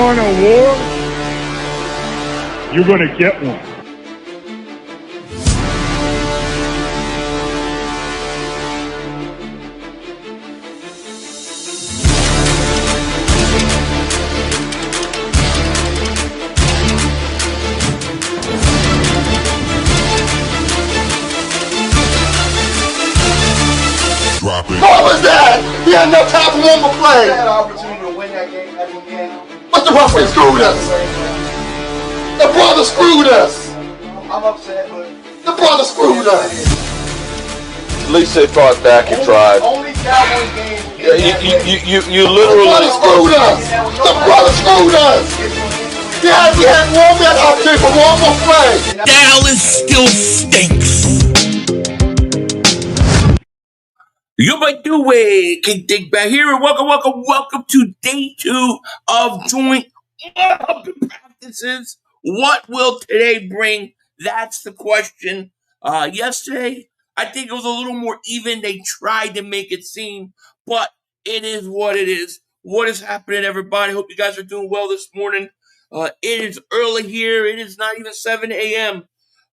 want a war, you're going to get one. What was that? He had no time for one more play. He had an opportunity to win that game. But the referee screwed us. The brother screwed us. I'm upset, but the brother screwed us. At least they fought back and tried. Only Cowboys game. You literally. The brother screwed us. The brother screwed us. He had one man opportunity for one more play. Dallas still stinks. You might do it. King Dick back here, and welcome to day 2 of joint practices. What will today bring? That's the question. Yesterday, I think it was a little more even. They tried to make it seem, but it is what it is. What is happening, everybody? Hope you guys are doing well this morning. It is early here. It is not even 7 a.m.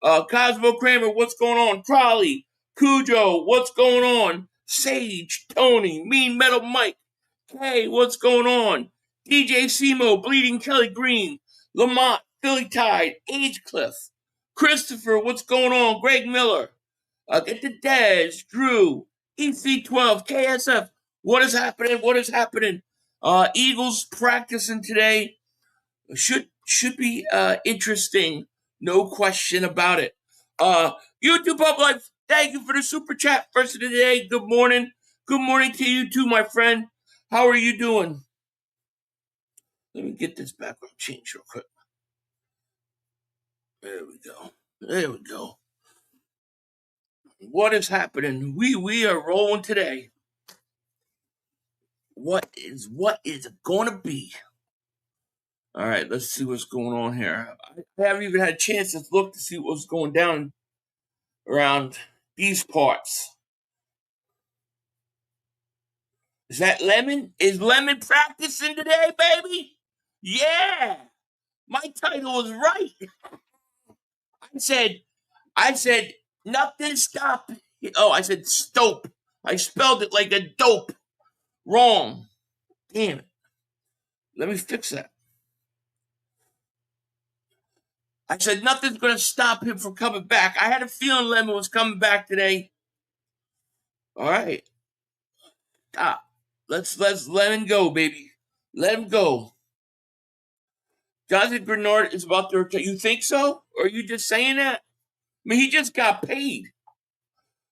Cosmo Kramer, what's going on? Crowley, Cujo, what's going on? Sage, Tony, Mean Metal Mike, Kay, what's going on? DJ Simo, Bleeding Kelly Green, Lamont, Philly Tide, Agecliff, Christopher, what's going on? Greg Miller, get the Dez, Drew, EC12, KSF, what is happening? What is happening? Eagles practicing today. Should be interesting, no question about it. YouTube Up Life, thank you for the super chat first of the day. Good morning. Good morning to you too, my friend. How are you doing? Let me get this background change real quick. There we go. There we go. What is happening? We are rolling today. What is it going to be? All right, let's see what's going on here. I haven't even had a chance to look to see what's going down around these parts. Is that Lemon? Is Lemon practicing today, baby? Yeah. My title was right. I said nothing stop. Oh, I said STOPE. I spelled it like a dope. Wrong. Damn it. Let me fix that. I said nothing's going to stop him from coming back. I had a feeling Lemon was coming back today. All right. Stop. Let's let him go, baby. Let him go. Jonathan Grenard is about to return. You think so? Or are you just saying that? I mean, he just got paid.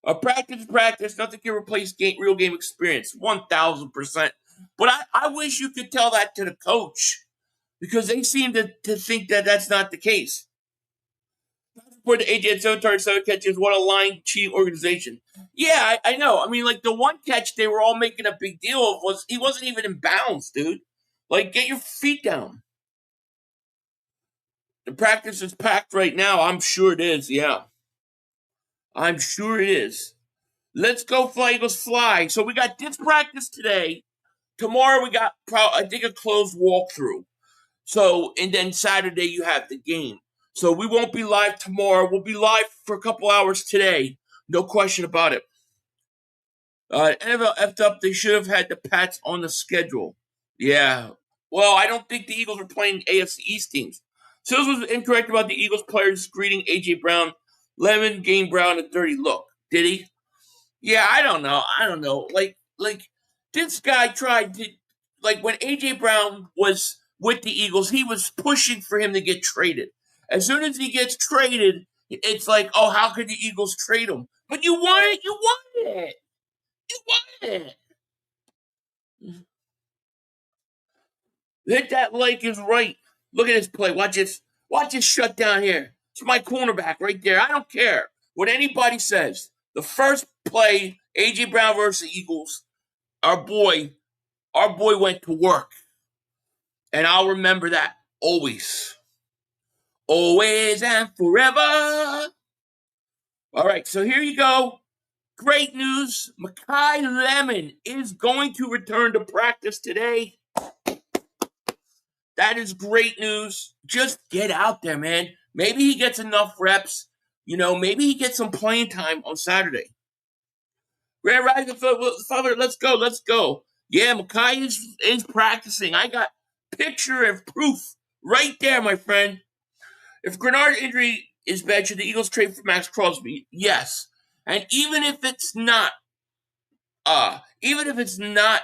A practice. Nothing can replace real game experience. 1,000%. But I wish you could tell that to the coach. Because they seem to think that that's not the case. For the AJ at 7 targets, 7 catches, what a line cheat organization. Yeah, I know. I mean, like the one catch they were all making a big deal of was he wasn't even in bounds, dude. Like, get your feet down. The practice is packed right now. I'm sure it is, yeah. I'm sure it is. Let's go, Fly Eagles, fly. So we got this practice today. Tomorrow we got, I think, a closed walkthrough. So, and then Saturday you have the game. So we won't be live tomorrow. We'll be live for a couple hours today. No question about it. NFL effed up. They should have had the Pats on the schedule. Yeah. Well, I don't think the Eagles were playing AFC East teams. Sills was incorrect about the Eagles players greeting A.J. Brown. Lemon gave Brown a dirty look. Did he? Yeah, I don't know. Like this guy tried to, like when A.J. Brown was with the Eagles, he was pushing for him to get traded. As soon as he gets traded, it's like, oh, how could the Eagles trade him? But you want it. You want it. Hit that like is right. Look at this play. Watch this shut down here. It's my cornerback right there. I don't care what anybody says. The first play, A.J. Brown versus the Eagles, our boy went to work. And I'll remember that always. Always and forever. All right, so here you go. Great news. Makai Lemon is going to return to practice today. That is great news. Just get out there, man. Maybe he gets enough reps. Maybe he gets some playing time on Saturday. Grand Rising, Father, let's go, let's go. Yeah, Makai is practicing. I got picture and proof right there, my friend. If Grenard's injury is bad, should the Eagles trade for Max Crosby? Yes. And even if it's not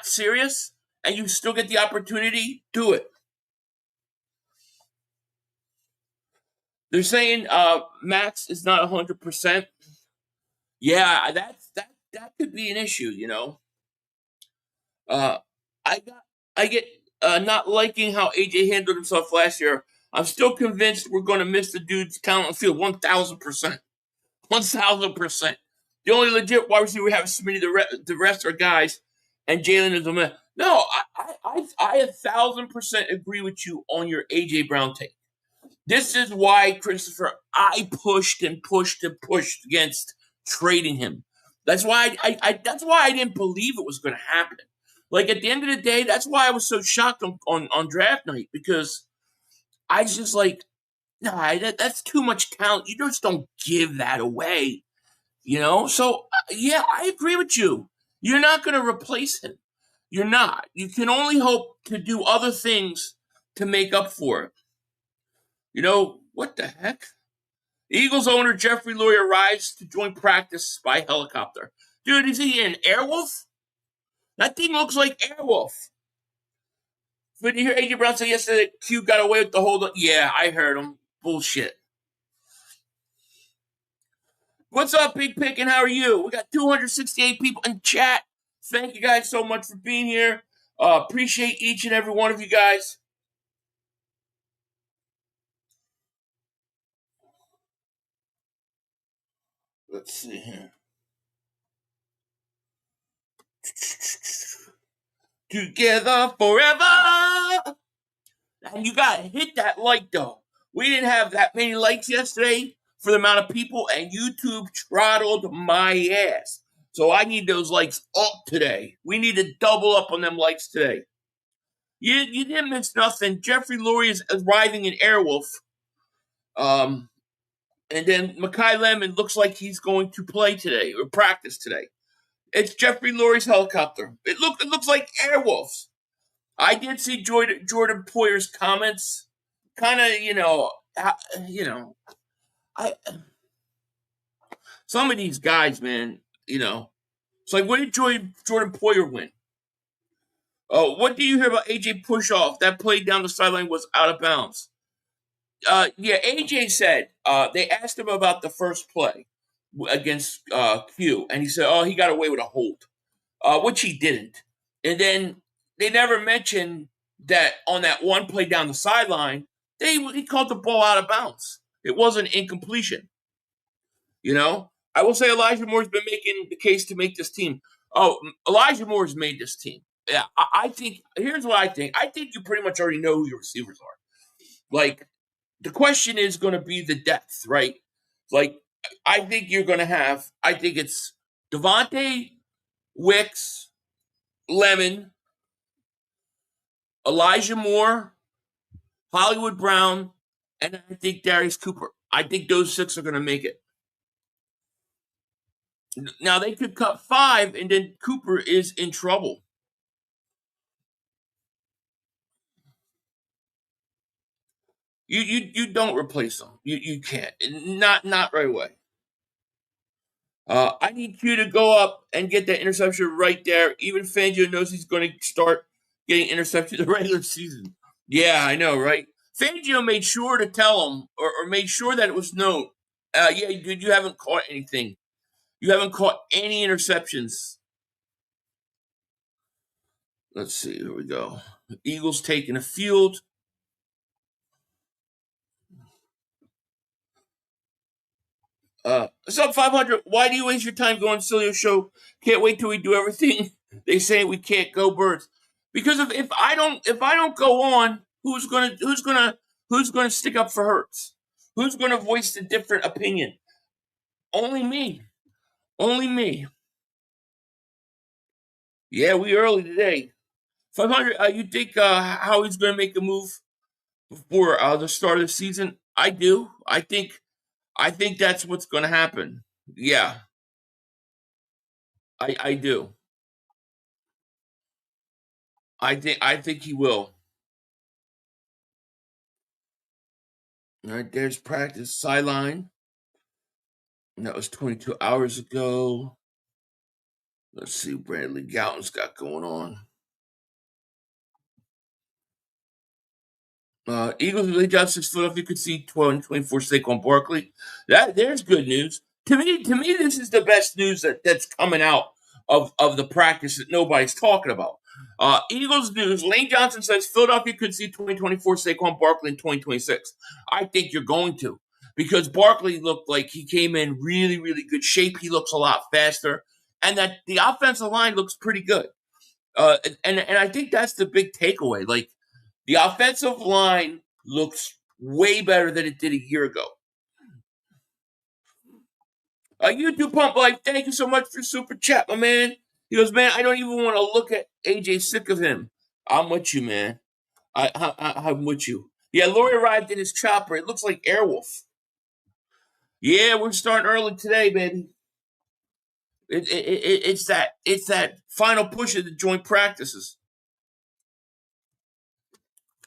serious and you still get the opportunity, do it. They're saying Max is not 100%. Yeah, that could be an issue, I get not liking how AJ handled himself last year. I'm still convinced we're going to miss the dude's talent on the field 1,000%. 1,000%. The only legit wide receiver we have is Smitty. The rest are guys, and Jalen is a man. No, I 1,000% agree with you on your AJ Brown take. This is why, Christopher, I pushed and pushed and pushed against trading him. That's why that's why I didn't believe it was going to happen. Like, at the end of the day, that's why I was so shocked on draft night, because I was just like, nah, that's too much talent. You just don't give that away, So, yeah, I agree with you. You're not going to replace him. You're not. You can only hope to do other things to make up for it. What the heck? Eagles owner Jeffrey Lurie arrives to join practice by helicopter. Dude, is he an Airwolf? That thing looks like Airwolf. Did you hear AJ Brown say yesterday that Q got away with the hold? Yeah, I heard him. Bullshit. What's up, Big Pick, and how are you? We got 268 people in chat. Thank you guys so much for being here. Appreciate each and every one of you guys. Let's see here. Together forever. And you got to hit that like, though. We didn't have that many likes yesterday for the amount of people, and YouTube throttled my ass. So I need those likes up today. We need to double up on them likes today. You didn't miss nothing. Jeffrey Lurie is arriving in Airwolf. And then Makai Lemon looks like he's going to play today or practice today. It's Jeffrey Lurie's helicopter. It looks like Airwolves. I did see Jordan Poyer's comments. Kind of, some of these guys, man, it's like, what did Jordan Poyer win? Oh, what do you hear about AJ Pushoff? That play down the sideline was out of bounds. Yeah, AJ said they asked him about the first play against Q, and he said, oh, he got away with a hold, which he didn't. And then they never mentioned that on that one play down the sideline, he called the ball out of bounds. It wasn't incompletion. I will say Elijah Moore's been making the case to make this team. Oh, Elijah Moore's made this team. Yeah, I think, here's what I think. I think you pretty much already know who your receivers are. Like, the question is going to be the depth, right? Like, I think you're going to have, I think it's Devontae, Wicks, Lemon, Elijah Moore, Hollywood Brown, and I think Darius Cooper. I think those six are going to make it. Now, they could cut 5, and then Cooper is in trouble. You don't replace them. You can't. Not right away. I need Q to go up and get that interception right there. Even Fangio knows he's going to start getting interceptions the regular season. Yeah, I know, right? Fangio made sure to tell him, or made sure that it was known. Yeah, dude, you haven't caught anything. You haven't caught any interceptions. Let's see. Here we go. The Eagles taking the field. Sub 500. Why do you waste your time going to Cilio show? Can't wait till we do everything they say we can't. Go Birds. Because if I don't go on, who's gonna stick up for Hurts? Who's gonna voice a different opinion? Only me. Only me. Yeah, we early today. 500. You think how he's gonna make a move? before the start of the season? I do. I think that's what's going to happen. Yeah, I do. I think he will. All right, there's practice sideline. And that was 22 hours ago. Let's see what Bradley Gowton's got going on. Eagles really justice Philadelphia could see 12 and 24 Saquon Barkley. There's good news. To me, this is the best news that's coming out of the practice that nobody's talking about. Eagles news. Lane Johnson says Philadelphia could see 2024 Saquon Barkley in 2026. I think you're going to, because Barkley looked like he came in really, really good shape. He looks a lot faster, and that the offensive line looks pretty good. And I think that's the big takeaway. Like, the offensive line looks way better than it did a year ago. YouTube Pump Life, thank you so much for super chat, my man. He goes, man, I don't even want to look at AJ. Sick of him. I'm with you, man. I'm with you. Yeah, Lori arrived in his chopper. It looks like Airwolf. Yeah, we're starting early today, baby. It's that final push of the joint practices.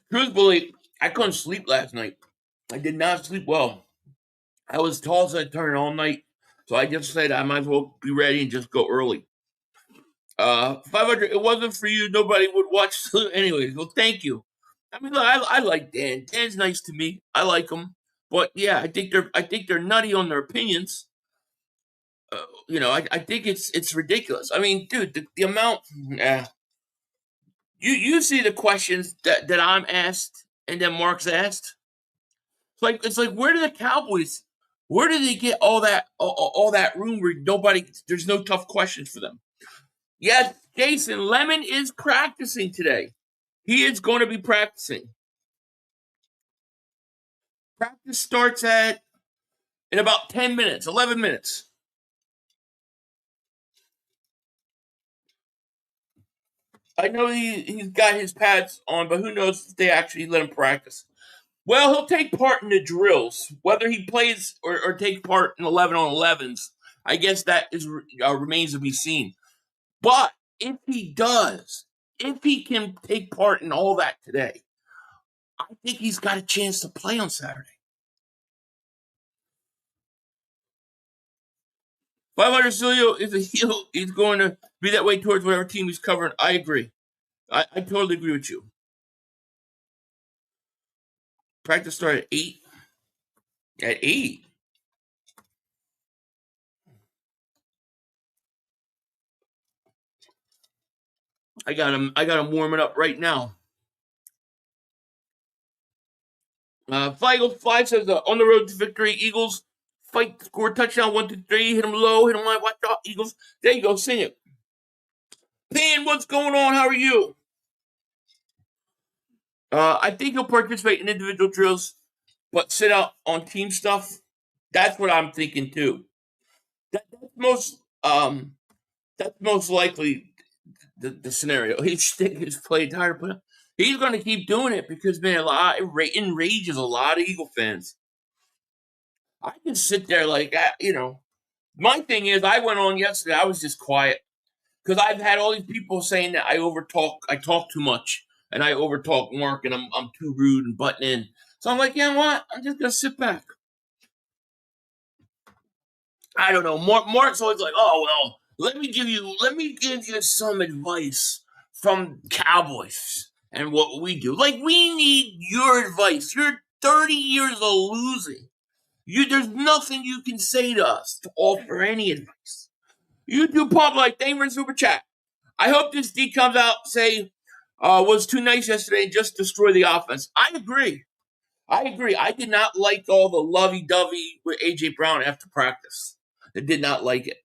Truthfully, I couldn't sleep last night. I did not sleep well. I was tossed and turning all night, so I just said I might as well be ready and just go early. 500. It wasn't for you. Nobody would watch. Anyways, well, thank you. I mean, look, I like Dan. Dan's nice to me. I like him, but yeah, I think they're nutty on their opinions. I think it's ridiculous. I mean, dude, the amount. You see the questions that I'm asked and that Mark's asked. It's like where do the Cowboys? Where do they get all that room where there's no tough questions for them? Yes, Jason Lemon is practicing today. He is going to be practicing. Practice starts in about 10 minutes, 11 minutes. I know he's got his pads on, but who knows if they actually let him practice. Well, he'll take part in the drills. Whether he plays or takes part in 11 on 11s, I guess that remains to be seen. But if he does, if he can take part in all that today, I think he's got a chance to play on Saturday. 500 Celio is a heel. He's going to be that way towards whatever team he's covering. I agree. I totally agree with you. Practice started at 8. At 8? I got him warming up right now. Five says on the road to victory. Eagles fight, score touchdown 1, 2, 3. Hit him low, hit him high. Watch out, Eagles. There you go. Sing it. Pan, what's going on? How are you? I think he'll participate in individual drills, but sit out on team stuff. That's what I'm thinking too. That's most likely the scenario. He's play tired, but he's going to keep doing it because, man, it enrages a lot of Eagle fans. I can sit there my thing is, I went on yesterday. I was just quiet because I've had all these people saying that I talk too much, and I overtalk Mark, and I'm too rude and butting in. So I'm like, you know what? I'm just gonna sit back. I don't know. Mark's always like, oh well, let me give you some advice from Cowboys and what we do. Like, we need your advice. You're 30 years of losing. There's nothing you can say to us to offer any advice. You do pop like thank you for super chat. I hope this D comes out say was too nice yesterday and just destroy the offense. I agree. I did not like all the lovey-dovey with AJ Brown after practice. I did not like it.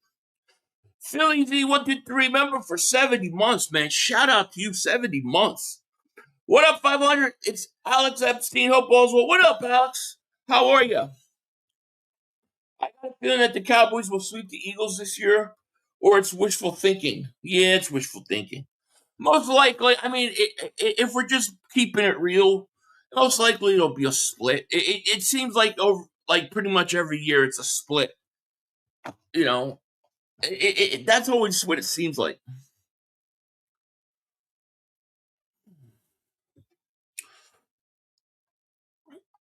Philly Z123 member for 70 months, man. Shout out to you, 70 months. What up, 500? It's Alex Epstein. Hope all's well. What up, Alex? How are you? I got a feeling that the Cowboys will sweep the Eagles this year, or it's wishful thinking. Yeah, it's wishful thinking. Most likely, I mean, if we're just keeping it real, Most likely it'll be a split. It seems like pretty much every year it's a split. You know, that's always what it seems like.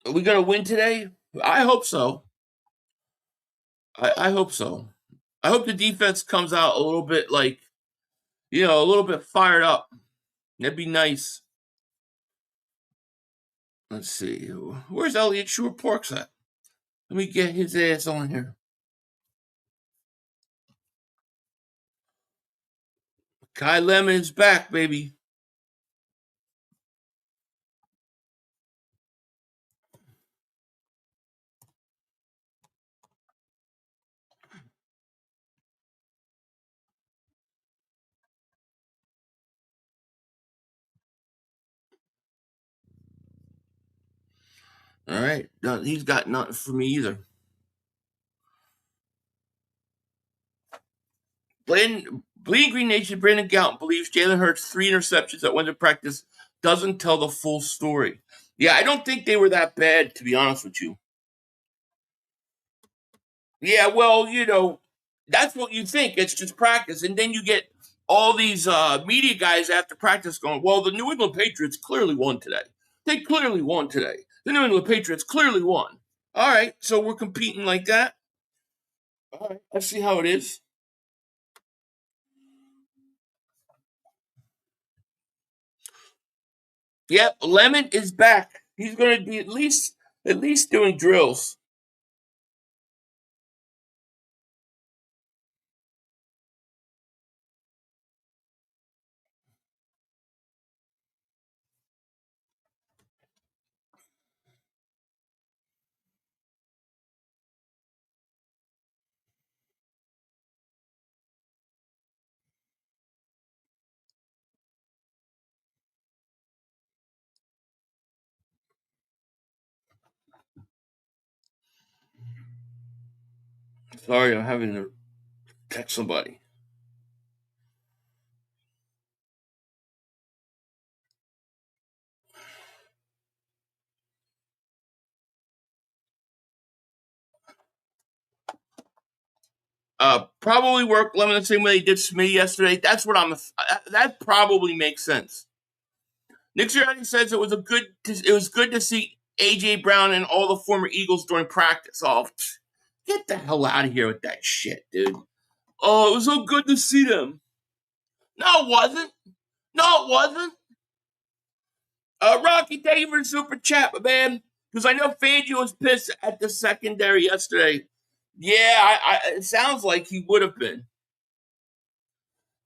Are we gonna win today? I hope so. I hope so. I hope the defense comes out a little bit a little bit fired up. That'd be nice. Let's see. Where's Elliot Shore Parks at? Let me get his ass on here. Kai Lemon is back, baby. All right. No, he's got nothing for me either. Bleeding Green Nation, Brandon Galton believes Jalen Hurts' 3 interceptions that went to practice doesn't tell the full story. Yeah, I don't think they were that bad, to be honest with you. Yeah, well, that's what you think. It's just practice. And then you get all these media guys after practice going, well, the New England Patriots clearly won today. They clearly won today. The New England Patriots clearly won. All right, so we're competing like that. All right, let's see how it is. Yep, Lemon is back. He's going to be at least doing drills. Sorry, I'm having to text somebody. Probably work Lemon the same way they did Smitty yesterday. That's what that probably makes sense. Nick Sirianni says it was good to see AJ Brown and all the former Eagles during practice. Oh, get the hell out of here with that shit, dude. Oh, it was so good to see them. No, it wasn't. No, it wasn't. Rocky, thank you for the super chat, man. Because I know Fangio was pissed at the secondary yesterday. Yeah, it sounds like he would have been.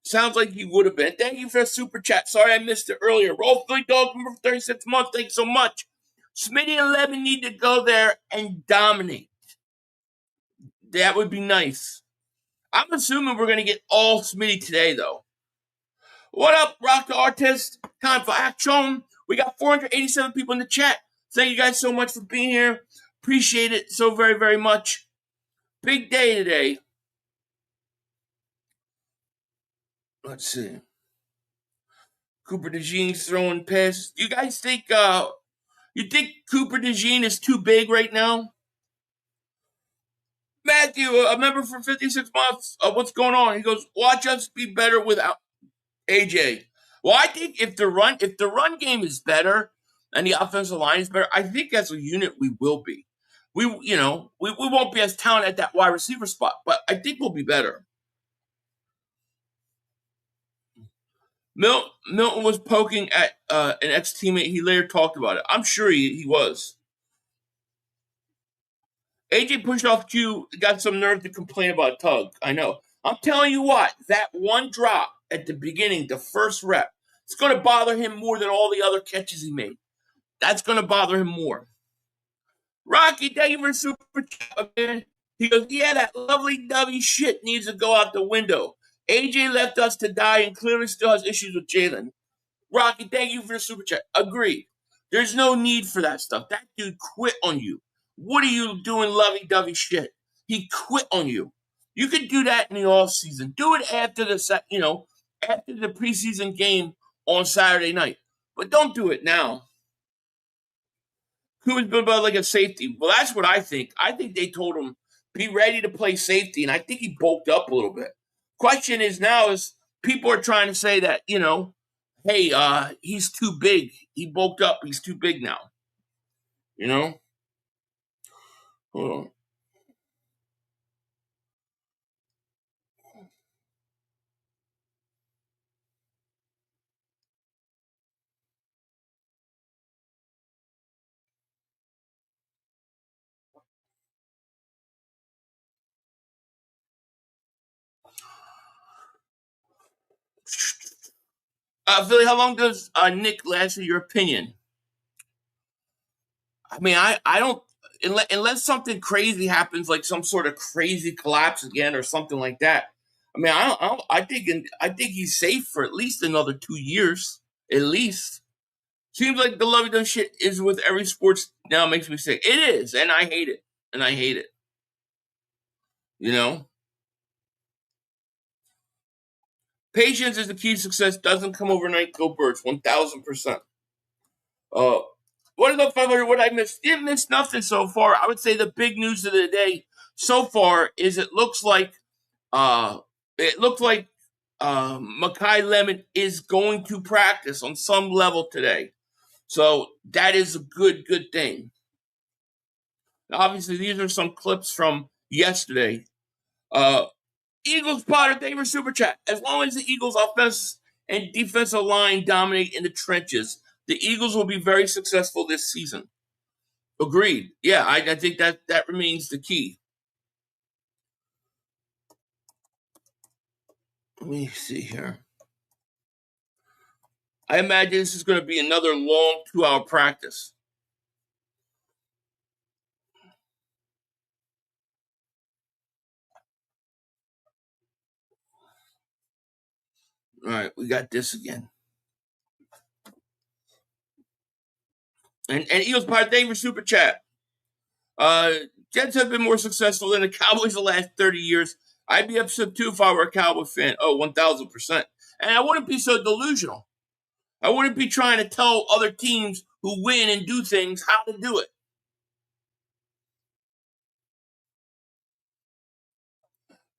Sounds like he would have been. Thank you for the super chat. Sorry I missed it earlier. Roll 3 dogs for 36 months. Thanks so much. Smitty and Levin need to go there and dominate. That would be nice. I'm assuming we're going to get all Smitty today, though. What up, Rock the Artist? Time for action. We got 487 people in the chat. Thank you guys so much for being here. Appreciate it so very, very much. Big day today. Let's see. Cooper DeJean's throwing passes. You guys think Cooper DeJean is too big right now? Matthew, a member for 56 months. What's going on? He goes, watch us be better without AJ. Well, I think if the run game is better and the offensive line is better, I think as a unit we will be. We won't be as talented at that wide receiver spot, but I think we'll be better. Milton was poking at an ex-teammate. He later talked about it. I'm sure he was. AJ pushed off Q, got some nerve to complain about Tug. I know. I'm telling you what, that one drop at the beginning, the first rep, it's going to bother him more than all the other catches he made. That's going to bother him more. Rocky, thank you for super chat, man. He goes, yeah, that lovely dovey shit needs to go out the window. AJ left us to die and clearly still has issues with Jalen. Rocky, thank you for the super chat. Agree. There's no need for that stuff. That dude quit on you. What are you doing lovey-dovey shit? He quit on you. You could do that in the off season. Do it after after the preseason game on Saturday night. But don't do it now. Kuba's been about like a safety. Well, that's what I think. I think they told him be ready to play safety, and I think he bulked up a little bit. Question is now is people are trying to say that hey, he's too big. He bulked up. He's too big now. You know. Hold on. Philly, how long does Nick last in your opinion? I mean, I don't unless something crazy happens, like some sort of crazy collapse again or something like that. I mean, I think he's safe for at least another 2 years, at least. Seems like the lovey dovey shit is with every sports now. Makes me sick. It is, and I hate it, and I hate it. You know, patience is the key to success. Doesn't come overnight. Go Birds, 1,000%. Uh, what is up, 500? What I missed? Didn't miss nothing so far. I would say the big news of the day so far is uh it looked like Makai Lemon is going to practice on some level today. So that is a good thing. Now, obviously, these are some clips from yesterday. Uh Eagles Potter, thank you for Super Chat. As long as the Eagles offense and defensive line dominate in the trenches, the Eagles will be very successful this season. Agreed. Yeah, I think that remains the key. Let me see here. I imagine this is going to be another long 2-hour practice. All right, we got this again. And Eagles Potter, thank you for Super Chat. Jets have been more successful than the Cowboys the last 30 years. I'd be upset too if I were a Cowboy fan. Oh, 1,000%. And I wouldn't be so delusional. I wouldn't be trying to tell other teams who win and do things how to do it.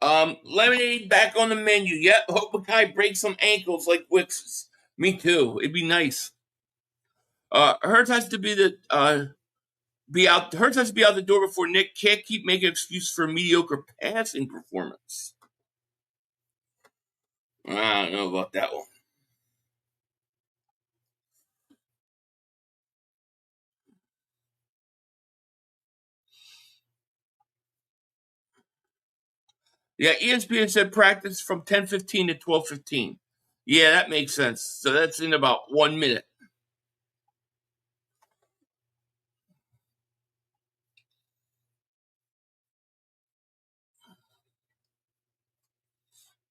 Lemonade back on the menu. Yep, hope Makai breaks some ankles like Wicks. Me too. It'd be nice. Hurts has to be out. Hurts has to be out the door before Nick. Can't keep making excuses for mediocre passing performance. I don't know about that one. Yeah, ESPN said practice from 10:15 to 12:15. Yeah, that makes sense. So that's in about 1 minute.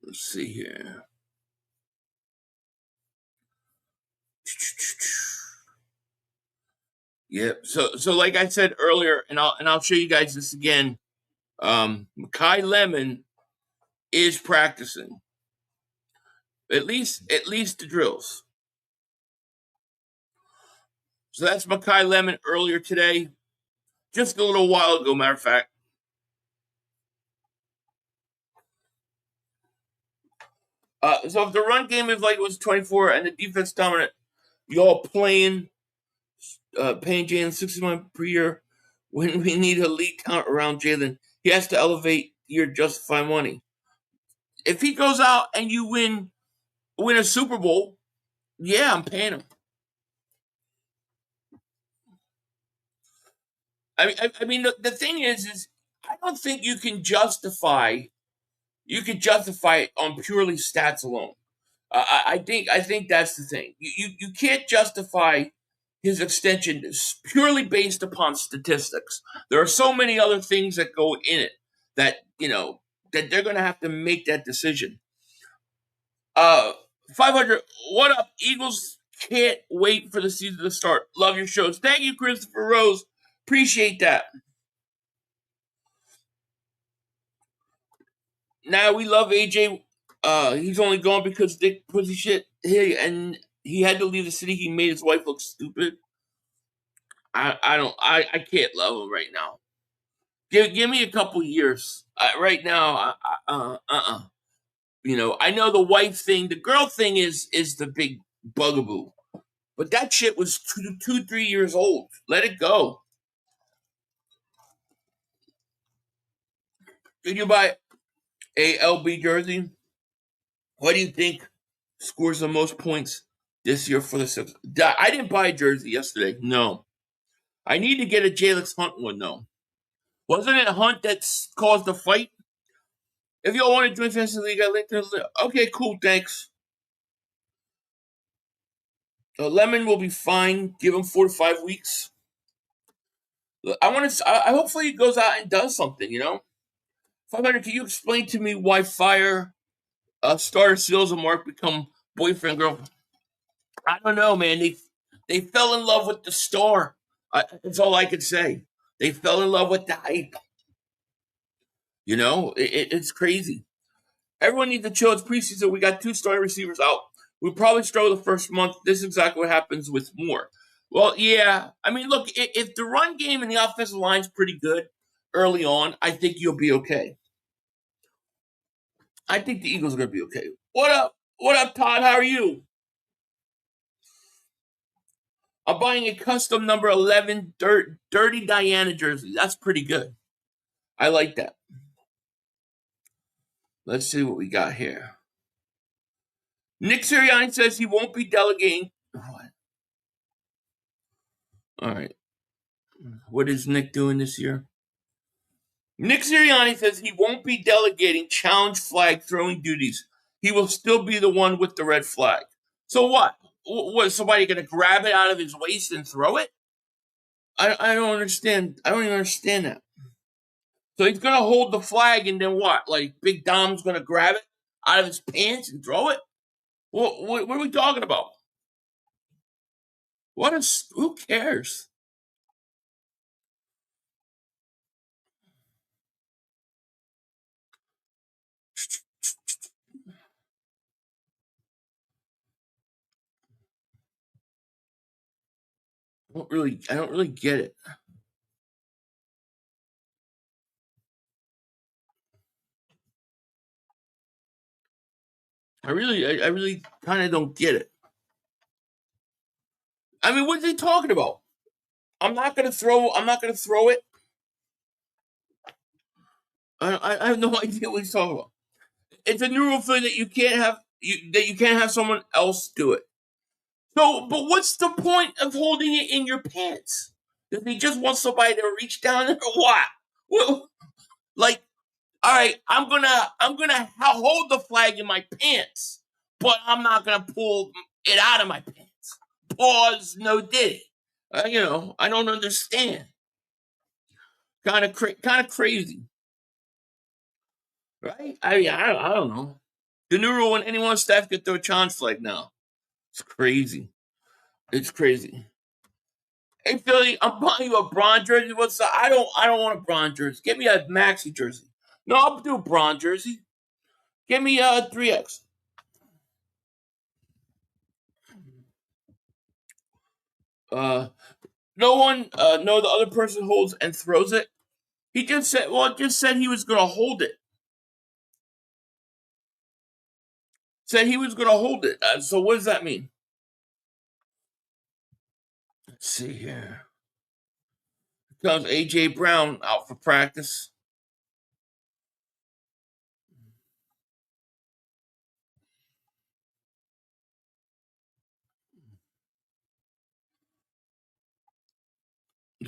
Let's see here. Yep. So like I said earlier, and I'll show you guys this again. Makai Lemon is practicing. At least the drills. So that's Makai Lemon earlier today. Just a little while ago, matter of fact. So if the run game is like it was 24 and the defense dominant, y'all paying Jalen 60 million per year when we need a elite talent around Jalen. He has to elevate your justify money. If he goes out and you win a Super Bowl, yeah, I'm paying him. I mean, the thing is I don't think you can justify it on purely stats alone. I think that's the thing. You can't justify his extension purely based upon statistics. There are so many other things that go in it that that they're going to have to make that decision. 500. What up, Eagles? Can't wait for the season to start. Love your shows. Thank you, Christopher Rose. Appreciate that. Now we love AJ. He's only gone because Dick pussy shit. Hey, and he had to leave the city. He made his wife look stupid. I can't love him right now. Give me a couple years. Right now, I know the wife thing, the girl thing is the big bugaboo. But that shit was 3 years old. Let it go. Did you buy a LB jersey? What do you think scores the most points this year for the Sixers? I didn't buy a jersey yesterday. No. I need to get a Jalen Hunt one, though. Wasn't it Hunt that caused the fight? If y'all want to join Fantasy League, I link to. Okay, cool, thanks. Lemon will be fine. Give him 4 to 5 weeks. I hopefully he goes out and does something. 500. Can you explain to me why Fire starter Seals and Mark become boyfriend girlfriend? I don't know, man. They fell in love with the star. That's all I can say. They fell in love with the hype. It's crazy. Everyone needs to chill. It's preseason. We got 2 starting receivers out. We probably struggle the first month. This is exactly what happens with Moore. Well, yeah. I mean, look, if the run game and the offensive line's pretty good early on, I think you'll be okay. I think the Eagles are going to be okay. What up? What up, Todd? How are you? I'm buying a custom number 11 Dirty Diana jersey. That's pretty good. I like that. Let's see what we got here. Nick Sirianni says he won't be delegating. What? All right. What is Nick doing this year? Nick Sirianni says he won't be delegating challenge flag throwing duties. He will still be the one with the red flag. So what? What, is somebody going to grab it out of his waist and throw it? I don't understand. I don't even understand that. So he's going to hold the flag and then what? Like Big Dom's going to grab it out of his pants and throw it? What are we talking about? Who cares? I don't really get it. I really kind of don't get it. I mean, what are they talking about? I'm not gonna throw it. I have no idea what he's talking about. It's a new rule thing that you can't have someone else do it. So, but what's the point of holding it in your pants? Does he just want somebody to reach down there or what? Well, like, all right, I'm gonna hold the flag in my pants, but I'm not gonna pull it out of my pants. Pause. No did. I don't understand. Kind of crazy, right? I mean, I don't know. The new rule: when anyone on staff can throw a challenge flag now. It's crazy. It's crazy. Hey Philly, I'm buying you a bronze jersey. What's that? I don't want a bronze jersey. Give me a maxi jersey. No, I'll do a bronze jersey. Give me a 3X. No, the other person holds and throws it. He just said he was gonna hold it. Said he was gonna hold it. So what does that mean? Let's see here. Comes A.J. Brown out for practice.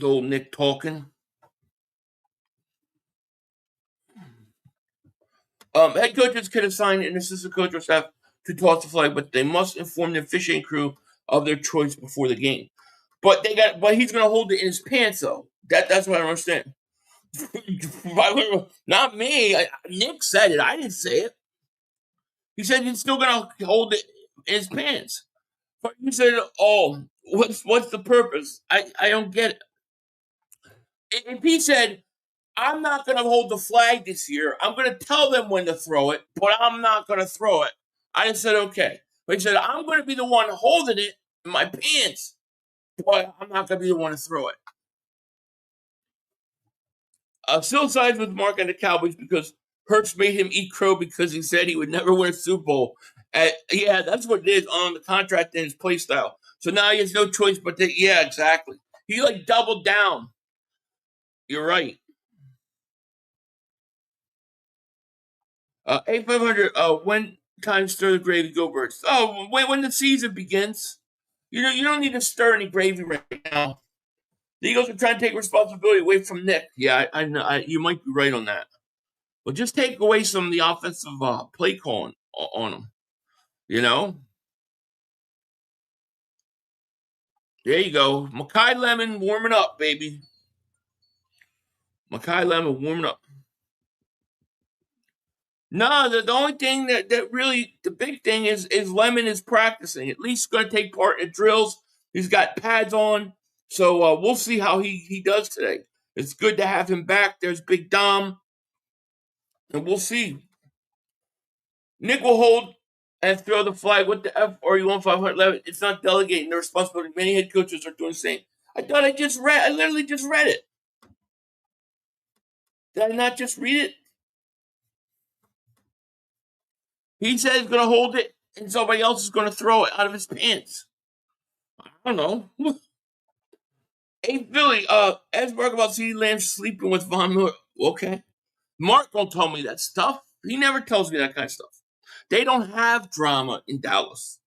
Old Nick talking. Head coaches can assign an assistant coach or staff to toss the flag, but they must inform the officiating crew of their choice before the game. But he's gonna hold it in his pants though. That's what I don't understand. Not me. Nick said it. I didn't say it. He said he's still gonna hold it in his pants. But you said, "Oh, what's the purpose?" I don't get it. If he said, "I'm not gonna hold the flag this year. I'm gonna tell them when to throw it, but I'm not gonna throw it," I just said okay. But he said, "I'm gonna be the one holding it in my pants." boy, I'm not going to be the one to throw it. Still sides with Mark and the Cowboys because Hurts made him eat crow because he said he would never win a Super Bowl. Yeah, that's what it is on the contract and his play style. So now he has no choice but to, yeah, exactly. He like doubled down. You're right. 8,500. When time stir the gravy, go Birds. Oh, when the season begins, you don't need to stir any gravy right now. The Eagles are trying to take responsibility away from Nick. Yeah, I know. You might be right on that. But just take away some of the offensive play calling on them. You know. There you go. Makai Lemon warming up, baby. Makai Lemon warming up. No, the only thing that really, the big thing is Lemon is practicing. At least going to take part in drills. He's got pads on. So we'll see how he does today. It's good to have him back. There's Big Dom. And we'll see. Nick will hold and throw the flag. What the F are you on 511? It's not delegating the responsibility. Many head coaches are doing the same. I literally just read it. Did I not just read it? He said he's going to hold it, and somebody else is going to throw it out of his pants. I don't know. Hey, Philly, ask Mark about CeeDee Lamb sleeping with Von Miller. Okay. Mark don't tell me that stuff. He never tells me that kind of stuff. They don't have drama in Dallas.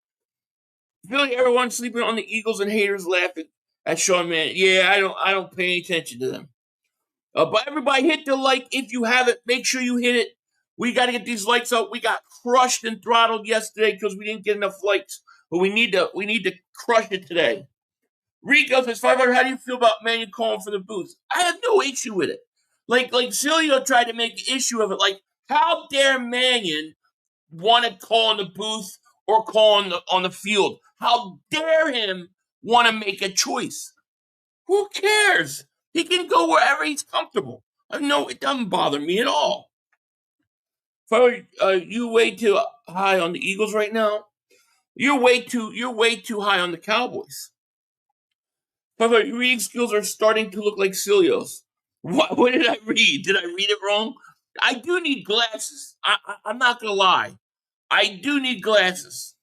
Philly, everyone sleeping on the Eagles and haters laughing at Sean Mann. Yeah, I don't pay any attention to them. But everybody hit the like if you haven't. Make sure you hit it. We got to get these likes up. We got crushed and throttled yesterday because we didn't get enough likes. But we need to crush it today. Rico says 500. How do you feel about Mannion calling for the booth? I have no issue with it. Like Cilio tried to make an issue of it. Like, how dare Mannion want to call in the booth or call on the field? How dare him want to make a choice? Who cares? He can go wherever he's comfortable. No, it doesn't bother me at all. You way too high on the Eagles right now. You're way too high on the Cowboys. Your reading skills are starting to look like Cilio's. What did I read? Did I read it wrong? I do need glasses. I'm not gonna lie. I do need glasses.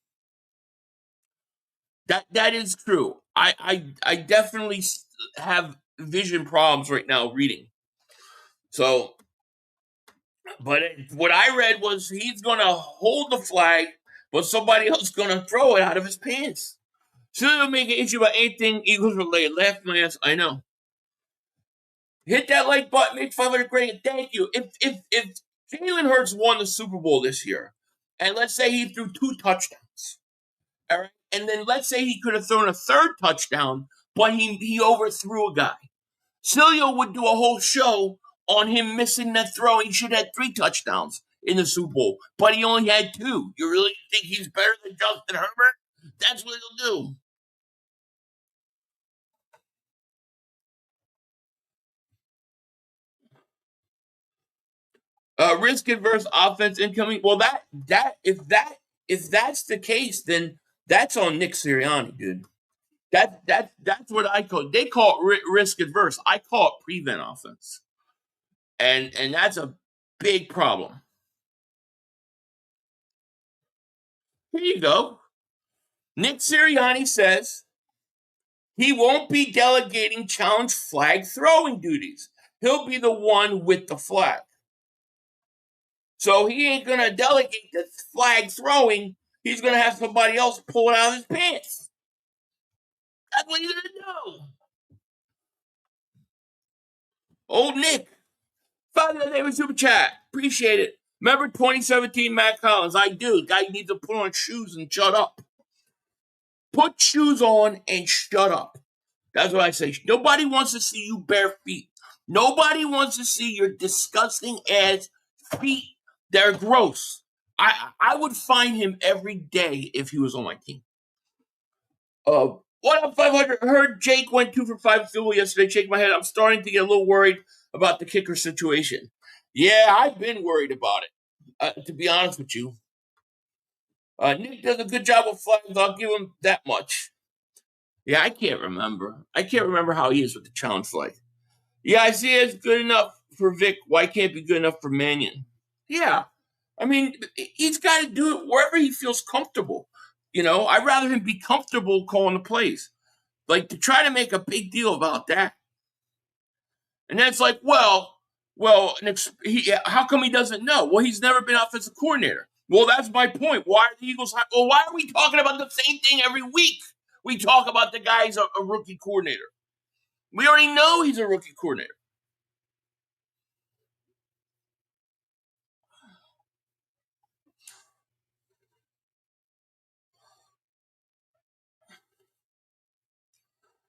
That is true. I definitely have vision problems right now reading. So, but what I read was he's gonna hold the flag, but somebody else is gonna throw it out of his pants. So they'll make an issue about anything Eagles related. Laugh my ass. I know. Hit that like button. Make 500 great. Thank you. If Jalen Hurts won the Super Bowl this year, and let's say he threw 2 touchdowns, all right, and then let's say he could have thrown a 3rd touchdown, but he overthrew a guy. Cilio would do a whole show on him missing that throw. He should have had 3 touchdowns in the Super Bowl, but he only had 2. You really think he's better than Justin Herbert? That's what he'll do. Risk adverse offense incoming. Well, if that's the case, then that's on Nick Sirianni, dude. That's what I call. They call it risk adverse. I call it prevent offense, and that's a big problem. Here you go. Nick Sirianni says he won't be delegating challenge flag throwing duties. He'll be the one with the flag. So he ain't going to delegate the flag throwing. He's going to have somebody else pull it out of his pants. That's what he's going to do. Old Nick. Father, name super chat. Appreciate it. Remember 2017 Matt Collins? I do. Guy needs to put on shoes and shut up. Put shoes on and shut up. That's what I say. Nobody wants to see you bare feet. Nobody wants to see your disgusting ass feet. They're gross. I would find him every day if he was on my team. What up, 500? Heard Jake went 2 for 5 field goal yesterday. Shake my head. I'm starting to get a little worried about the kicker situation. Yeah, I've been worried about it, to be honest with you. Nick does a good job with flags. I'll give him that much. Yeah, I can't remember. I can't remember how he is with the challenge flag. Yeah, Isaiah is good enough for Vic. Why can't it be good enough for Mannion? Yeah. I mean, he's got to do it wherever he feels comfortable. I'd rather him be comfortable calling the plays. Like, to try to make a big deal about that. And then it's like, how come he doesn't know? Well, he's never been offensive coordinator. Well, that's my point. Why are the Eagles? Well, why are we talking about the same thing every week? We talk about the guy's a rookie coordinator. We already know he's a rookie coordinator.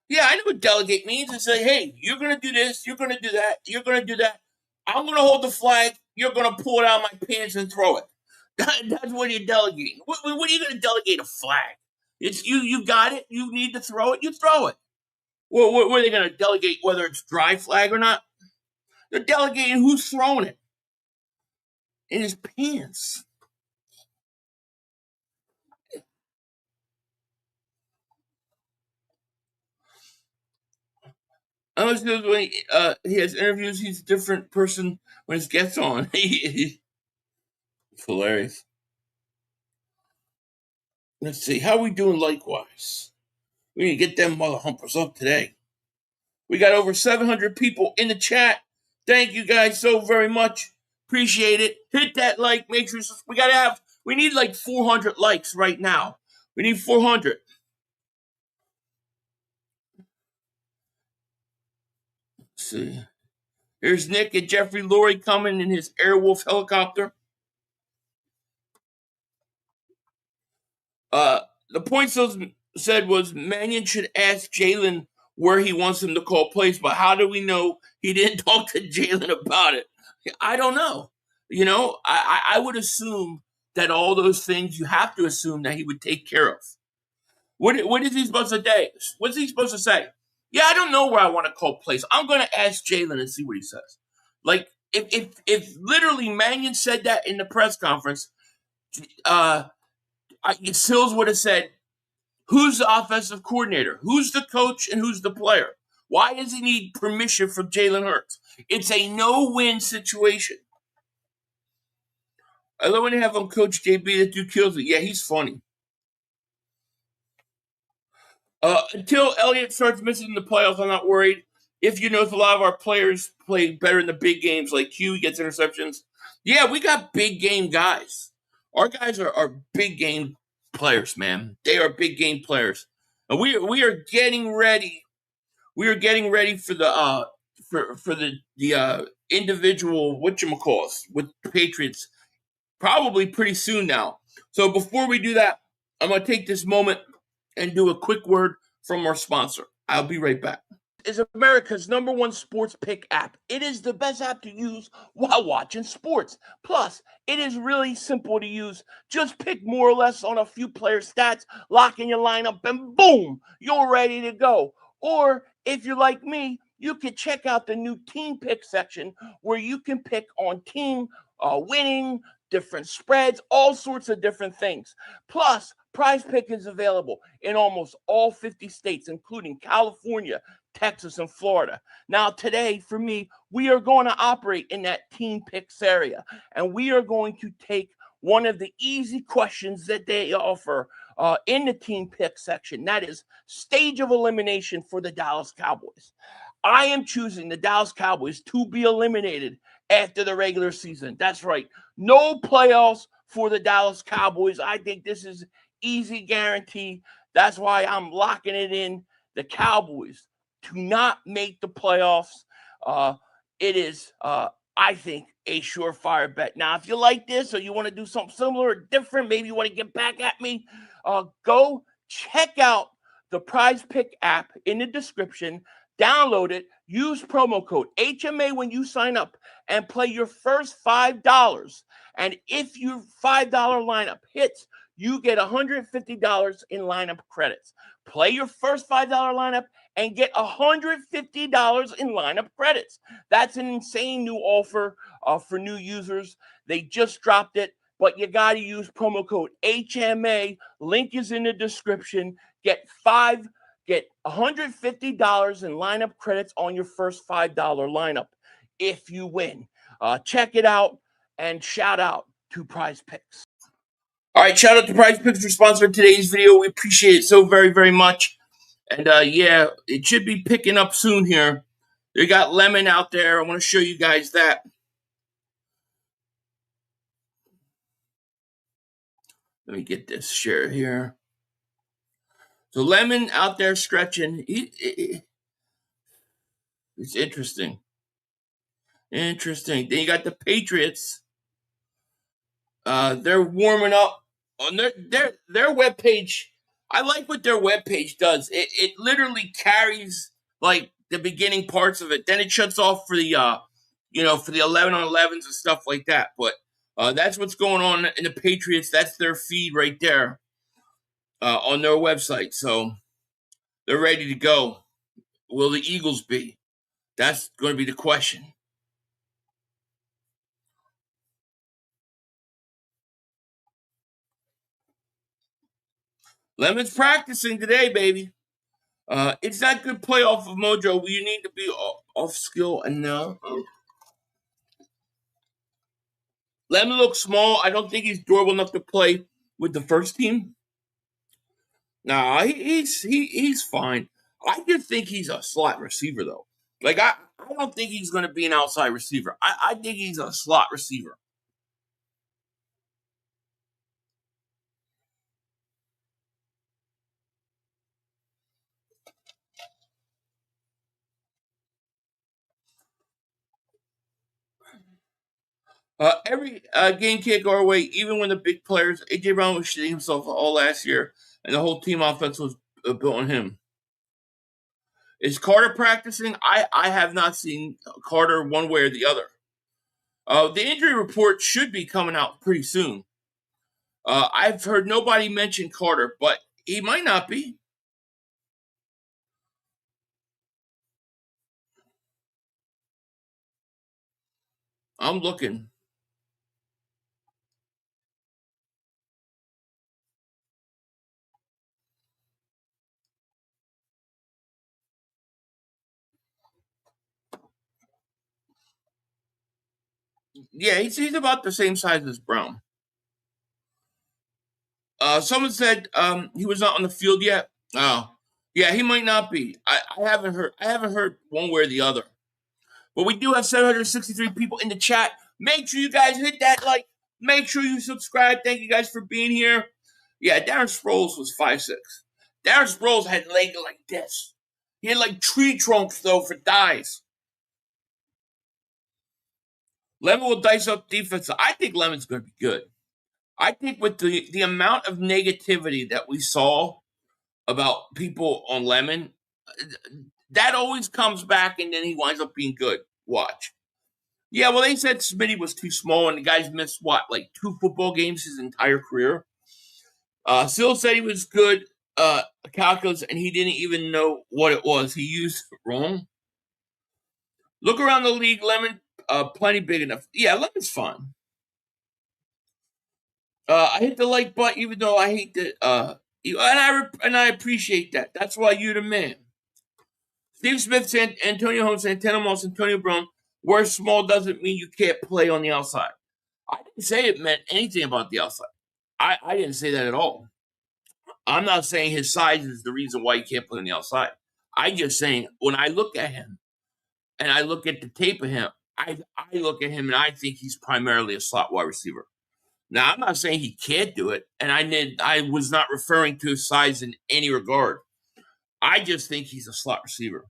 Yeah, I know what delegate means. It's like, hey, you're going to do this, you're going to do that, you're going to do that. I'm going to hold the flag, you're going to pull it out of my pants and throw it. That's what you're delegating. What are you going to delegate a flag? It's you got it, you need to throw it, you throw it. What are they going to delegate, whether it's dry flag or not? They're delegating who's throwing it in his pants. Unless when he has interviews, he's a different person when his guests on. It's hilarious. Let's see. How are we doing likewise? We need to get them mother humpers up today. We got over 700 people in the chat. Thank you guys so very much. Appreciate it. Hit that like. Make sure we need like 400 likes right now. We need 400. Let's see. Here's Nick and Jeffrey Lurie coming in his Airwolf helicopter. The point said was Mannion should ask Jalen where he wants him to call plays, but how do we know he didn't talk to Jalen about it? I don't know. I would assume that all those things you have to assume that he would take care of. What is he supposed to say? What's he supposed to say? Yeah, I don't know where I want to call plays. I'm going to ask Jalen and see what he says. Like, if literally Mannion said that in the press conference, Sills would have said, who's the offensive coordinator? Who's the coach and who's the player? Why does he need permission from Jalen Hurts? It's a no-win situation. I love when they have him coach JB. That dude kills it. Yeah, he's funny. Until Elliott starts missing the playoffs, I'm not worried. If you notice, a lot of our players play better in the big games, like Q gets interceptions. Yeah, we got big game guys. Our guys are big game players, man. They are big game players. And we are getting ready. We are getting ready for the for the individual whatchamacalls with the Patriots probably pretty soon now. So before we do that, I'm gonna take this moment and do a quick word from our sponsor. I'll be right back. Is America's #1 sports pick app. It is the best app to use while watching sports. Plus, it is really simple to use. Just pick more or less on a few player stats, lock in your lineup, and boom, you're ready to go. Or if you're like me, you can check out the new team pick section where you can pick on team winning, different spreads, all sorts of different things. Plus, Prize Pick is available in almost all 50 states, including California, Texas, and Florida. Now, today, for me, we are going to operate in that team picks area, and we are going to take one of the easy questions that they offer in the team pick section. That is stage of elimination for the Dallas Cowboys. I am choosing the Dallas Cowboys to be eliminated after the regular season. That's right. No playoffs for the Dallas Cowboys. I think this is easy guarantee. That's why I'm locking it in. The Cowboys to not make the playoffs. It is, I think, a surefire bet. Now, if you like this or you want to do something similar or different, maybe you want to get back at me, go check out the Prize Pick app in the description. Download it. Use promo code HMA when you sign up and play your first $5. And if your $5 lineup hits, you get $150 in lineup credits. Play your first $5 lineup and get $150 in lineup credits. That's an insane new offer for new users. They just dropped it, but you got to use promo code HMA. Link is in the description. Get $5 Get $150 in lineup credits on your first $5 lineup if you win. Check it out, and shout out to Prize Picks. All right, shout out to Prize Picks for sponsoring today's video. We appreciate it so very, very much. And yeah, it should be picking up soon here. They got Lemon out there. I want to show you guys that. Let me get this share here. So Lemon out there stretching. It's interesting. Interesting. Then you got the Patriots. They're warming up on their webpage. I like what their webpage does. It literally carries like the beginning parts of it. Then it shuts off for the for the 11 on 11s and stuff like that. But that's what's going on in the Patriots. That's their feed right there on their website. So they're ready to go. Will the Eagles be? That's going to be the question. Lemon's practicing today, baby. It's not good playoff of mojo. You need to be off skill and no. Lemon looks small. I don't think he's durable enough to play with the first team. Nah, he's fine. I just think he's a slot receiver though. Like I don't think he's going to be an outside receiver. I think he's a slot receiver. Every game can't go our way, even when the big players. AJ Brown was shitting himself all last year, and the whole team offense was built on him. Is Carter practicing? I have not seen Carter one way or the other. The injury report should be coming out pretty soon. I've heard nobody mention Carter, but he might not be. I'm looking. Yeah, he's about the same size as Brown. Someone said he was not on the field yet. Oh, yeah, he might not be. I haven't heard one way or the other. But we do have 763 people in the chat. Make sure you guys hit that like. Make sure you subscribe. Thank you guys for being here. Yeah, Darren Sproles was 5'6". Darren Sproles had leg like this. He had like tree trunks though for thighs. Lemon will dice up defense. I think Lemon's going to be good. I think with the amount of negativity that we saw about people on Lemon, that always comes back and then he winds up being good. Watch. Yeah, well, they said Smitty was too small and the guy's missed, like 2 football games his entire career. Sill said he was good calculus and he didn't even know what it was. He used it wrong. Look around the league, Lemon, plenty big enough. Yeah, Lemon's fine. I hit the like button even though I hate the and I appreciate that. That's why you're the man. Steve Smith, Antonio Holmes, Santana Moss, Antonio Brown. Where small doesn't mean you can't play on the outside. I didn't say it meant anything about the outside. I didn't say that at all. I'm not saying his size is the reason why he can't play on the outside. I'm just saying when I look at him and I look at the tape of him, I look at him and I think he's primarily a slot wide receiver. Now, I'm not saying he can't do it, and I was not referring to his size in any regard. I just think he's a slot receiver.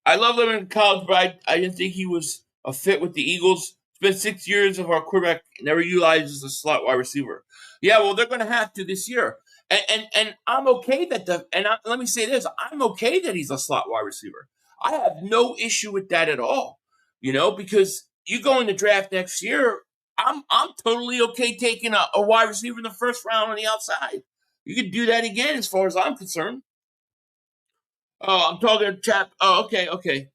I love him in college, but I didn't think he was a fit with the Eagles. Spent 6 years of our quarterback never utilized as a slot wide receiver. Yeah, well, they're going to have to this year. And I'm okay let me say this. I'm okay that he's a slot wide receiver. I have no issue with that at all, because you go in the draft next year, I'm totally okay taking a wide receiver in the first round on the outside. You could do that again as far as I'm concerned. Oh, I'm talking to chap. Oh, okay.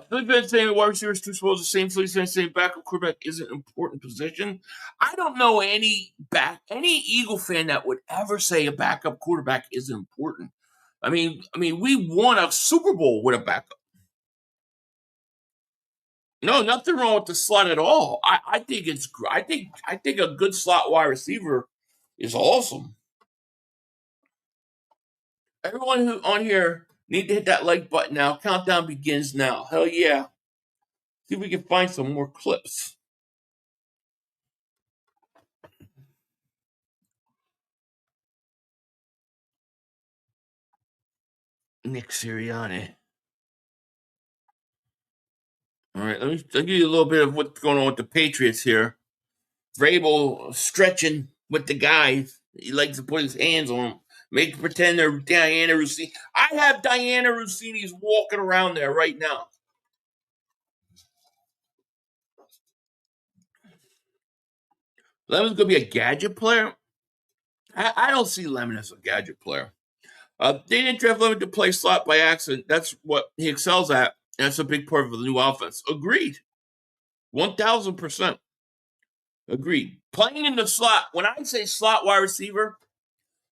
Philly fans saying wide receiver is too small. The same Philly fans saying backup quarterback isn't an important position. I don't know any Eagle fan that would ever say a backup quarterback isn't important. I mean, we won a Super Bowl with a backup. No, nothing wrong with the slot at all. I think it's I think a good slot wide receiver is awesome. Everyone who on here need to hit that like button now. Countdown begins now. Hell yeah. See if we can find some more clips. Nick Sirianni. All right, I'll give you a little bit of what's going on with the Patriots here. Vrabel stretching with the guys. He likes to put his hands on them. Make pretend they're Diana Rossini. I have Diana Rossini's walking around there right now. Lemon's going to be a gadget player? I don't see Lemon as a gadget player. They didn't draft Lemon to play slot by accident. That's what he excels at. And that's a big part of the new offense. Agreed. 1,000%. Agreed. Playing in the slot, when I say slot wide receiver,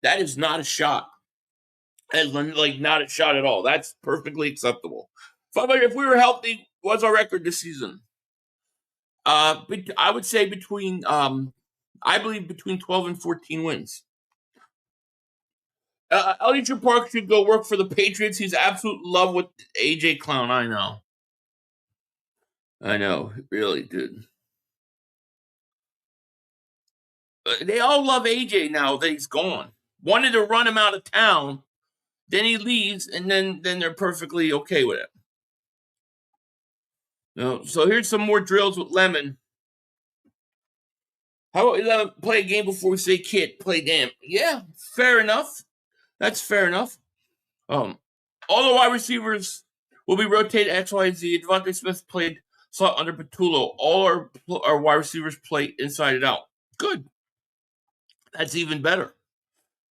that is not a shot. That is like not a shot at all. That's perfectly acceptable. If we were healthy, what's our record this season? I would say between I believe between 12 and 14 wins. Elliot Park should go work for the Patriots. He's absolute love with AJ Clown. I know, really, dude. They all love AJ now that he's gone. Wanted to run him out of town, then he leaves, and then they're perfectly okay with it. So here's some more drills with Lemon. How about we let him play a game before we say kid, play damn? Yeah, fair enough. That's fair enough. All the wide receivers will be rotated X, Y, Z. Devontae Smith played slot under Patullo. All our wide receivers play inside and out. Good. That's even better.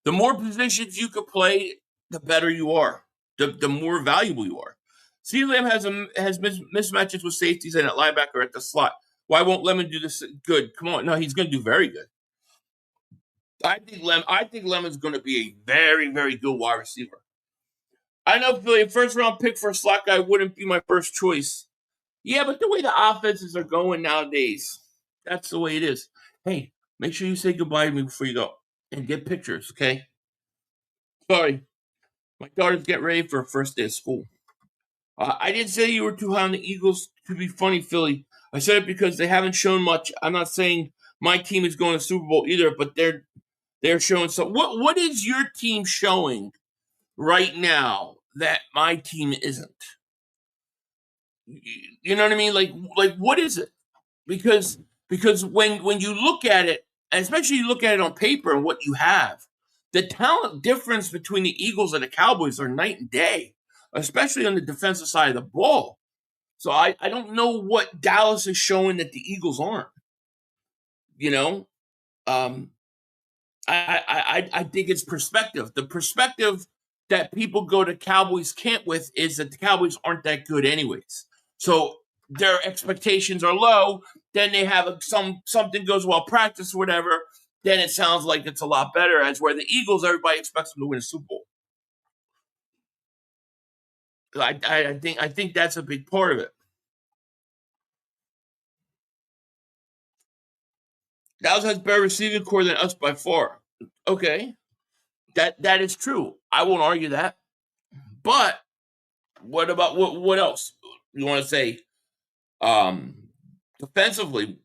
The more positions you can play, the better you are. The more valuable you are. CeeDee Lamb has mismatches with safeties and at linebacker at the slot. Why won't Lemon do this good? Come on, no, he's going to do very good. I think Lemon's going to be a very, very good wide receiver. I know Philly, a first round pick for a slot guy wouldn't be my first choice. Yeah, but the way the offenses are going nowadays, that's the way it is. Hey, make sure you say goodbye to me before you go and get pictures, okay? Sorry. My daughter's getting ready for her first day of school. I didn't say you were too high on the Eagles to be funny, Philly. I said it because they haven't shown much. I'm not saying my team is going to Super Bowl either, but they're showing some. What is your team showing right now that my team isn't? You know what I mean? Like what is it? Because when you look at it, and especially you look at it on paper and what you have, the talent difference between the Eagles and the Cowboys are night and day, especially on the defensive side of the ball. So I don't know what Dallas is showing that the Eagles aren't. You know, I think it's perspective. The perspective that people go to Cowboys camp with is that the Cowboys aren't that good anyways. So their expectations are low. Then they have something goes well practice or whatever. Then it sounds like it's a lot better. As where the Eagles, everybody expects them to win a Super Bowl. I think that's a big part of it. Dallas has better receiving core than us by far. Okay, that is true. I won't argue that. But what about what else? You want to say defensively,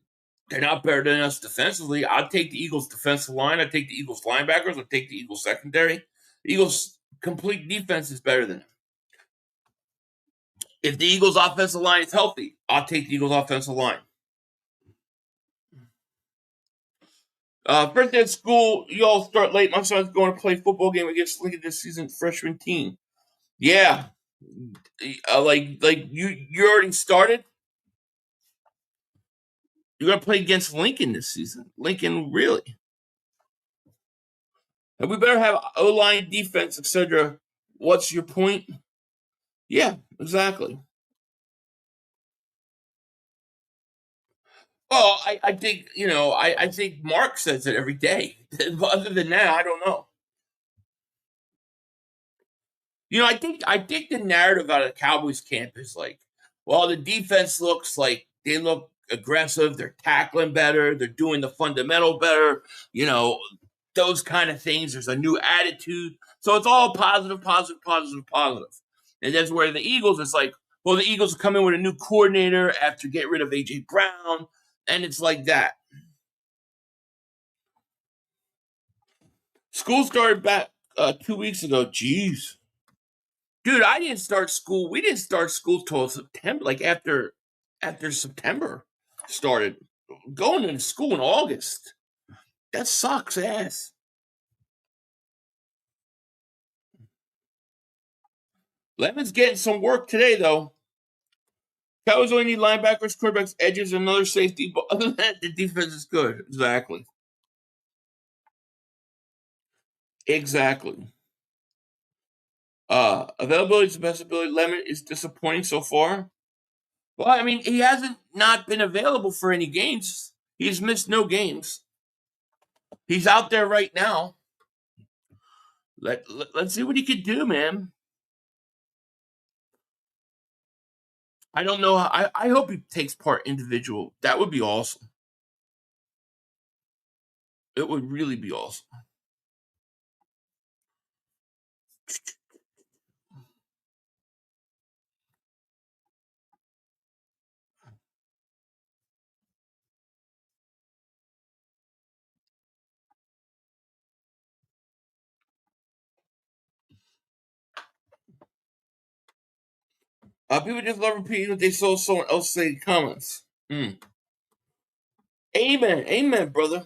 they're not better than us defensively. I'll take the Eagles' defensive line. I take the Eagles' linebackers. I take the Eagles' secondary. The Eagles' complete defense is better than them. If the Eagles' offensive line is healthy, I'll take the Eagles' offensive line. First day at school, you all start late. My son's going to play football game against Lincoln this season, freshman team. Yeah, like you already started. You're going to play against Lincoln this season. Lincoln, really? And we better have O-line, defense, etc. What's your point? Yeah, exactly. Well, I think, I think Mark says it every day. Other than that, I don't know. I think the narrative out of the Cowboys camp is like, well, the defense looks like they look aggressive, they're tackling better, they're doing the fundamental better, you know, those kind of things. There's a new attitude. So it's all positive, positive, positive, positive. And that's where the Eagles, it's like, well, the Eagles come in with a new coordinator after getting rid of A.J. Brown, and it's like that. School started back 2 weeks ago. Jeez. Dude, I didn't start school. We didn't start school till September, like after September started. Going into school in August. That sucks ass. Lemon's getting some work today, though. Cowboys only need linebackers, quarterbacks, edges, and another safety. But other than that, the defense is good. Exactly. Exactly. Availability is the best ability. Lemon is disappointing so far. Well, I mean, he hasn't not been available for any games. He's missed no games. He's out there right now. Let's see what he could do, man. I don't know. I hope he takes part individual. That would be awesome. It would really be awesome. People just love repeating what they saw someone else say in comments. Amen. Amen, brother.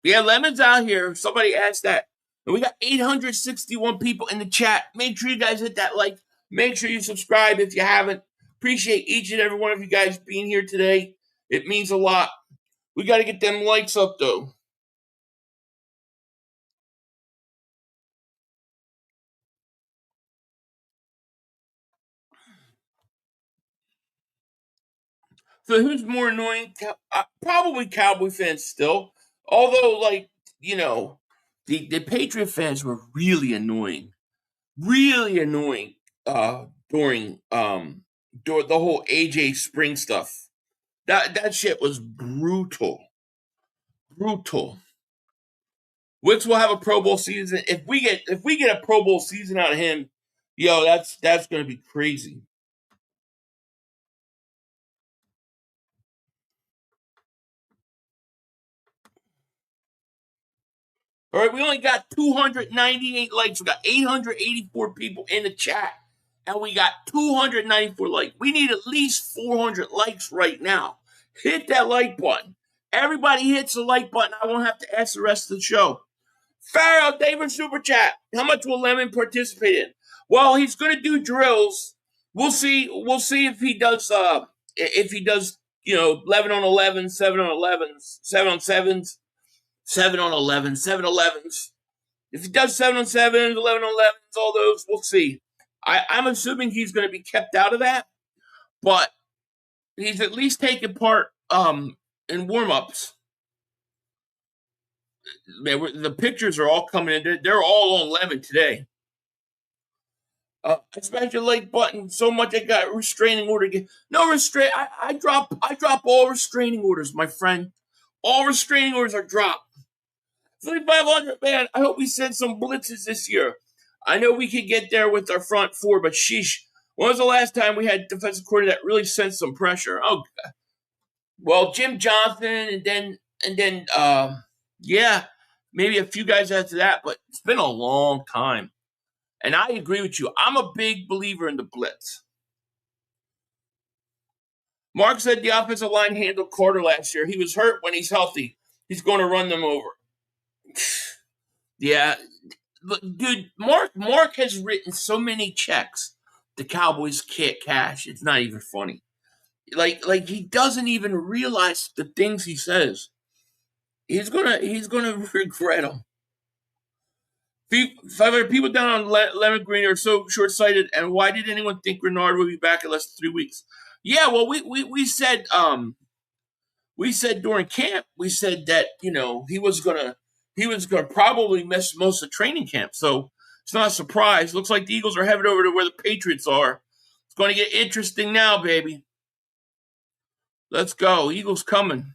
Yeah, Lemon's out here. Somebody asked that. And we got 861 people in the chat. Make sure you guys hit that like. Make sure you subscribe if you haven't. Appreciate each and every one of you guys being here today. It means a lot. We got to get them likes up, though. So who's more annoying? Probably Cowboy fans still. Although, the Patriot fans were really annoying. Really annoying during the whole AJ Spring stuff. That shit was brutal. Brutal. Wicks will have a Pro Bowl season. If we get a Pro Bowl season out of him, that's gonna be crazy. All right, we only got 298 likes. We got 884 people in the chat, and we got 294 likes. We need at least 400 likes right now. Hit that like button. Everybody hits the like button. I won't have to ask the rest of the show. Farrell, David Super Chat. How much will Lemon participate in? Well, he's going to do drills. We'll see. We'll see if he does. 11 on 11, 7 on 11, 7 on 7s. 7 on 11, 7 11s. If he does 7 on 7s, 11 on 11s, all those, we'll see. I'm assuming he's going to be kept out of that, but he's at least taking part in warm-ups. Man, the pictures are all coming in. They're all on Lemon today. I smashed the like button so much I got a restraining order again. No restraint. I drop all restraining orders, my friend. All restraining orders are dropped. 3,500, man. I hope we send some blitzes this year. I know we could get there with our front four, but sheesh. When was the last time we had a defensive coordinator that really sent some pressure? Oh, well, Jim Johnson, and then, maybe a few guys after that, but it's been a long time. And I agree with you. I'm a big believer in the blitz. Mark said the offensive line handled Carter last year. He was hurt. When he's healthy, he's going to run them over. Yeah, dude, Mark has written so many checks the Cowboys can't cash. It's not even funny. Like he doesn't even realize the things he says. He's gonna regret them. 500 people down on Lemon Green are so short-sighted. And why did anyone think Renard would be back in less than 3 weeks? Yeah, well, we said during camp, we said that he was gonna probably miss most of training camp. So it's not a surprise. Looks like the Eagles are headed over to where the Patriots are. It's going to get interesting now, baby. Let's go. Eagles coming.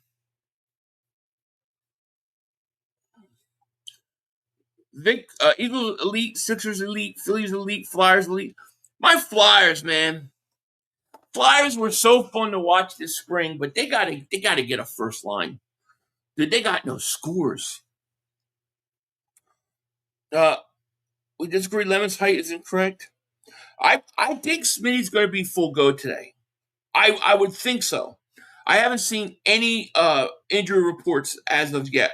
Eagles elite, Sixers elite, Phillies elite, Flyers elite. My Flyers, man. Flyers were so fun to watch this spring, but they gotta get a first line. Dude, they got no scores. We disagree. Lemon's height is incorrect. I think Smitty's going to be full go today. I would think so. I haven't seen any injury reports as of yet.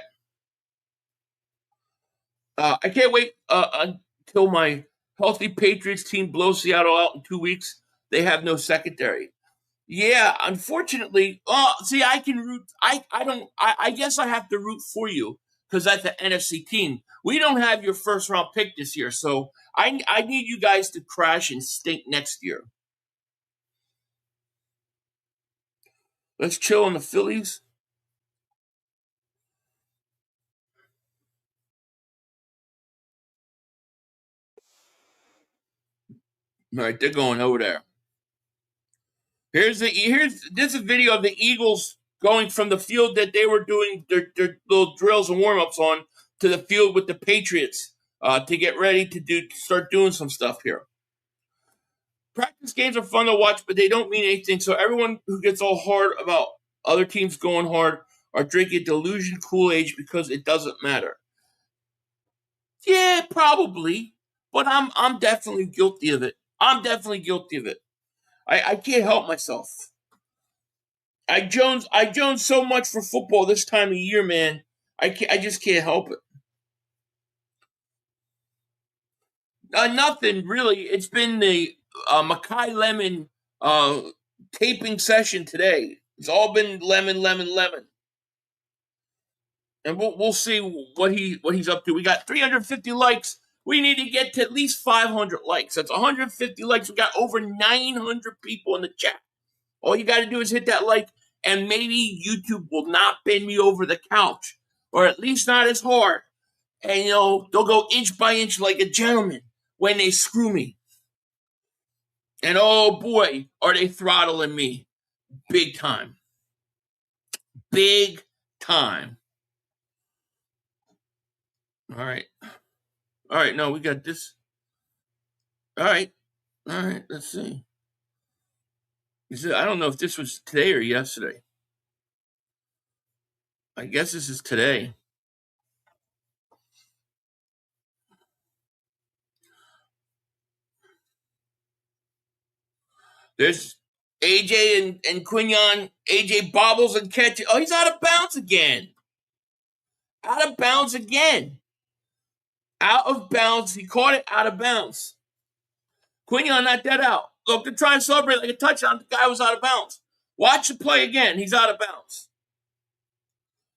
I can't wait until my healthy Patriots team blows Seattle out in 2 weeks. They have no secondary. Yeah, unfortunately. See, I can root. I guess I have to root for you because that's an NFC team. We don't have your first round pick this year, so I need you guys to crash and stink next year. Let's chill on the Phillies. All right, they're going over there. This is a video of the Eagles going from the field that they were doing their little drills and warm-ups on to the field with the Patriots to get ready to start doing some stuff here. Practice games are fun to watch, but they don't mean anything. So everyone who gets all hard about other teams going hard are drinking delusion Kool-Aid because it doesn't matter. Yeah, probably, but I'm definitely guilty of it. I'm definitely guilty of it. I can't help myself. I jones so much for football this time of year, man. I just can't help it. Nothing really. It's been the Mackay Lemon taping session today. It's all been lemon, lemon, lemon. And we'll see what he's up to. We got 350 likes. We need to get to at least 500 likes. That's 150 likes. We got over 900 people in the chat. All you got to do is hit that like, and maybe YouTube will not bend me over the couch, or at least not as hard. And they'll go inch by inch like a gentleman when they screw me. And oh boy, are they throttling me big time. Big time. All right. No, we got this. All right, let's see. I don't know if this was today or yesterday. I guess this is today. There's AJ and Quinyon. AJ bobbles and catches. Oh, he's out of bounds again. Out of bounds again. Out of bounds. He caught it out of bounds. Quinyon knocked that out. Look, they're trying to celebrate like a touchdown. The guy was out of bounds. Watch the play again. He's out of bounds.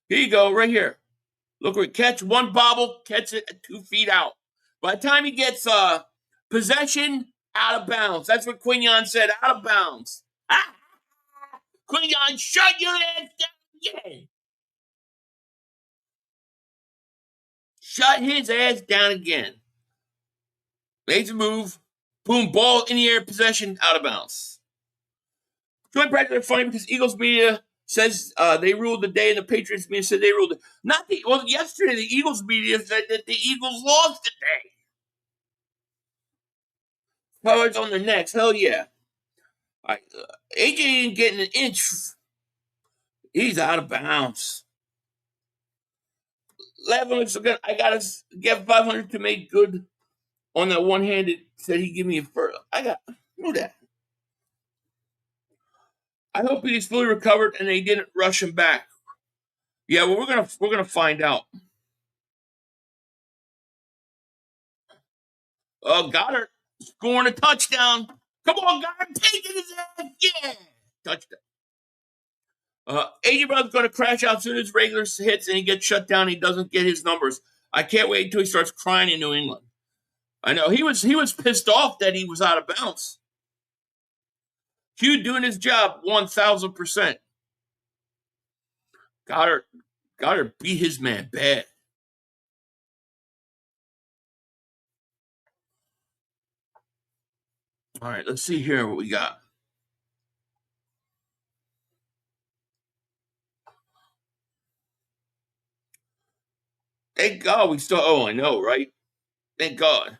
Here you go, right here. Look where he catch one bobble, catch it at 2 feet out. By the time he gets possession, out of bounds. That's what Quinyon said, out of bounds. Ah! Quinyon, shut your ass down again. Shut his ass down again. Makes a move. Boom, ball in the air, possession, out of bounds. Joint practice are funny because Eagles media says they ruled the day, and the Patriots media said they ruled it. Yesterday the Eagles media said that the Eagles lost today. Powers on their necks, hell yeah. AJ ain't getting an inch. He's out of bounds. 11 looks good. I gotta get 500 to make good on that one-handed. Said he give me a first. Know that. I hope he's fully recovered and they didn't rush him back. Yeah, well, we're gonna find out. Goddard scoring a touchdown. Come on, Goddard, taking his ass. Yeah, touchdown. AJ Brown's going to crash out as soon as regular hits and he gets shut down. He doesn't get his numbers. I can't wait until he starts crying in New England. I know he was pissed off that he was out of bounds. Q doing his job 1,000%. Goddard beat his man bad. All right, let's see here what we got. Thank God we still. Oh, I know, right? Thank God.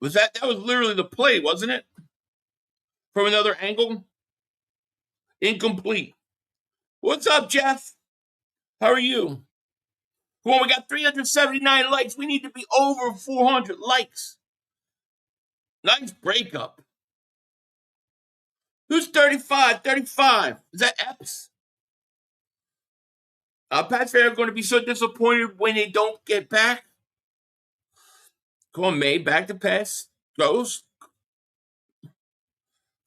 That was literally the play, wasn't it? From another angle? Incomplete. What's up, Jeff? How are you? Come on, we got 379 likes. We need to be over 400 likes. Nice breakup. Who's 35? 35. Is that Epps? Pats fans are going to be so disappointed when they don't get back. Come on, May. Back to pass. Goes.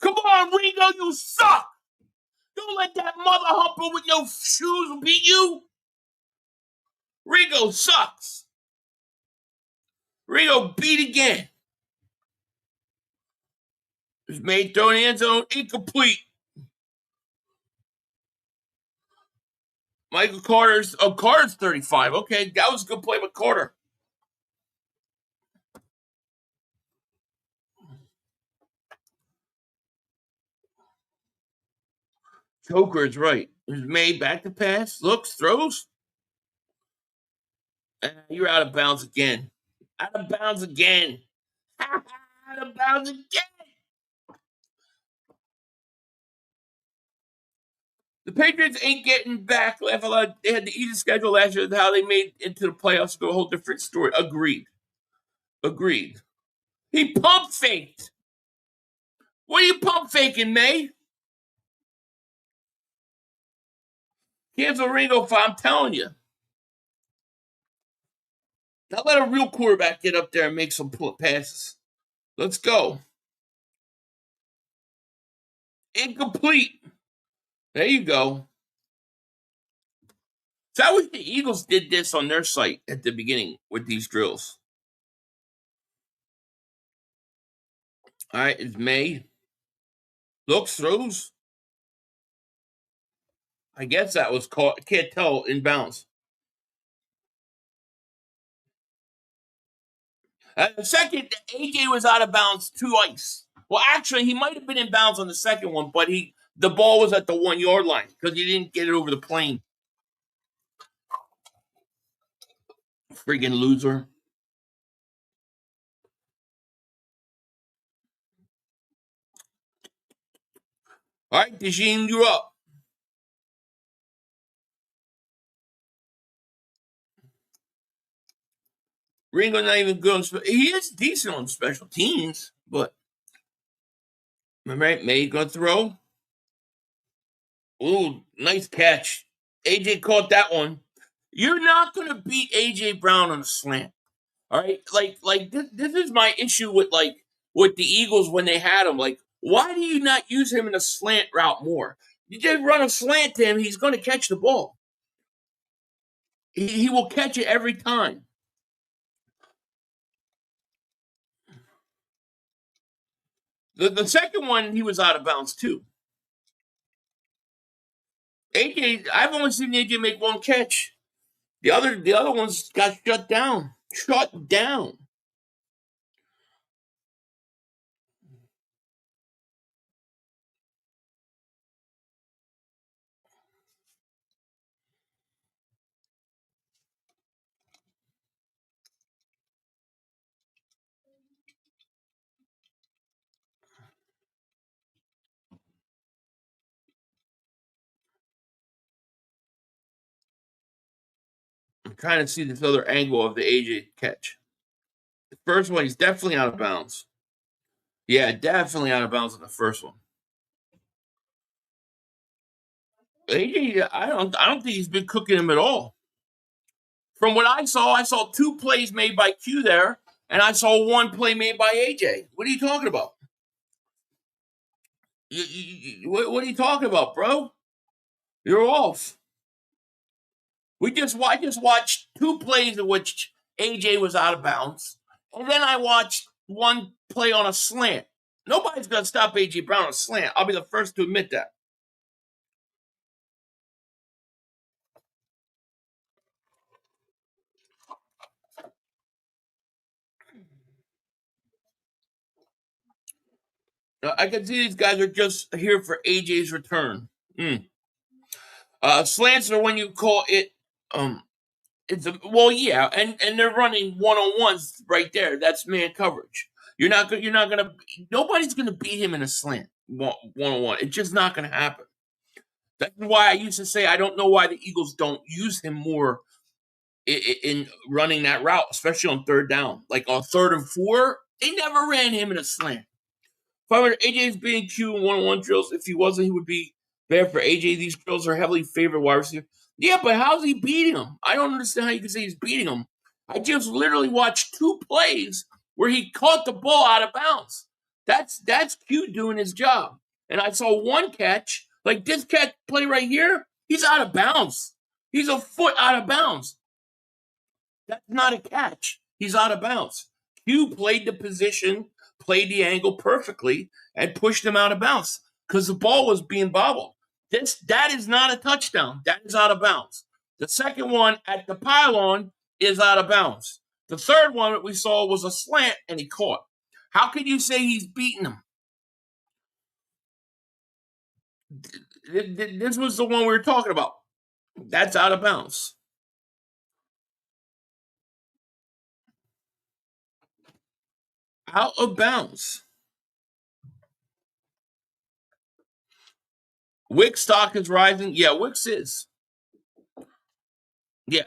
Come on, Ringo, you suck. Don't let that mother humper with no shoes beat you. Ringo sucks. Ringo beat again. It's made throwing the end zone incomplete. Michael Carter's 35. Okay, that was a good play with Carter. Choker is right. It was made back to pass. Looks, throws. You're out of bounds again. Out of bounds again. Out of bounds again. The Patriots ain't getting back. They had the easy schedule last year. How they made into the playoffs to a whole different story. Agreed. He pump faked. What are you pump faking, May? Cancel Ringo. I'm telling you. Now let a real quarterback get up there and make some passes. Let's go. Incomplete. There you go. So I wish the Eagles did this on their site at the beginning with these drills. All right, it's May. Looks, throws. I guess that was caught. Can't tell in bounds. The second, AJ was out of bounds twice. Well, actually, he might have been in bounds on the second one, but the ball was at the 1 yard line because he didn't get it over the plane. Friggin' loser. All right, Dejean, you're up. Ringo not even good. He is decent on special teams, but right, May gonna throw. Ooh, nice catch. AJ caught that one. You're not gonna beat AJ Brown on a slant. All right, like this is my issue with the Eagles when they had him. Like, why do you not use him in a slant route more? You just run a slant to him, he's going to catch the ball. He will catch it every time. The second one, he was out of bounds too. AJ, I've only seen AJ make one catch. The other ones got shut down. Shut down. I'm trying to see this other angle of the AJ catch. The first one, he's definitely out of bounds. Yeah, definitely out of bounds on the first one. AJ, I don't think he's been cooking him at all. From what I saw 2 plays made by Q there, and I saw 1 play made by AJ. What are you talking about? What are you talking about, bro? You're off. I just watched 2 plays in which AJ was out of bounds, and then I watched 1 play on a slant. Nobody's gonna stop AJ Brown on a slant. I'll be the first to admit that. I can see these guys are just here for AJ's return. Slants are when you call it. Yeah, and they're running 1-on-1s right there. That's man coverage. You're not gonna. Nobody's gonna beat him in a slant 1-on-1. It's just not gonna happen. That's why I used to say I don't know why the Eagles don't use him more in running that route, especially on 3rd down. Like on 3rd and 4, they never ran him in a slant. If I were AJ's being Q in 1-on-1 drills, if he wasn't, he would be bad for AJ. These drills are heavily favored wide receiver. Yeah, but how's he beating him? I don't understand how you can say he's beating him. I just literally watched 2 plays where he caught the ball out of bounds. That's Q doing his job. And I saw 1 catch, like this catch play right here, he's out of bounds. He's a foot out of bounds. That's not a catch. He's out of bounds. Q played the position, played the angle perfectly, and pushed him out of bounds because the ball was being bobbled. That is not a touchdown. That is out of bounds. The second one at the pylon is out of bounds. The third one that we saw was a slant, and he caught. How can you say he's beating him? This was the one we were talking about. That's out of bounds. Out of bounds. Wick stock is rising. Yeah, Wicks is. Yeah.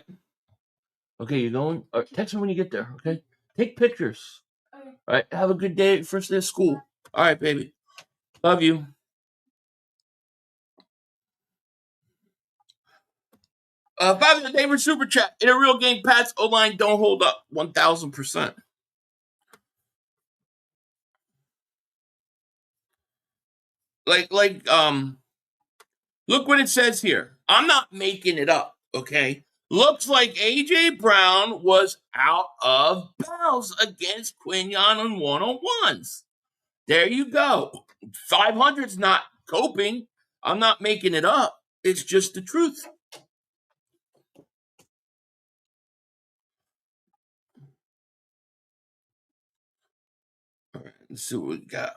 Okay, you're going? All right, text me when you get there, okay? Take pictures. Okay. All right, have a good day. First day of school. All right, baby. Love you. $5 of the day for Super Chat. In a real game, Pats O-line don't hold up. 1,000%. Look what it says here. I'm not making it up, okay? Looks like AJ Brown was out of bounds against Quinyon on 1-on-1s. There you go. 500's not coping. I'm not making it up. It's just the truth. All right, let's see what we got.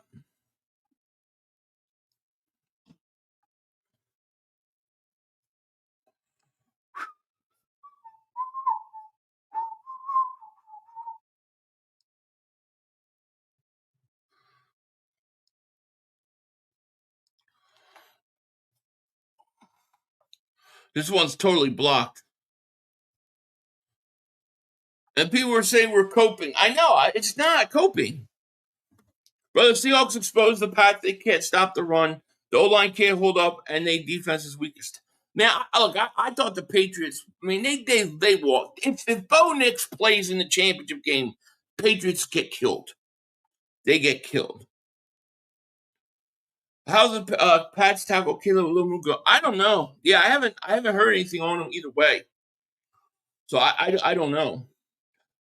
This one's totally blocked. And people were saying we're coping. I know, it's not coping. Brother, Seahawks exposed the Pats. They can't stop the run. The O-line can't hold up, and their defense is weakest. Now, look, I thought the Patriots, I mean, they walked. If Bo Nix plays in the championship game, Patriots get killed. They get killed. How's the Pats tackle Caleb Limuga? I don't know. Yeah, I haven't heard anything on him either way. So I don't know.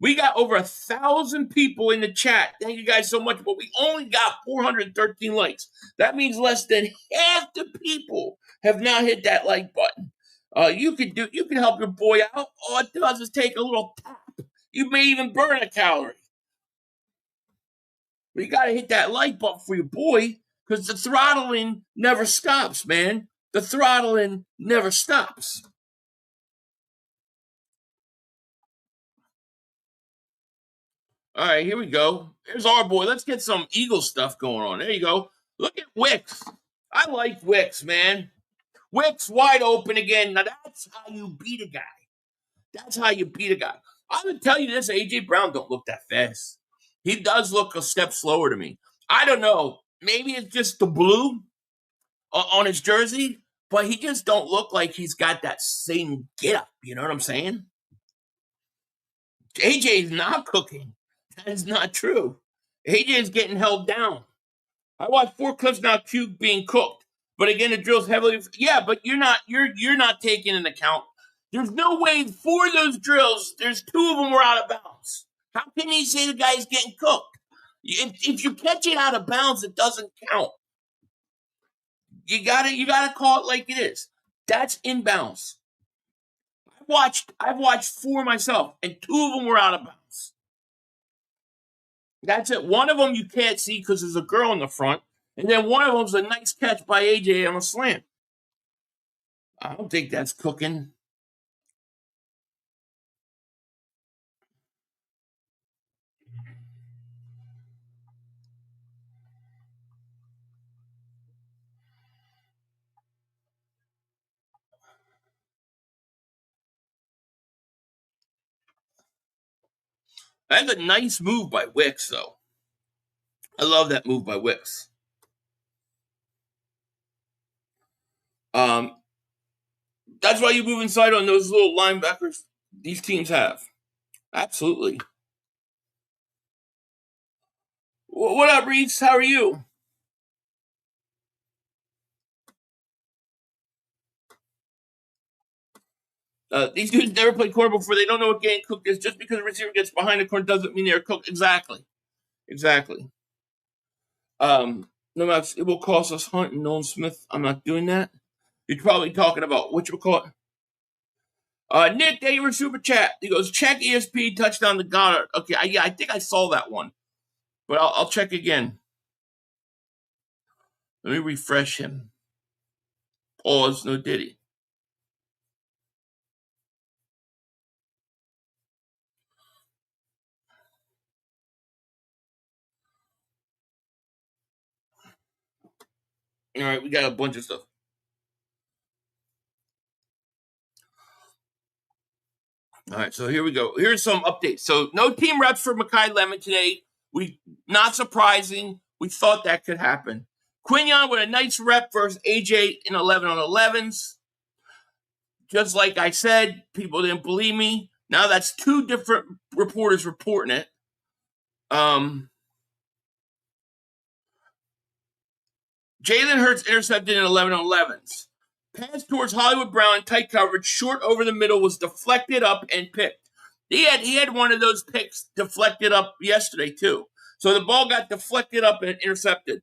We got over 1,000 people in the chat. Thank you guys so much, but we only got 413 likes. That means less than half the people have now hit that like button. You can help your boy out. All it does is take a little tap. You may even burn a calorie. But you gotta hit that like button for your boy, because the throttling never stops, man. The throttling never stops. All right, here we go. Here's our boy. Let's get some Eagle stuff going on. There you go. Look at Wicks. I like Wicks, man. Wicks wide open again. Now, that's how you beat a guy. That's how you beat a guy. I'm going to tell you this, A.J. Brown don't look that fast. He does look a step slower to me. I don't know. Maybe it's just the blue on his jersey, but he just don't look like he's got that same get-up. You know what I'm saying? A.J. is not cooking. That is not true. AJ is getting held down. I watched 4 clips now, Q being cooked. But again, the drill's heavily. Yeah, but you're not taking into account. There's no way for those drills. There's 2 of them were out of bounds. How can you say the guy's getting cooked? If you catch it out of bounds, it doesn't count. You gotta call it like it is. That's inbounds. I've watched 4 myself, and 2 of them were out of bounds. That's it. One of them you can't see because there's a girl in the front, and then one of them's a nice catch by AJ on a slant. I don't think that's cooking. That's a nice move by Wicks, though. I love that move by Wicks. That's why you move inside on those little linebackers these teams have. Absolutely. What up, Reese? How are you? These dudes never played corner before. They don't know what getting cooked is. Just because the receiver gets behind the corner doesn't mean they're cooked. Exactly. No matter, it will cost us Hunt and Nolan Smith. I'm not doing that. You're probably talking about what you call it. Nick, thank you for super chat. He goes, check ESP touchdown to Goddard. Okay, I think I saw that one, but I'll check again. Let me refresh him. Pause. No Diddy. All right, we got a bunch of stuff. All right, so here we go. Here's some updates. So no team reps for Makai Lemon today. Not surprising. We thought that could happen. Quinyon with a nice rep versus AJ in 11 on 11s. Just like I said, people didn't believe me. Now that's 2 different reporters reporting it. Jalen Hurts intercepted in 11 on 11s. Pass towards Hollywood Brown in tight coverage, short over the middle, was deflected up and picked. He had one of those picks deflected up yesterday too. So the ball got deflected up and intercepted.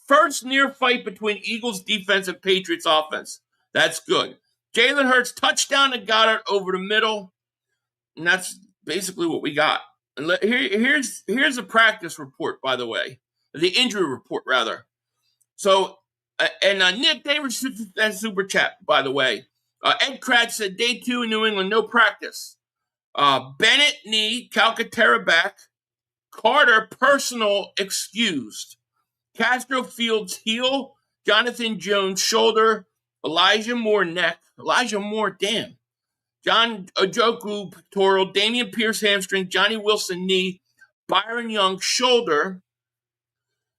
First near fight between Eagles defense and Patriots offense. That's good. Jalen Hurts touchdown to Goddard over the middle, and that's basically what we got. And here's a practice report, by the way, the injury report rather. So. Nick, they were that super chat, by the way. Ed Kratz said day 2 in New England, no practice. Bennett knee, Calcaterra back. Carter personal excused. Castro Fields heel. Jonathan Jones shoulder. Elijah Moore neck. Elijah Moore, damn. John Ojoku pectoral. Damian Pierce hamstring. Johnny Wilson knee. Byron Young shoulder.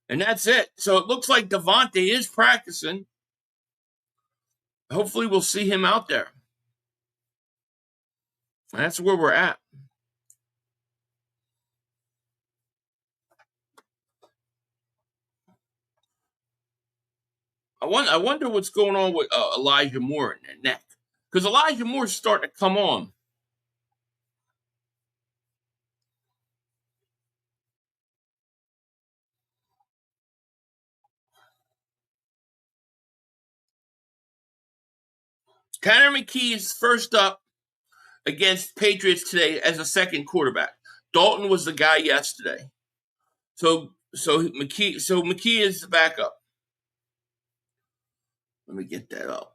And that's it. So it looks like Devontae is practicing. Hopefully we'll see him out there. And that's where we're at. I wonder what's going on with Elijah Moore in that neck. Because Elijah Moore's starting to come on. Tanner McKee is first up against Patriots today as a second quarterback. Dalton was the guy yesterday. So McKee is the backup. Let me get that up.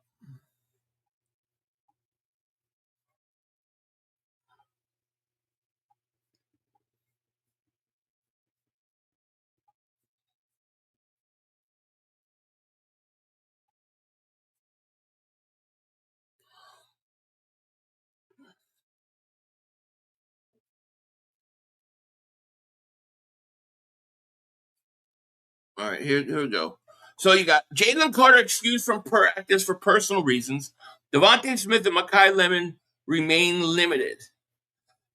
All right, here we go. So you got Jalen Carter excused from practice for personal reasons. Devontae Smith and Makai Lemon remain limited.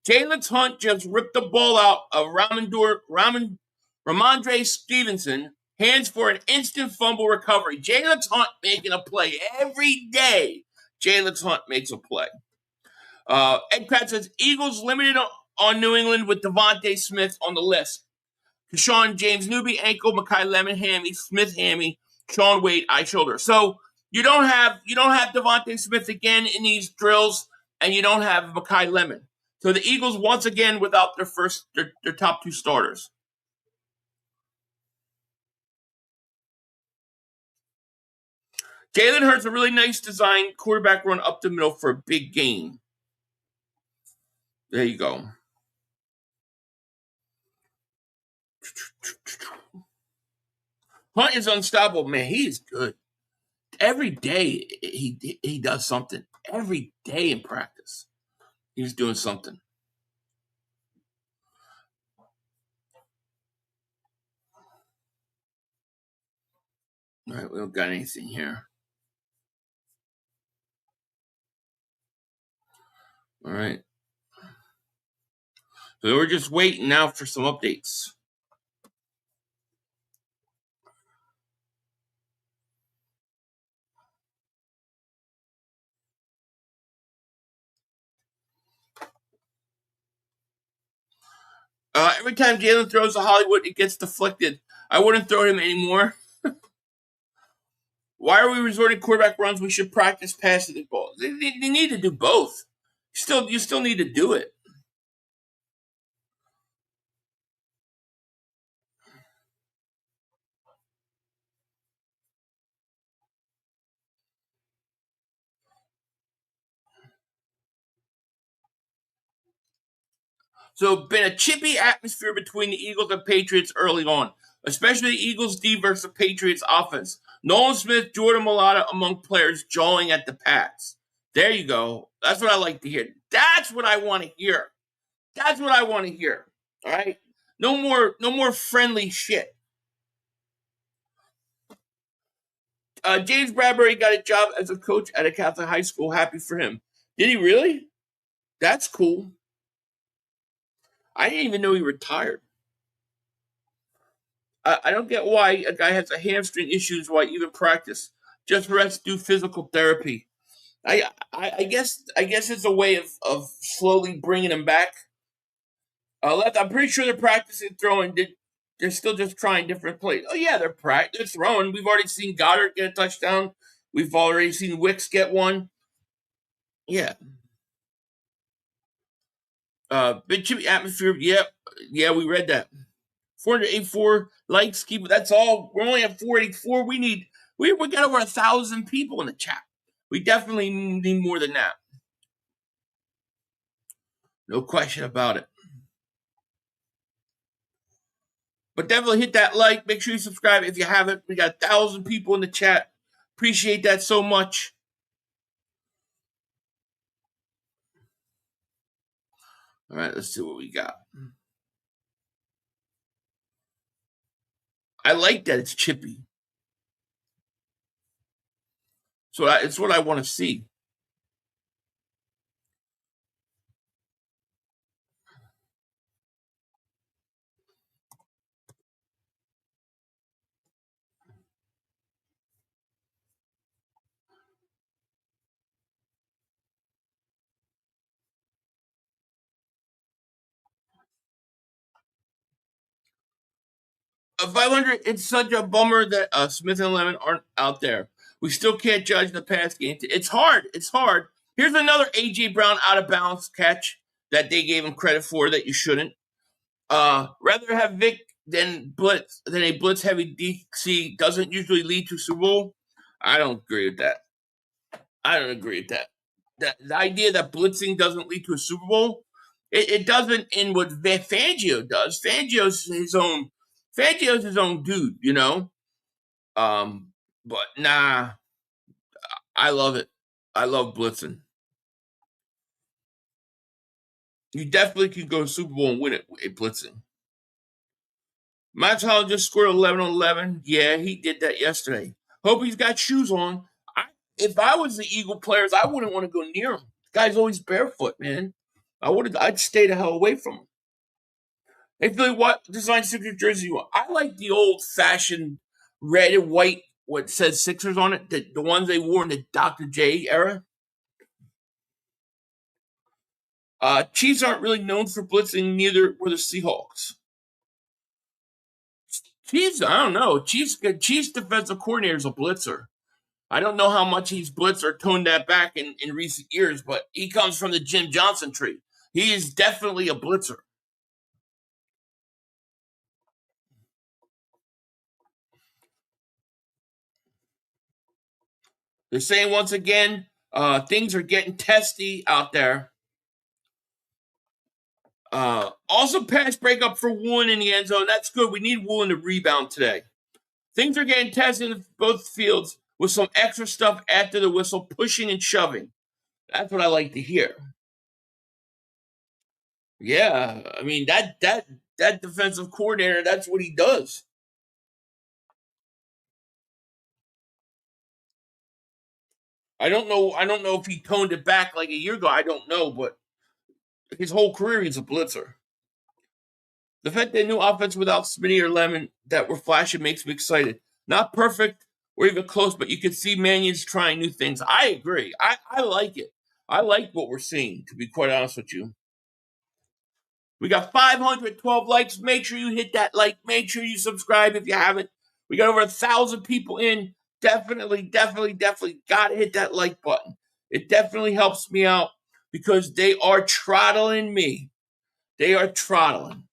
Jalen Hunt just ripped the ball out of Ramondre Stevenson Hands for an instant fumble recovery. Jalen Hunt making a play every day. Jalen Hunt makes a play. Ed Pratt says, Eagles limited on New England with Devontae Smith on the list. Keshawn James Newby, ankle, Mekhi Lemon, hammy, Smith, hammy, Sean Wade, eye, shoulder. So you don't have Devontae Smith again in these drills, and you don't have Mekhi Lemon. So the Eagles once again without their top two starters. Jalen Hurts a really nice design quarterback run up the middle for a big gain. There you go. Hunt is unstoppable, man. He is good. Every day he does something. Every day in practice, he's doing something. All right, we don't got anything here. All right. So we're just waiting now for some updates. Every time Jalen throws to Hollywood, it gets deflected. I wouldn't throw him anymore. Why are we resorting to quarterback runs? We should practice passing the ball. They need to do both. You still need to do it. So been a chippy atmosphere between the Eagles and Patriots early on, especially the Eagles D versus the Patriots offense. Nolan Smith, Jordan Mailata among players jawing at the Pats. There you go. That's what I like to hear. That's what I want to hear. That's what I want to hear. All right. No more friendly shit. James Bradbury got a job as a coach at a Catholic high school. Happy for him. Did he really? That's cool. I didn't even know he retired. I don't get why a guy has a hamstring issues, why even practice. Just rest, do physical therapy. I guess it's a way of slowly bringing him back. I'm pretty sure they're practicing throwing. They're still just trying different plays. Oh yeah, they're throwing. We've already seen Goddard get a touchdown. We've already seen Wicks get one. Yeah. Big chippy atmosphere. Yep. Yeah, we read that. 484 likes. That's all. We're only at 484. We got over 1,000 people in the chat. We definitely need more than that. No question about it. But definitely hit that like. Make sure you subscribe if you haven't. We got 1,000 people in the chat. Appreciate that so much. All right, let's see what we got. I like that it's chippy. So it's what I want to see. A 500, it's such a bummer that Smith and Lemon aren't out there. We still can't judge the pass game. It's hard. It's hard. Here's another A.J. Brown out of bounds catch that they gave him credit for that you shouldn't. Rather have Vic than a blitz heavy DC doesn't usually lead to Super Bowl. I don't agree with that. The idea that blitzing doesn't lead to a Super Bowl, it doesn't in what Fangio does. Fangio's his own dude, you know. But nah, I love it. I love blitzing. You definitely can go to Super Bowl and win it with blitzing. Matt Holland just scored 11 on 11. Yeah, he did that yesterday. Hope he's got shoes on. If I was the Eagle players, I wouldn't want to go near him. The guy's always barefoot, man. I'd stay the hell away from him. Hey, Philly, what design signature jersey you want? I like the old-fashioned red and white, what says Sixers on it, the ones they wore in the Dr. J era. Chiefs aren't really known for blitzing, neither were the Seahawks. Chiefs, I don't know. Chiefs defensive coordinator is a blitzer. I don't know how much he's blitzed or toned that back in recent years, but he comes from the Jim Johnson tree. He is definitely a blitzer. They're saying once again, things are getting testy out there. Also, pass breakup for Woolen in the end zone. That's good. We need Woolen to rebound today. Things are getting tested in both fields with some extra stuff after the whistle, pushing and shoving. That's what I like to hear. Yeah, I mean that defensive coordinator, that's what he does. I don't know if he toned it back like a year ago. I don't know, but his whole career he's a blitzer. The fact that new offense without Smitty or Lemon that were flashing makes me excited. Not perfect or even close, but you can see Mannion's trying new things. I agree. I like it. I like what we're seeing, to be quite honest with you. We got 512 likes. Make sure you hit that like. Make sure you subscribe if you haven't. We got over 1,000 people in. Definitely got to hit that like button. It definitely helps me out because they are throttling me. They are throttling.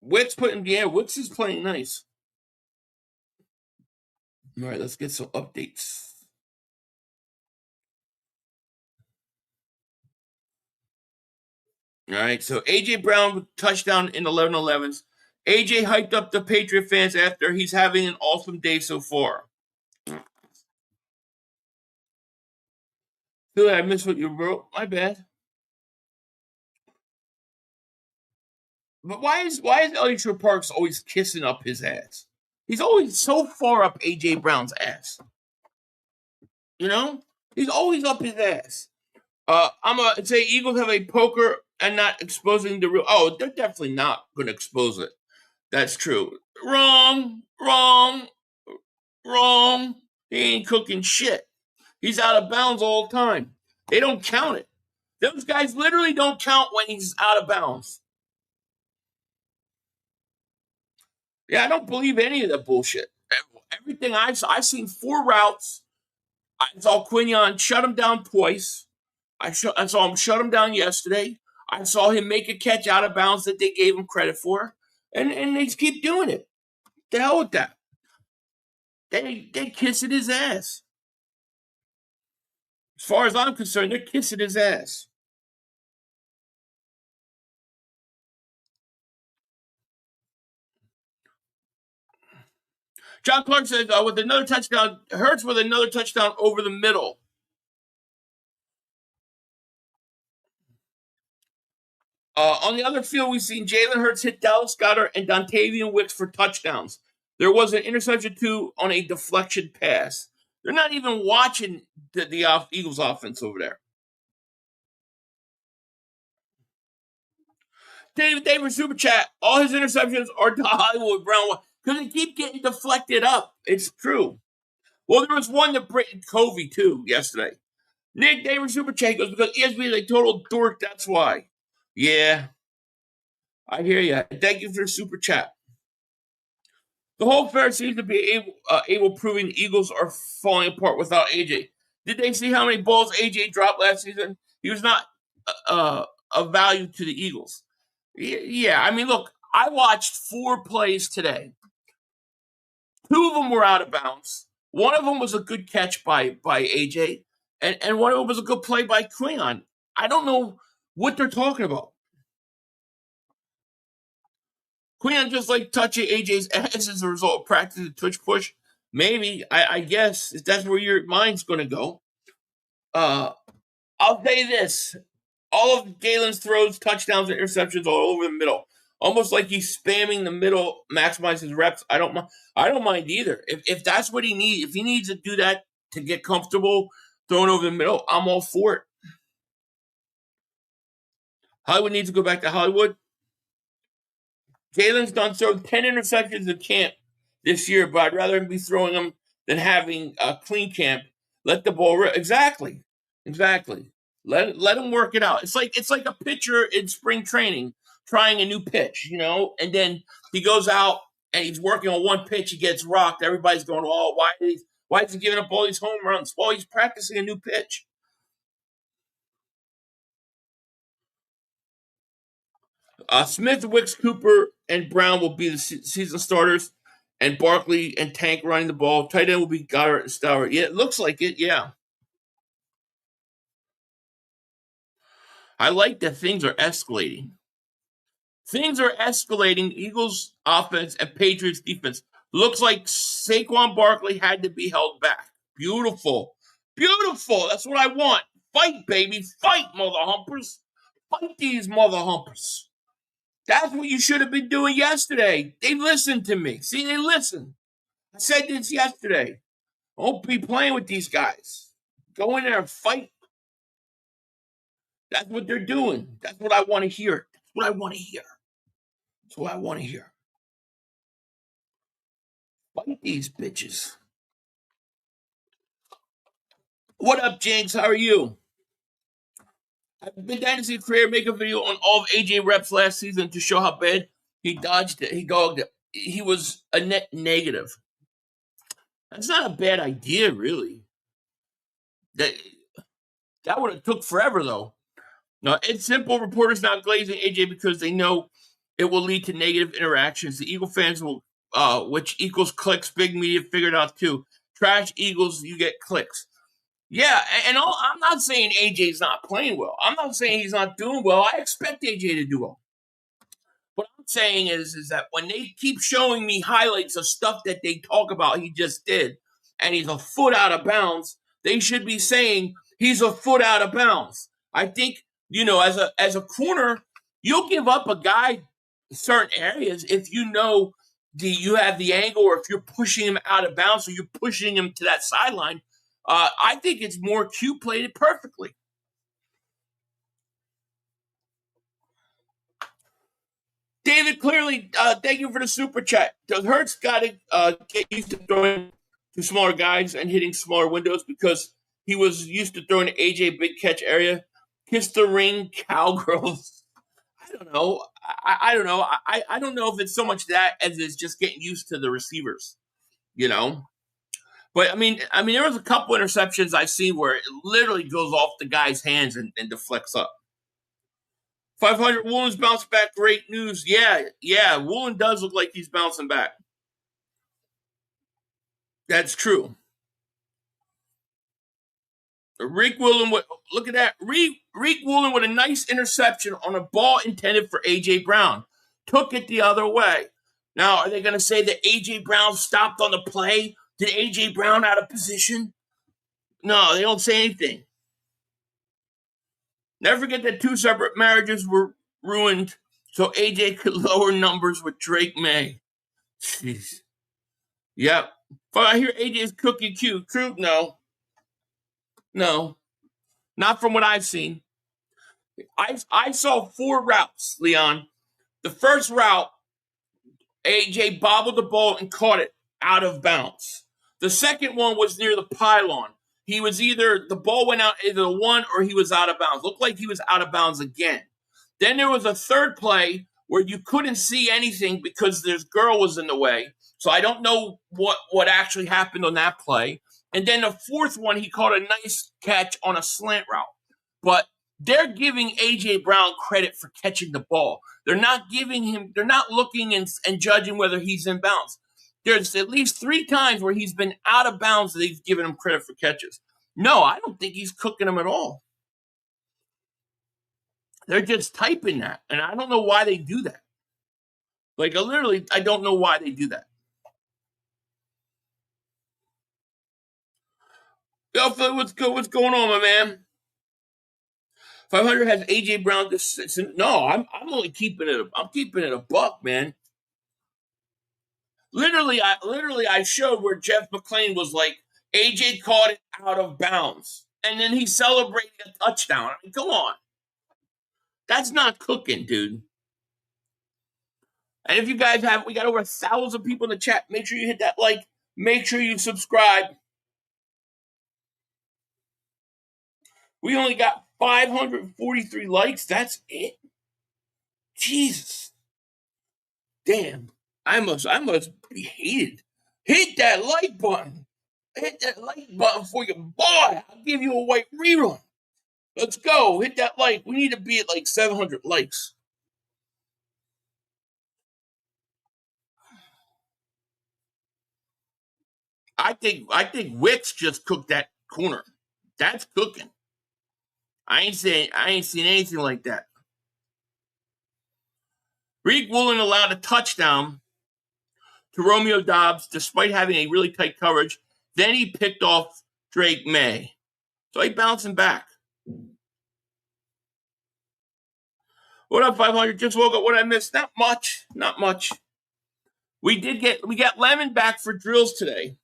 Wicks is playing nice. All right, let's get some updates. All right, so A.J. Brown with touchdown in 11-11s. A.J. hyped up the Patriot fans after he's having an awesome day so far. Philly, I missed what you wrote. My bad. But why is Elliot Parks always kissing up his ass? He's always so far up A.J. Brown's ass. You know? He's always up his ass. I'm going to say Eagles have a poker and not exposing the real. Oh, they're definitely not going to expose it. That's true. Wrong. He ain't cooking shit. He's out of bounds all the time. They don't count it. Those guys literally don't count when he's out of bounds. Yeah, I don't believe any of that bullshit. Everything I've seen 4 routes. I saw Quinyon shut him down twice. I saw him shut him down yesterday. I saw him make a catch out of bounds that they gave him credit for. And they keep doing it. The hell with that. They kissing his ass. As far as I'm concerned, they're kissing his ass. John Clark says with another touchdown, Hurts with another touchdown over the middle. On the other field, we've seen Jalen Hurts hit Dallas Goedert and Dontavian Wicks for touchdowns. There was an interception, too, on a deflection pass. They're not even watching the Eagles offense over there. David Super Chat, all his interceptions are to Hollywood Brown because they keep getting deflected up. It's true. Well, there was one to Britton Covey, too, yesterday. Nick David Super Chat goes, because ESPN is a total dork, that's why. Yeah, I hear you. Thank you for the Super Chat. The whole fair seems to be able proving the Eagles are falling apart without AJ. Did they see how many balls AJ dropped last season? He was not of value to the Eagles. Yeah, I mean, look, I watched 4 plays today. 2 of them were out of bounds. One of them was a good catch by AJ, and one of them was a good play by Quinyon. I don't know what they're talking about. Quinyon just like touching AJ's ass as a result of practicing the twitch push. Maybe, I guess, if that's where your mind's going to go. I'll say this. All of Galen's throws, touchdowns, and interceptions all over the middle. Almost like he's spamming the middle, maximize his reps. I don't mind either. If that's what he needs, if he needs to do that to get comfortable throwing over the middle, I'm all for it. Hollywood needs to go back to Hollywood. Jalen's done so 10 interceptions in camp this year, but I'd rather him be throwing them than having a clean camp. Let the ball rip. Exactly. Let him work it out. It's like a pitcher in spring training trying a new pitch, and then he goes out and he's working on one pitch, he gets rocked. Everybody's going, "Oh, why is he giving up all these home runs?" Well, he's practicing a new pitch. Smith, Wicks, Cooper, and Brown will be the season starters, and Barkley and Tank running the ball. Tight end will be Goddard and Stowers. Yeah, it looks like it. Yeah, I like that things are escalating. Things are escalating. Eagles offense and Patriots defense. Looks like Saquon Barkley had to be held back. Beautiful. That's what I want. Fight, baby. Fight, mother humpers. Fight these mother humpers. That's what you should have been doing yesterday. They listened to me. See, they listened. I said this yesterday. Don't be playing with these guys. Go in there and fight. That's what they're doing. That's what I want to hear. That's what I want to hear. Fight these bitches. What up, Jinx? How are you? I've been dying to see a career make a video on all of AJ reps last season to show how bad he dodged it. He dogged it. He was a net negative. That's not a bad idea, really. That would have took forever, though. No, it's simple. Reporters now glazing AJ because they know it will lead to negative interactions. The Eagle fans will, which equals clicks. Big media figured out too. Trash Eagles, you get clicks. Yeah, and I'm not saying AJ's not playing well. I'm not saying he's not doing well. I expect AJ to do well. What I'm saying is that when they keep showing me highlights of stuff that they talk about he just did, and he's a foot out of bounds, they should be saying he's a foot out of bounds. I think, as a corner, you'll give up a guy certain areas if you know you have the angle, or if you're pushing him out of bounds, or you're pushing him to that sideline. I think it's more Q played it perfectly. David, clearly, thank you for the super chat. Does Hurts got to get used to throwing to smaller guys and hitting smaller windows because he was used to throwing to AJ big catch area? Kiss the ring, cowgirls. I don't know. I don't know. I don't know if it's so much that as it's just getting used to the receivers, But I mean, there was a couple interceptions I've seen where it literally goes off the guy's hands and deflects up. 500 Woolen's bounced back. Great news. Yeah. Woolen does look like he's bouncing back. That's true. Reek Woolen, look at that. Reek Woolen with a nice interception on a ball intended for A.J. Brown. Took it the other way. Now, are they going to say that A.J. Brown stopped on the play? Did A.J. Brown out of position? No, they don't say anything. Never forget that 2 separate marriages were ruined so A.J. could lower numbers with Drake May. Jeez. Yep. But I hear A.J.'s cookie cute. True? No. Not from what I've seen. I saw 4 routes, Leon. The first route, A.J. bobbled the ball and caught it out of bounds. The second one was near the pylon. He was the ball went out either the one or he was out of bounds. Looked like he was out of bounds again. Then there was a third play where you couldn't see anything because this girl was in the way. So I don't know what actually happened on that play. And then the fourth one, he caught a nice catch on a slant route. But they're giving A.J. Brown credit for catching the ball. They're not looking and judging whether he's in bounds. There's at least 3 times where he's been out of bounds that they've given him credit for catches. No, I don't think he's cooking them at all. They're just typing that, and I don't know why they do that. Like, I don't know why they do that. Yo, Phil, what's going on, my man? 500 has A.J. Brown. No, I'm only keeping it. I'm keeping it a buck, man. Literally, I showed where Jeff McClain was like, A.J. caught it out of bounds, and then he celebrated a touchdown. I mean, come on. That's not cooking, dude. And if you guys we got over 1,000 people in the chat. Make sure you hit that like. Make sure you subscribe. We only got 543 likes. That's it. Jesus. Damn. I must be hated. Hit that like button. Hit that like button for your boy. I'll give you a white rerun. Let's go. Hit that like. We need to be at like 700 likes. I think Wicks just cooked that corner. That's cooking. I ain't seen anything like that. Reek Woolen allowed a touchdown to Romeo Doubs despite having a really tight coverage. Then he picked off Drake May. So he's bouncing back. What up, 500? Just woke up. What I missed? Not much. Not much. We got Lemon back for drills today.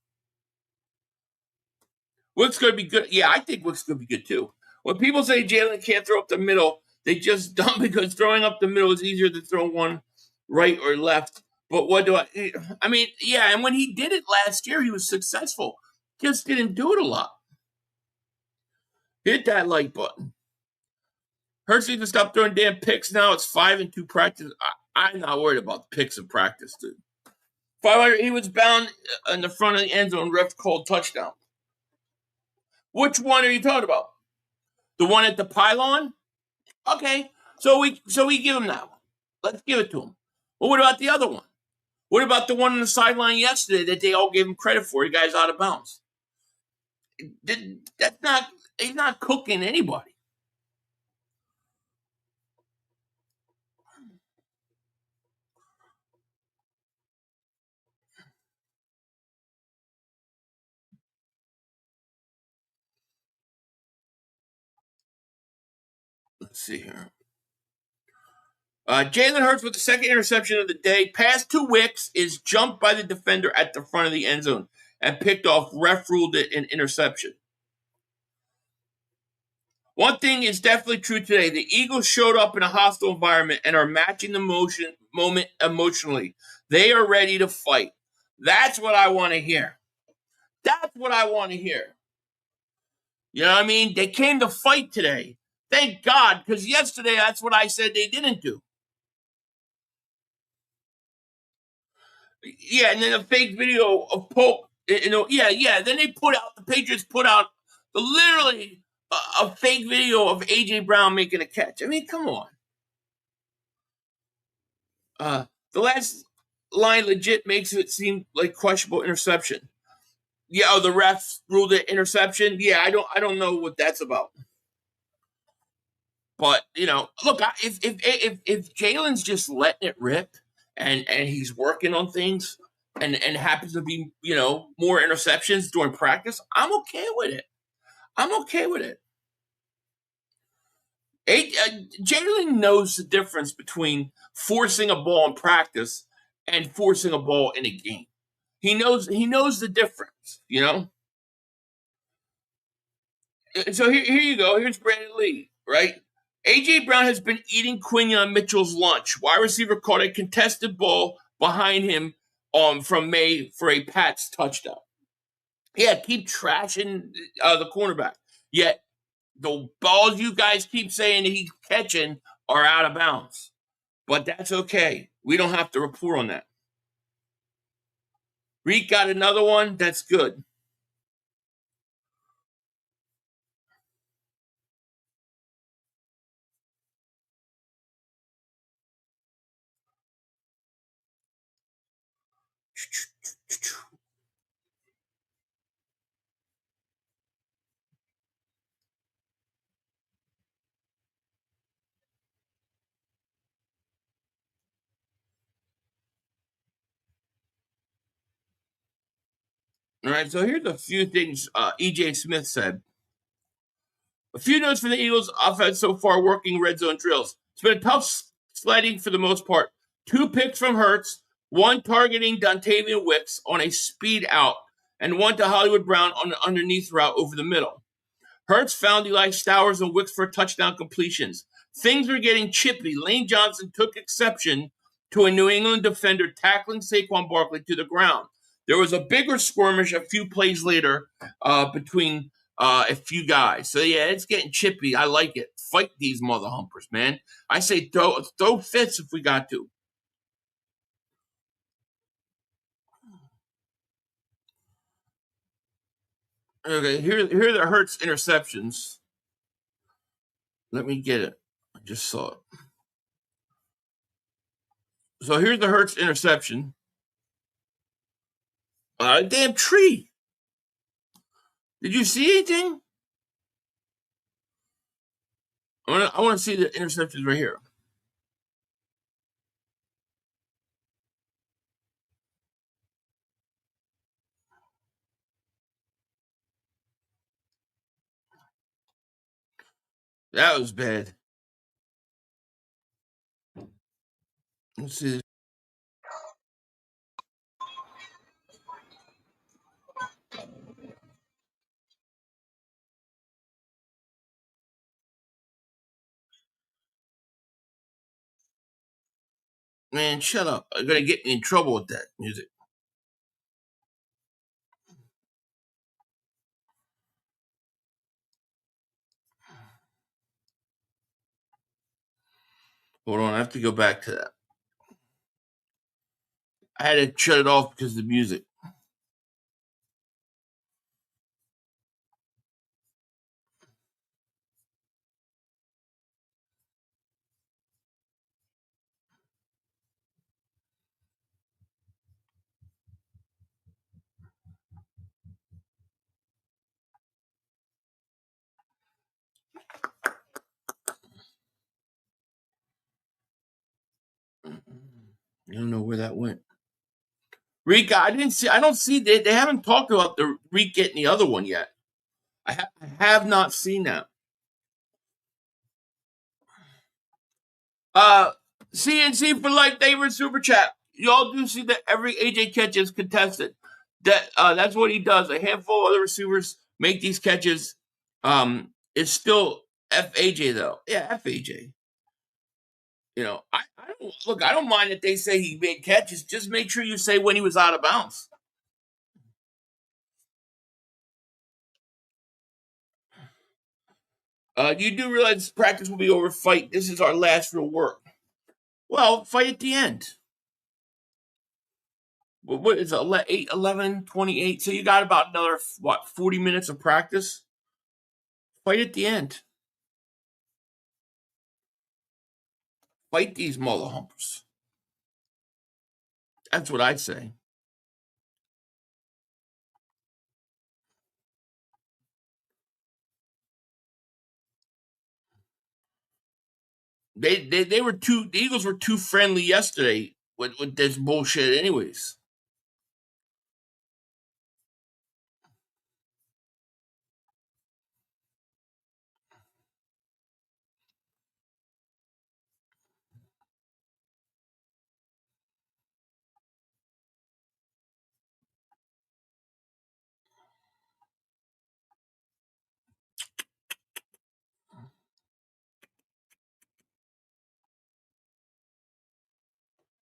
Wick's going to be good. Yeah, I think Wick's going to be good too. When people say Jalen can't throw up the middle, they just don't, because throwing up the middle is easier than throwing one right or left. But what do I mean, yeah, and when he did it last year, he was successful. Just didn't do it a lot. Hit that like button. Hurts needs to stop throwing damn picks now. It's 5-2 practice. I'm not worried about the picks in practice, dude. 500, he was bound in the front of the end zone. Ref called touchdown. Which one are you talking about? The one at the pylon? Okay, so we give him that one. Let's give it to him. Well, what about the other one? What about the one on the sideline yesterday that they all gave him credit for? He guy's out of bounds. He's not cooking anybody. Let's see here. Jalen Hurts with the second interception of the day. Pass to Wicks is jumped by the defender at the front of the end zone and picked off. Ref ruled it an interception. One thing is definitely true today. The Eagles showed up in a hostile environment and are matching the moment emotionally. They are ready to fight. That's what I want to hear. That's what I want to hear. You know what I mean? They came to fight today. Thank God, because yesterday that's what I said they didn't do. Yeah, and then a fake video of Pope. Yeah. Then the Patriots put out literally a fake video of A.J. Brown making a catch. I mean, come on. The last line legit makes it seem like questionable interception. Yeah, the refs ruled it interception. Yeah, I don't know what that's about. But look, if Jalen's just letting it rip and he's working on things and happens to be more interceptions during practice, I'm okay with it. Jalen knows the difference between forcing a ball in practice and forcing a ball in a game. He knows the difference, So here you go. Here's Brandon Lee, right? A.J. Brown has been eating Quinyon Mitchell's lunch. Wide receiver caught a contested ball behind him from May for a Pats touchdown. Yeah, keep trashing the cornerback. Yet the balls you guys keep saying that he's catching are out of bounds. But that's okay. We don't have to report on that. Reek got another one. That's good. All right, so here's a few things E.J. Smith said. A few notes for the Eagles' offense so far working red zone drills. It's been a tough sledding for the most part. 2 picks from Hurts, 1 targeting Dontavian Wicks on a speed out, and 1 to Hollywood Brown on an underneath route over the middle. Hurts found Eli Stowers and Wicks for touchdown completions. Things were getting chippy. Lane Johnson took exception to a New England defender tackling Saquon Barkley to the ground. There was a bigger skirmish a few plays later between a few guys. So, yeah, it's getting chippy. I like it. Fight these mother humpers, man. I say throw fits if we got to. Okay, here are the Hurts interceptions. Let me get it. I just saw it. So here's the Hurts interception. Damn tree. Did you see anything? I want to see the interceptions right here. That was bad. Let's see. Man, shut up. I'm going to get me in trouble with that music. Hold on. I have to go back to that. I had to shut it off because of the music. I don't know where that went. Reek, I don't see, they haven't talked about the Reek getting the other one yet. I have not seen that. CNC for Life David Super Chat. Y'all do see that every AJ catch is contested. That's what he does. A handful of other receivers make these catches. It's still FAJ though. Yeah, FAJ. You know, I don't look. I don't mind that they say he made catches. Just make sure you say when he was out of bounds. You do realize practice will be over. Fight. This is our last real work. Well, fight at the end. What is it? 8, 11, 28. So you got about another, 40 minutes of practice? Fight at the end. Fight these mother humpers. That's what I'd say. They were the Eagles were too friendly yesterday with this bullshit anyways.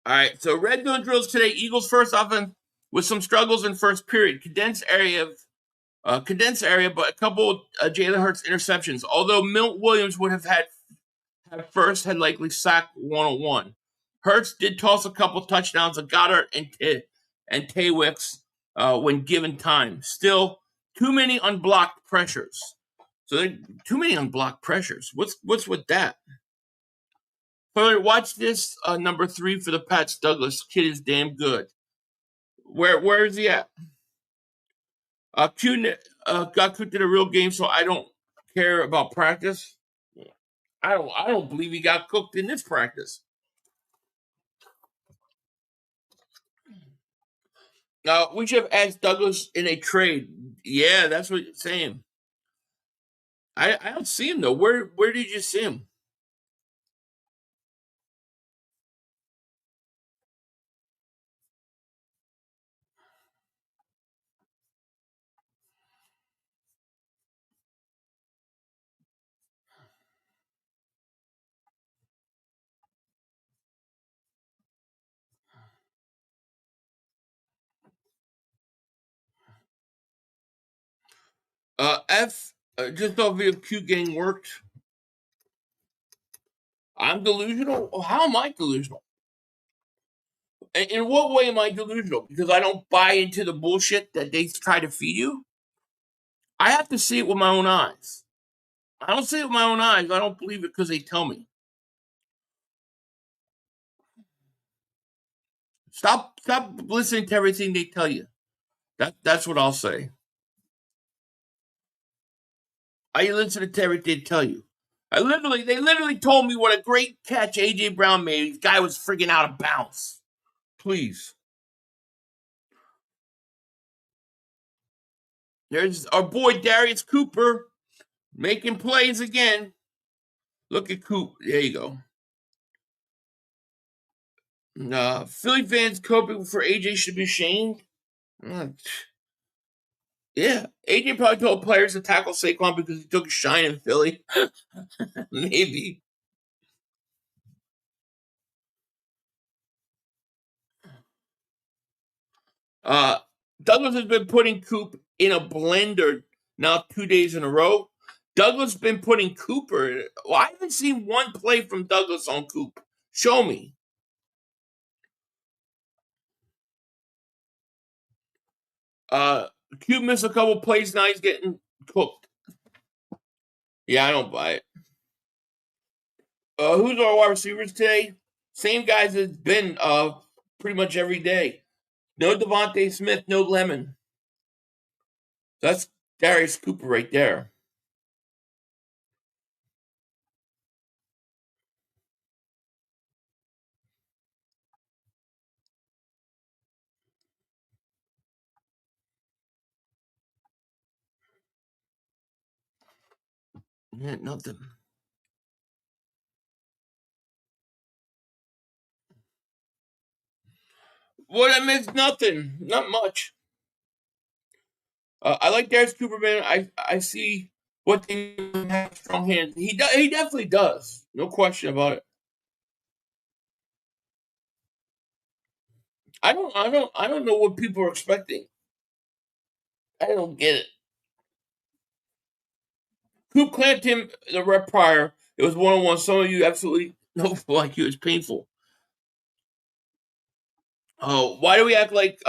All right, so red zone drills today. Eagles first offense with some struggles in first period. Condensed area, but a couple Jalen Hurts interceptions. Although Milt Williams would have had likely sacked 101. Hurts did toss a couple touchdowns to Goddard and Tay Wicks when given time. Still, too many unblocked pressures. So too many unblocked pressures. What's with that? But watch this number 3 for the Pats. Douglas kid is damn good. Where is he at? Q got cooked in a real game, so I don't care about practice. I don't believe he got cooked in this practice. We should have asked Douglas in a trade. Yeah, that's what you're saying. I don't see him though. Where did you see him? Just off your Q getting worked. I'm delusional? How am I delusional? In what way am I delusional? Because I don't buy into the bullshit that they try to feed you? I have to see it with my own eyes. I don't see it with my own eyes. I don't believe it because they tell me. Stop listening to everything they tell you. That's what I'll say. I listen to everything they tell you. They literally told me what a great catch AJ Brown made. The guy was freaking out of bounds. Please. There's our boy Darius Cooper making plays again. Look at Coop. There you go. Philly fans coping for AJ should be shamed. Yeah, AJ probably told players to tackle Saquon because he took a shine in Philly. Maybe. Douglas has been putting Coop in a blender now 2 days in a row. Douglas has been putting Cooper. Well, I haven't seen one play from Douglas on Coop. Show me. Coop missed a couple plays. Now he's getting cooked. Yeah, I don't buy it. Who's our wide receivers today? Same guys as been pretty much every day. No Devontae Smith, no Lemon. That's Darius Cooper right there. Yeah, nothing. What I missed? Nothing. Not much. I like Darius Cooper, man. I see what they have strong hands. He definitely does. No question about it. I don't know what people are expecting. I don't get it. Coop clamped him the rep prior. It was 1-on-1. Some of you absolutely know like it was painful. Oh, why do we act like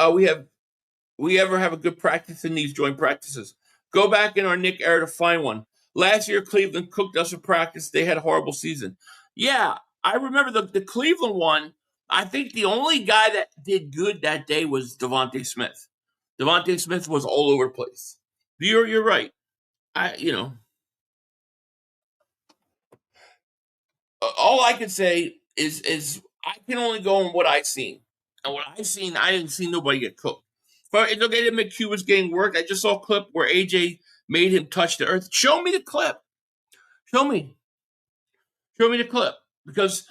we ever have a good practice in these joint practices? Go back in our Nick era to find one. Last year, Cleveland cooked us a practice. They had a horrible season. Yeah, I remember the Cleveland one. I think the only guy that did good that day was Devontae Smith. Devontae Smith was all over the place. You're right. All I can say is I can only go on what I've seen. And what I've seen, I didn't see nobody get cooked. But it's okay that McHugh was getting worked. I just saw a clip where AJ made him touch the earth. Show me the clip. Show me. Show me the clip. Because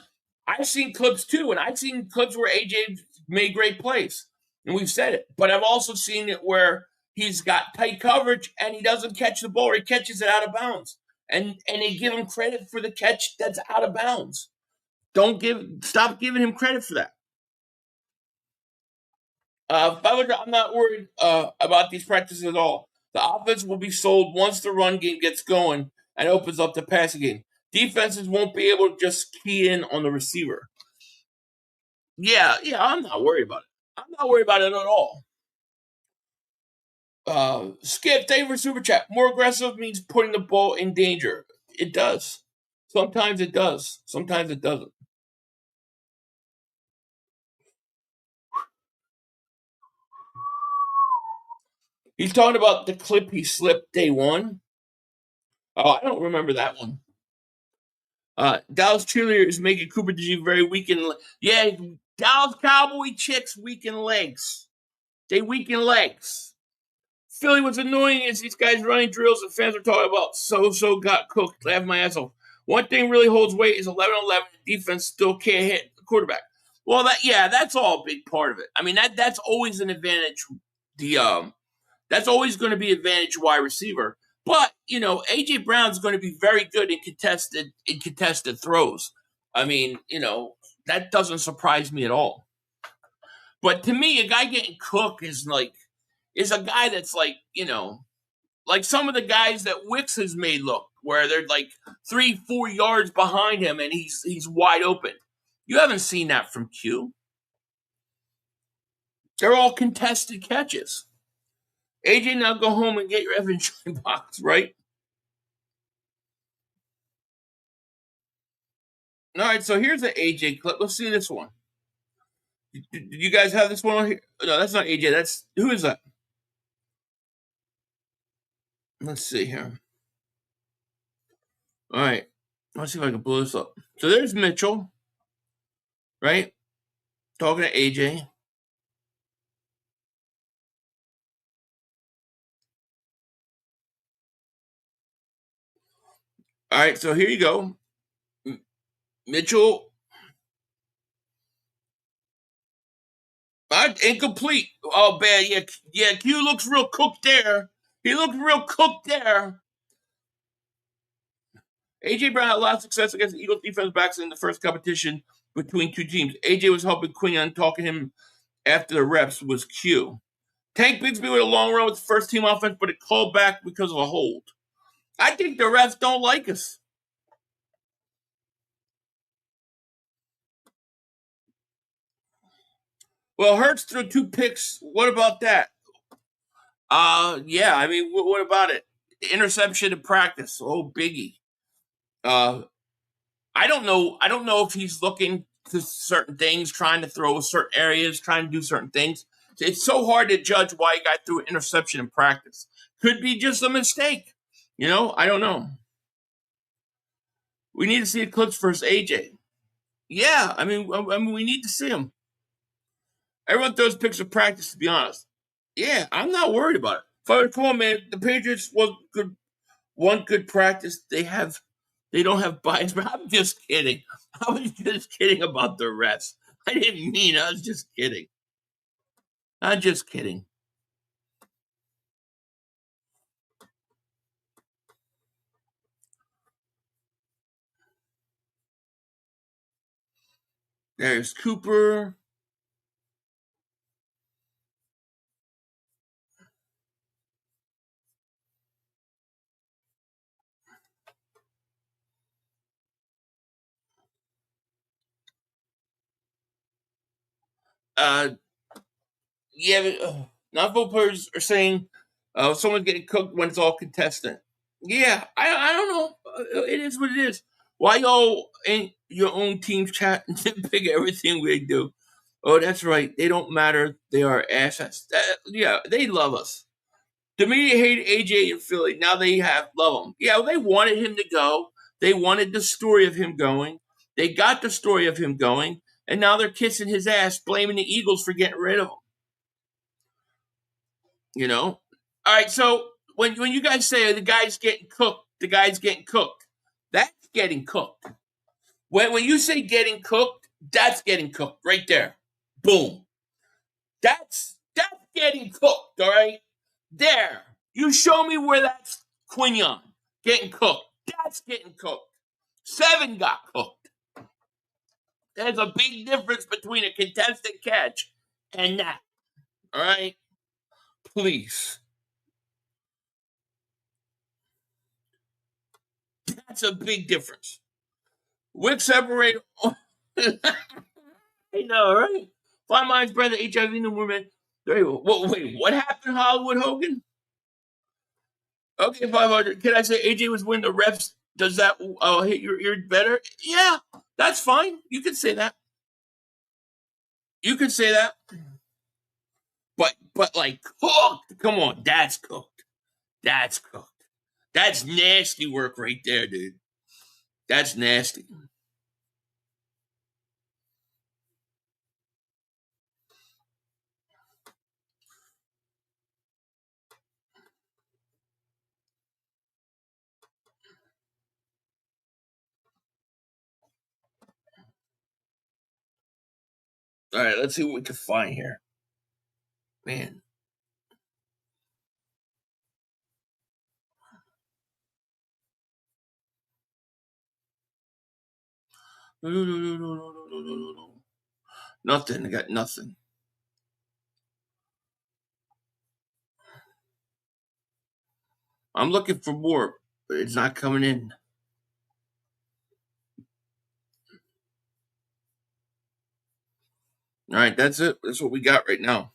I've seen clips too, and I've seen clips where AJ made great plays. And we've said it. But I've also seen it where he's got tight coverage and he doesn't catch the ball, or he catches it out of bounds. And they give him credit for the catch that's out of bounds. Stop giving him credit for that. I'm not worried about these practices at all. The offense will be sold once the run game gets going and opens up the passing game. Defenses won't be able to just key in on the receiver. Yeah, I'm not worried about it. I'm not worried about it at all. Skip, thank you for super chat. More aggressive means putting the ball in danger. It does. Sometimes it does. Sometimes it doesn't. He's talking about the clip he slipped day one. Oh, I don't remember that one. Dallas cheerleaders making Cooper DG very weak in yeah. Dallas Cowboy chicks weak in legs. They weak in legs. Philly, what's annoying is these guys running drills and fans are talking about so got cooked. Laugh my ass off. One thing really holds weight is 11-11. Defense still can't hit the quarterback. Well, that's all a big part of it. I mean that's always an advantage. That's always going to be advantage wide receiver. But AJ Brown's going to be very good in contested throws. I mean, that doesn't surprise me at all. But to me, a guy getting cooked is a guy that's like like some of the guys that Wicks has made look, where they're like 3-4 yards behind him and he's wide open. You haven't seen that from Q. They're all contested catches. AJ, now go home and get your Evan Shine box, right? All right, so here's the AJ clip. Let's see this one. Did you guys have this one on here? No, that's not AJ. That's who is that? Let's see here. All right, let's see if I can pull this up. So there's Mitchell, right? Talking to AJ. All right, so here you go. Mitchell. Incomplete. Oh, bad. Yeah. Q looks real cooked there. He looked real cooked there. AJ Brown had a lot of success against the Eagles defense backs in the first competition between two teams. AJ was helping Quinyon, talking to him after the reps was Q. Tank Bigsby with a long run with the first team offense, but it called back because of a hold. I think the refs don't like us. Well, Hurts threw 2 picks. What about that? Yeah. I mean, what about it? Interception in practice. Oh, biggie. I don't know. I don't know if he's looking to certain things, trying to throw certain areas, trying to do certain things. It's so hard to judge why he got through an interception in practice. Could be just a mistake. I don't know. We need to see the clips first, AJ. Yeah, I mean, we need to see him. Everyone throws picks of practice, to be honest. Yeah, I'm not worried about it. Come on, man. The Patriots was good. One good practice. They don't have bias, but I'm just kidding. I was just kidding about the refs. I didn't mean it. I was just kidding. I'm just kidding. There's Cooper. Yeah, non-football players are saying someone's getting cooked when it's all contestant. Yeah, I don't know. It is what it is. Why y'all in your own team's chat and pick everything we do? Oh, that's right. They don't matter. They are assets. Yeah, they love us. The media hated AJ in Philly. Now they love him. Yeah, well, they wanted him to go. They wanted the story of him going. They got the story of him going, and now they're kissing his ass, blaming the Eagles for getting rid of him. All right. So when you guys say the guy's getting cooked, that's getting cooked. When you say getting cooked, that's getting cooked right there. Boom. That's getting cooked. All right. There. You show me where that's Quinyon getting cooked. That's getting cooked. 7 got cooked. There's a big difference between a contested catch and that. All right. Please. That's a big difference. Wick separated. I know, right? Fine minds, brother, HIV, new woman. Wait, what happened, Hollywood Hogan? Okay, 500. Can I say AJ was winning the refs? Does that hit your ear better? Yeah, that's fine. You can say that. You can say that. But like cooked. Come on, that's cooked. That's cooked. That's nasty work right there, dude. That's nasty. All right, let's see what we can find here. Man. No. Nothing. I got nothing. I'm looking for more, but it's not coming in. All right, that's it. That's what we got right now.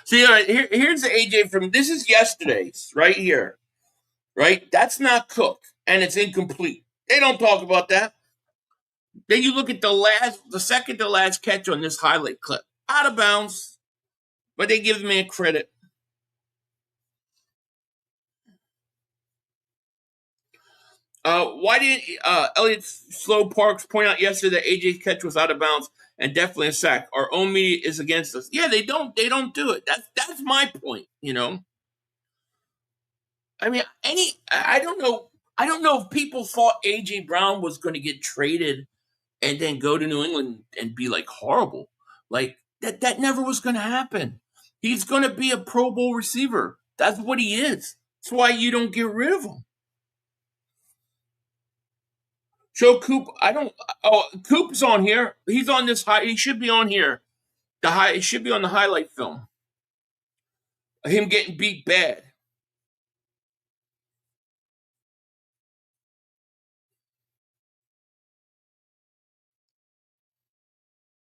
See, all right, here's the AJ from this is yesterday's right here. Right? That's not Cook, and it's incomplete. They don't talk about that. Then you look at the second to last catch on this highlight clip. Out of bounds, but they give me a credit. Why didn't Elliott Slow Parks point out yesterday that AJ's catch was out of bounds and definitely a sack? Our own media is against us. Yeah, they don't do it. That's my point. I mean, I don't know. I don't know if people thought AJ Brown was going to get traded and then go to New England and be like horrible. Like that never was going to happen. He's going to be a Pro Bowl receiver. That's what he is. That's why you don't get rid of him. Show Coop. I don't. Oh, Coop's on here. He's on this high. He should be on here. It should be on the highlight film. Him getting beat bad.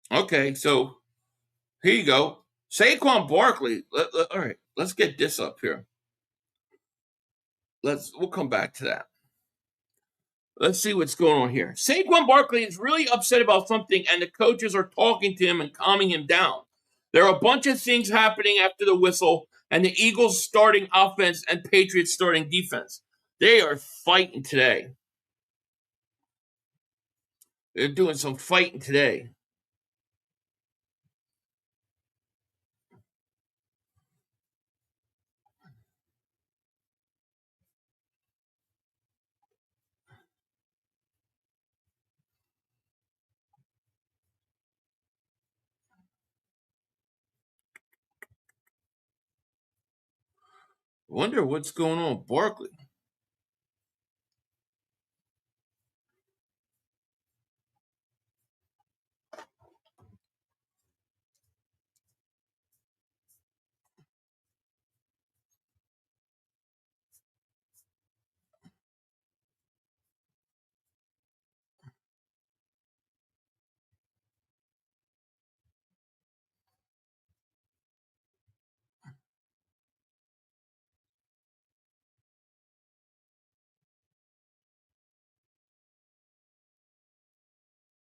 Okay, so here you go. Saquon Barkley. All right, let's get this up here. We'll come back to that. Let's see what's going on here. Saquon Barkley is really upset about something, and the coaches are talking to him and calming him down. There are a bunch of things happening after the whistle, and the Eagles starting offense and Patriots starting defense. They are fighting today. They're doing some fighting today. Wonder what's going on with Barkley.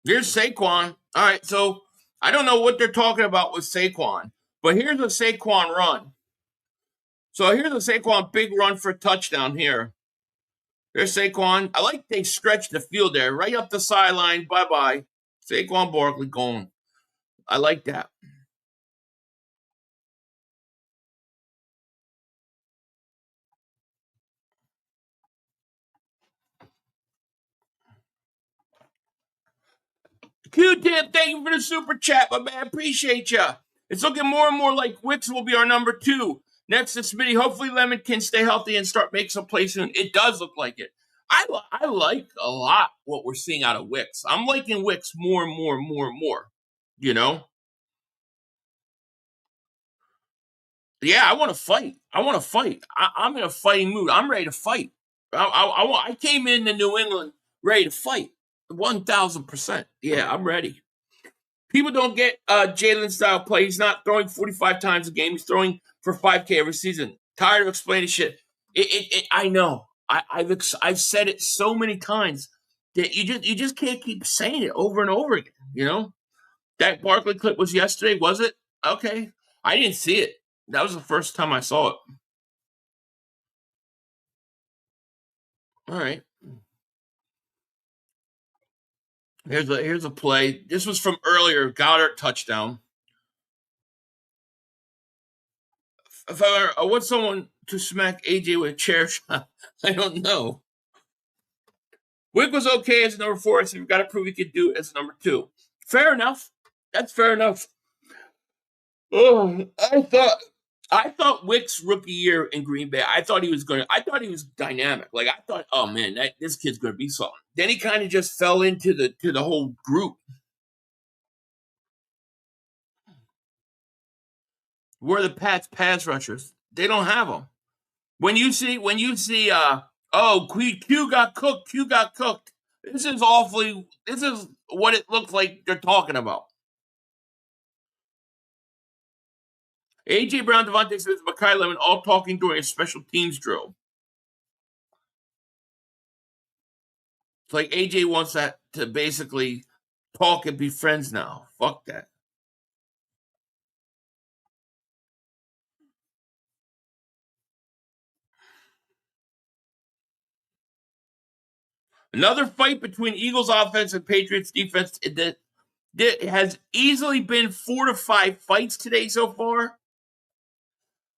Here's Saquon. All right, so I don't know what they're talking about with Saquon, but here's a Saquon run. So here's a Saquon big run for a touchdown here. There's Saquon. I like they stretched the field there, right up the sideline. Bye-bye. Saquon Barkley going. I like that. Q-Tip, thank you for the super chat, my man. Appreciate ya. It's looking more and more like Wicks will be our number 2. Next to Smitty. Hopefully Lemon can stay healthy and start making some plays soon. It does look like it. I like a lot what we're seeing out of Wicks. I'm liking Wicks more and more and more and more. You know? Yeah, I want to fight. I'm in a fighting mood. I'm ready to fight. I came into New England ready to fight. 1,000%. Yeah, I'm ready. People don't get Jalen style play. He's not throwing 45 times a game. He's throwing for 5K every season. Tired of explaining shit. I know. I've said it so many times that you just can't keep saying it over and over again. You know that Barkley clip was yesterday, was it? Okay, I didn't see it. That was the first time I saw it. All right. Here's a play. This was from earlier. Goddard touchdown. If I want someone to smack AJ with a chair shot, I don't know. Wick was okay as a number 4, so we've got to prove he could do it as a number 2. Fair enough. That's fair enough. Oh, I thought Wick's rookie year in Green Bay, I thought he was dynamic. Like I thought, oh man, this kid's gonna be something. Then he kind of just fell into the whole group. Where are the Pats pass rushers? They don't have them. When you see, oh, Q got cooked. Q got cooked. This is what it looks like they're talking about. A.J. Brown, Devontae Smith, Mekhi Lemon all talking during a special teams drill. It's like A.J. wants that to basically talk and be friends now. Fuck that. Another fight between Eagles offense and Patriots defense that has easily been 4 to 5 fights today so far.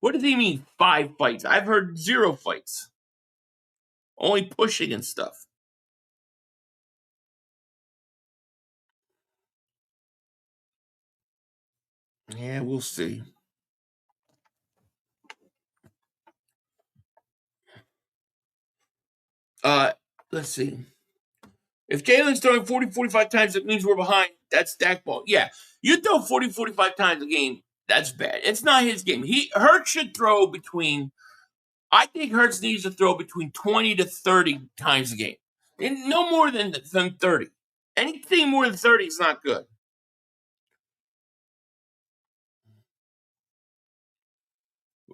What does he mean 5 fights? I've heard 0 fights. Only pushing and stuff. Yeah, we'll see. Let's see. If Jalen's throwing 40, 45 times, it means we're behind. That's stack ball. Yeah, you throw 40, 45 times a game, that's bad. It's not his game. Hurts should throw between, I think Hurts needs to throw between 20 to 30 times a game. And no more than 30. Anything more than 30 is not good.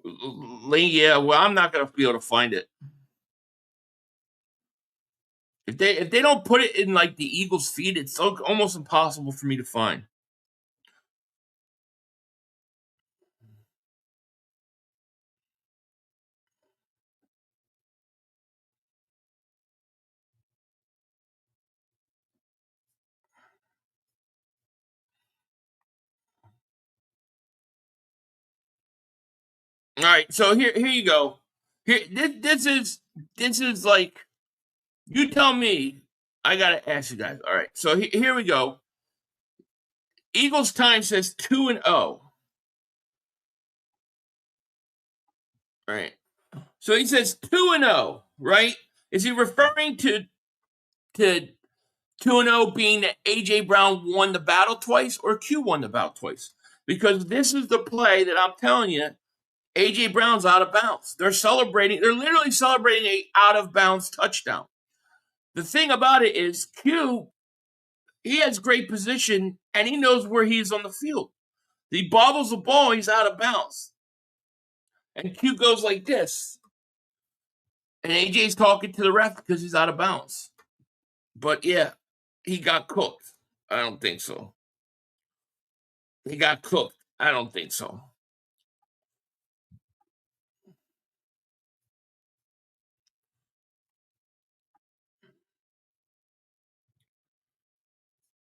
Yeah, well, I'm not going to be able to find it. If they don't put it in like the Eagles' feed, it's almost impossible for me to find. All right, so here you go. Here, this is like, you tell me. I gotta ask you guys. All right, so here we go. Eagles time says 2-0. All right, so he says 2-0. Right? Is he referring to 2-0 being that AJ Brown won the battle twice or Q won the battle twice? Because this is the play that I'm telling you. AJ Brown's out of bounds. They're literally celebrating a out of bounds touchdown. The thing about it is Q, he has great position and he knows where he is on the field. He bobbles the ball, he's out of bounds. And Q goes like this. And AJ's talking to the ref because he's out of bounds. But yeah, he got cooked. I don't think so. He got cooked. I don't think so.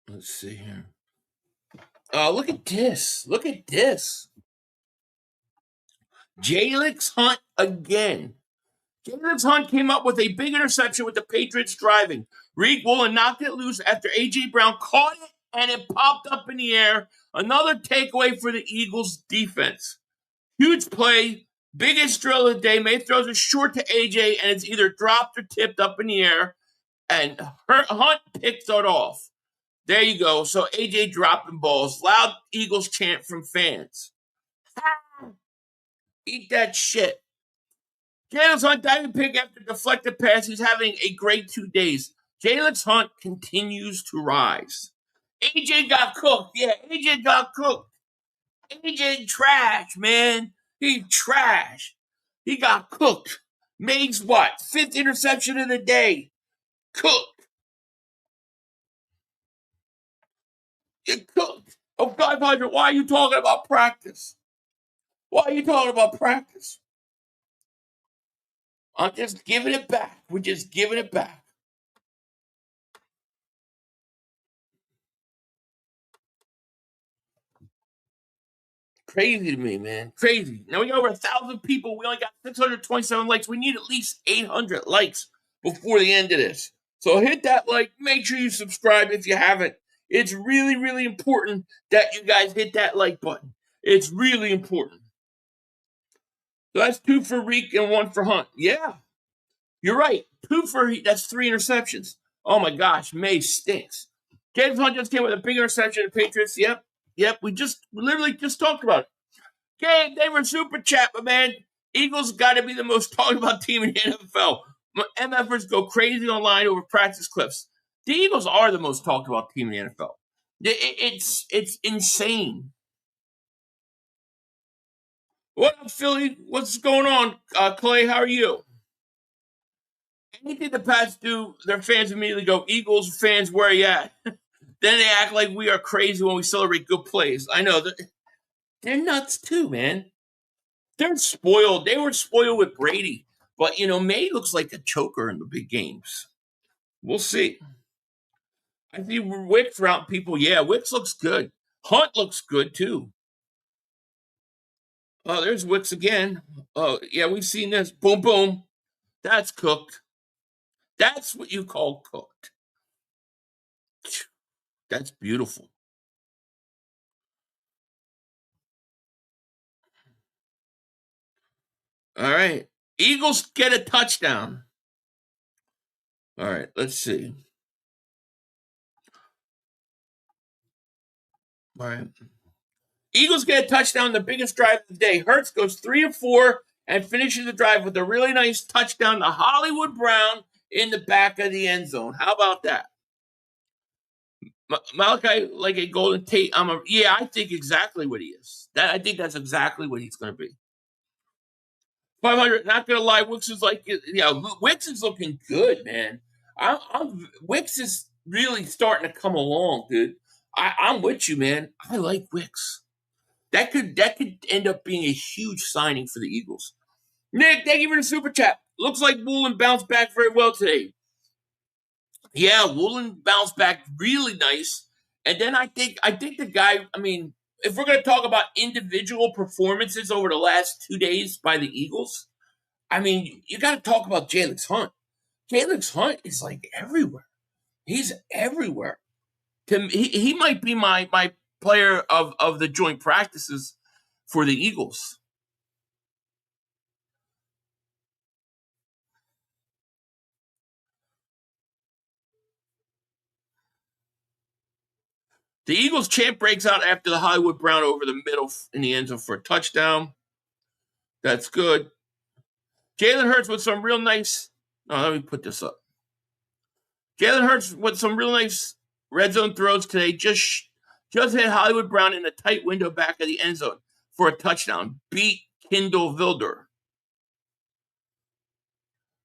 Let's see here. Oh, look at this. Look at this. Jalen Hunt again. Jalen Hunt came up with a big interception with the Patriots driving. Reed Woolen knocked it loose after A.J. Brown caught it and it popped up in the air. Another takeaway for the Eagles defense. Huge play. Biggest drill of the day. May throws it short to A.J. and it's either dropped or tipped up in the air. And Hunt picks it off. There you go. So A.J. dropping balls. Loud Eagles chant from fans. Eat that shit. Jalen Hunt diving pick after deflected pass. He's having a great 2 days. Jalen Hunt continues to rise. AJ got cooked. Yeah, AJ got cooked. AJ trash, man. He trash. He got cooked. Makes what? 5th interception of the day. Cooked. You're cooked. Oh, 500. Why are you talking about practice? Why are you talking about practice? I'm just giving it back. We're just giving it back. Crazy to me, man. Crazy. Now we got over 1,000 people. We only got 627 likes. We need at least 800 likes before the end of this. So hit that like. Make sure you subscribe if you haven't. It's really, really important that you guys hit that like button. It's really important. So that's 2 for Reek and 1 for Hunt. Yeah, you're right. 2 for that's 3 interceptions. Oh my gosh, May stinks. James Hunt just came with a big interception to the Patriots. Yep. We literally just talked about it. Gabe, they were super chat, but man, Eagles got to be the most talked about team in the NFL. MFers go crazy online over practice clips. The Eagles are the most talked about team in the NFL. It's insane. What up, Philly? What's going on? Clay, how are you? Anything the Pats do, their fans immediately go, Eagles fans, where you at? Then they act like we are crazy when we celebrate good plays. I know. They're nuts too, man. They're spoiled. They were spoiled with Brady. But, May looks like a choker in the big games. We'll see. I see Wicks around people. Yeah, Wicks looks good. Hunt looks good, too. Oh, there's Wicks again. Oh, yeah, we've seen this. Boom, boom. That's cooked. That's what you call cooked. That's beautiful. All right. Eagles get a touchdown. All right, let's see. All right. Eagles get a touchdown, the biggest drive of the day. Hurts goes 3 of 4 and finishes the drive with a really nice touchdown to Hollywood Brown in the back of the end zone. How about that? Malachi, like a Golden Tate. I think exactly what he is. I think that's exactly what he's going to be. 500. Not going to lie, Wicks is Wicks is looking good, man. Wicks is really starting to come along, dude. I'm with you, man. I like Wicks. That could end up being a huge signing for the Eagles. Nick, thank you for the super chat. Looks like Woolen bounced back very well today. Yeah, Woolen bounced back really nice. And then I think the guy, if we're going to talk about individual performances over the last 2 days by the Eagles, you got to talk about Jalen Hunt. Jalen Hunt is like everywhere. He's everywhere. He might be my player of the joint practices for the Eagles. The Eagles champ breaks out after the Hollywood Brown over the middle in the end zone for a touchdown. That's good. Jalen Hurts with some real nice. Oh, let me put this up. Jalen Hurts with some real nice red zone throws today. Just hit Hollywood Brown in a tight window back of the end zone for a touchdown. Beat Kindle Vilder.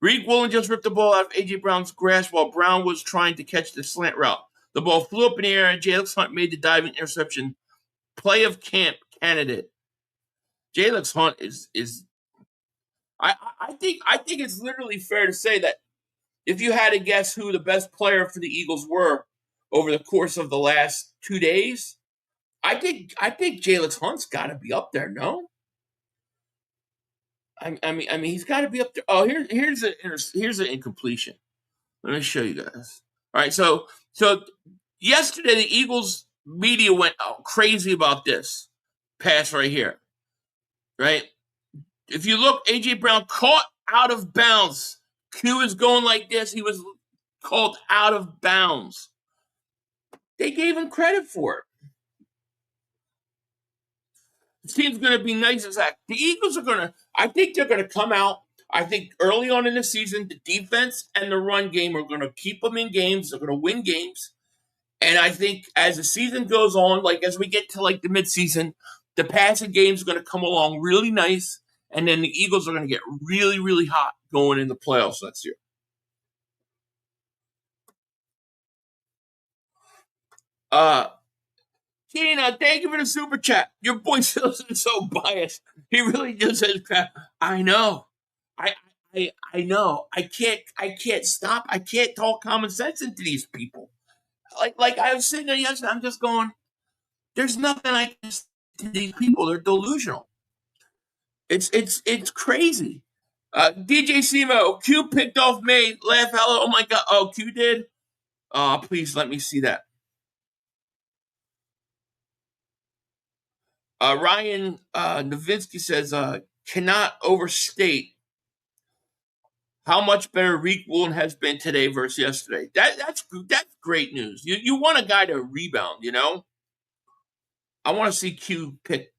Reed Woolen just ripped the ball out of A.J. Brown's grasp while Brown was trying to catch the slant route. The ball flew up in the air and Jalen Hunt made the diving interception. Play of camp candidate. Jalen Hunt is I think it's literally fair to say that if you had to guess who the best player for the Eagles were over the course of the last 2 days, I think Jalen Hunt's got to be up there. No, I mean he's got to be up there. Oh, here's an incompletion. Let me show you guys. All right, so yesterday the Eagles media went crazy about this pass right here. Right, if you look, A.J. Brown caught out of bounds. Q is going like this. He was called out of bounds. They gave him credit for it. The team's going to be nice as that. The Eagles I think they're going to come out. I think early on in the season, the defense and the run game are going to keep them in games. They're going to win games. And I think as the season goes on, like as we get to like the midseason, the passing game is going to come along really nice. And then the Eagles are going to get really, really hot going in the playoffs next year. Tina, thank you for the super chat. Your boy Sills is so biased. He really just says crap. I know. I know. I can't stop. I can't talk common sense into these people. Like I was sitting there yesterday, I'm just going, there's nothing I can say to these people. They're delusional. It's crazy. DJ Simo, Q picked off May. Laugh hello. Oh my god. Oh, Q did? Please let me see that. Ryan Novinsky says, cannot overstate how much better Reek Woolen has been today versus yesterday. That's great news. You want a guy to rebound, I want to see Q pick.